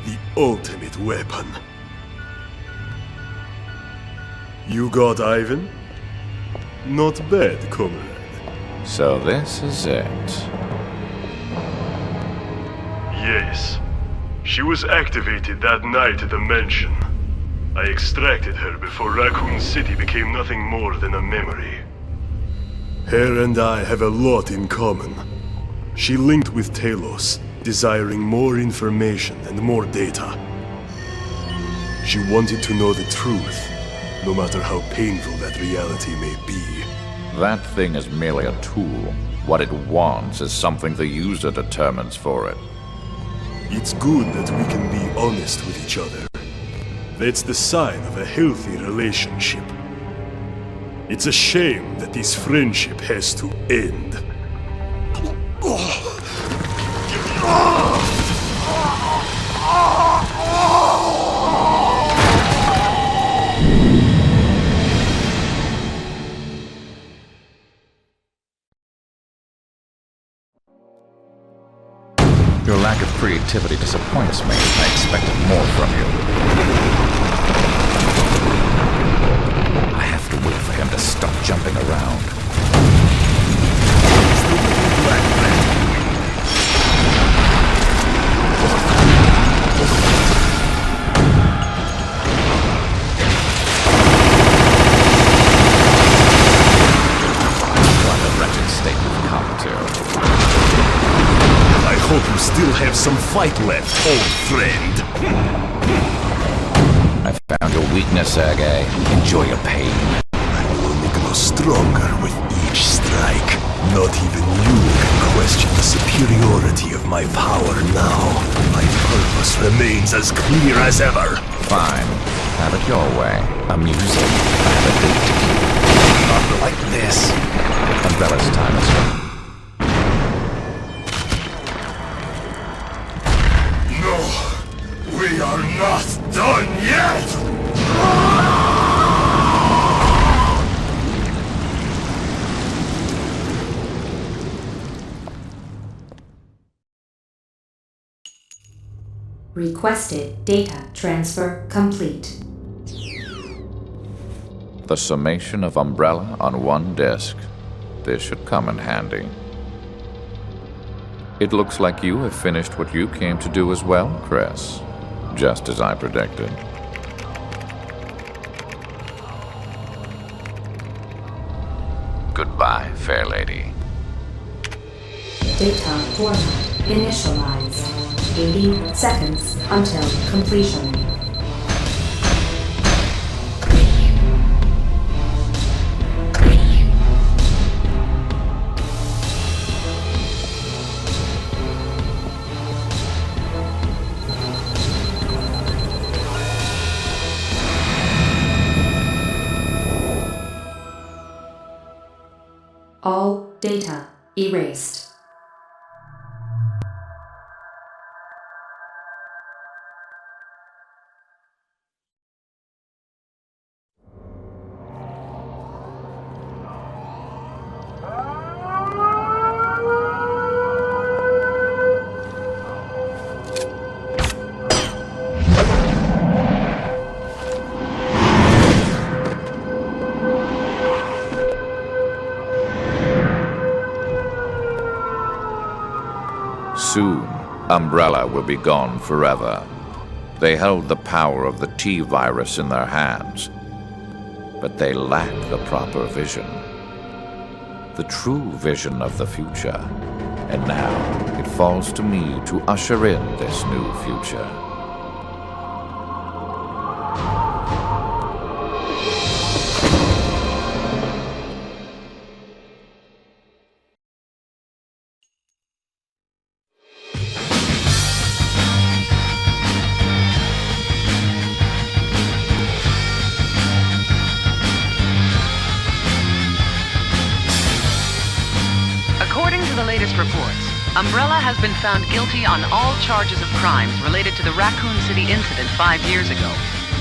The ultimate weapon. You got Ivan? Not bad, comrade. So this is it. Yes. She was activated that night at the mansion. I extracted her before Raccoon City became nothing more than a memory. Her and I have a lot in common. She linked with Talos, desiring more information and more data. She wanted to know the truth, no matter how painful that reality may be. That thing is merely a tool. What it wants is something the user determines for it. It's good that we can be honest with each other. That's the sign of a healthy relationship. It's a shame that this friendship has to end. Your lack of creativity disappoints me. I expected more from you. I have to wait for him to stop jumping around. What a wretched state we've come to. I hope you still have some fight left, old friend. I found your weakness, Sergei. Enjoy your pain. I will only grow stronger with each strike. Not even you can question the superiority of my power now. My purpose remains as clear as ever. Fine. Have it your way. Amusing. I have a date to keep. Not like this. Umbrella's time is up. We are not done yet! Requested data transfer complete. The summation of Umbrella on one disk. This should come in handy. It looks like you have finished what you came to do as well, Chris. Just as I predicted. Goodbye, fair lady. Data format initialized. 80 seconds until completion. All data erased. Soon, Umbrella will be gone forever. They held the power of the T-virus in their hands, but they lack the proper vision. The true vision of the future. And now, it falls to me to usher in this new future. According to the latest reports, Umbrella has been found guilty on all charges of crimes related to the Raccoon City incident 5 years ago.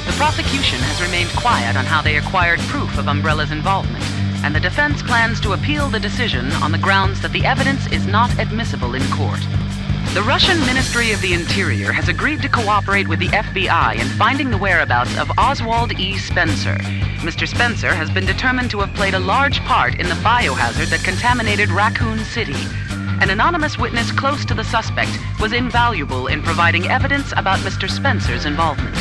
The prosecution has remained quiet on how they acquired proof of Umbrella's involvement, and the defense plans to appeal the decision on the grounds that the evidence is not admissible in court. The Russian Ministry of the Interior has agreed to cooperate with the FBI in finding the whereabouts of Oswald E. Spencer. Mr. Spencer has been determined to have played a large part in the biohazard that contaminated Raccoon City. An anonymous witness close to the suspect was invaluable in providing evidence about Mr. Spencer's involvement.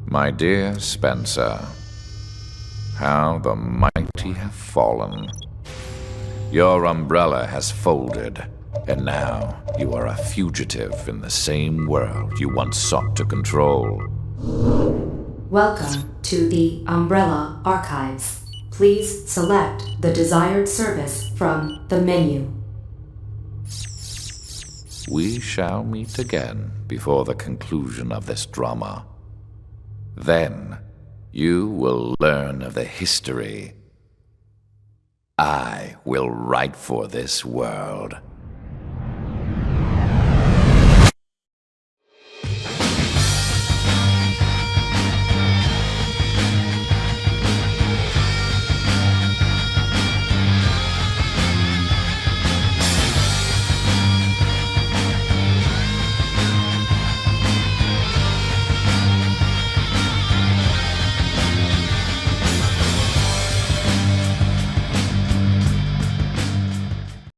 My dear Spencer, how the mighty have fallen. Your umbrella has folded, And now you are a fugitive in the same world you once sought to control. Welcome to the Umbrella Archives. Please select the desired service from the menu. We shall meet again before the conclusion of this drama. Then, you will learn of the history I will write for this world.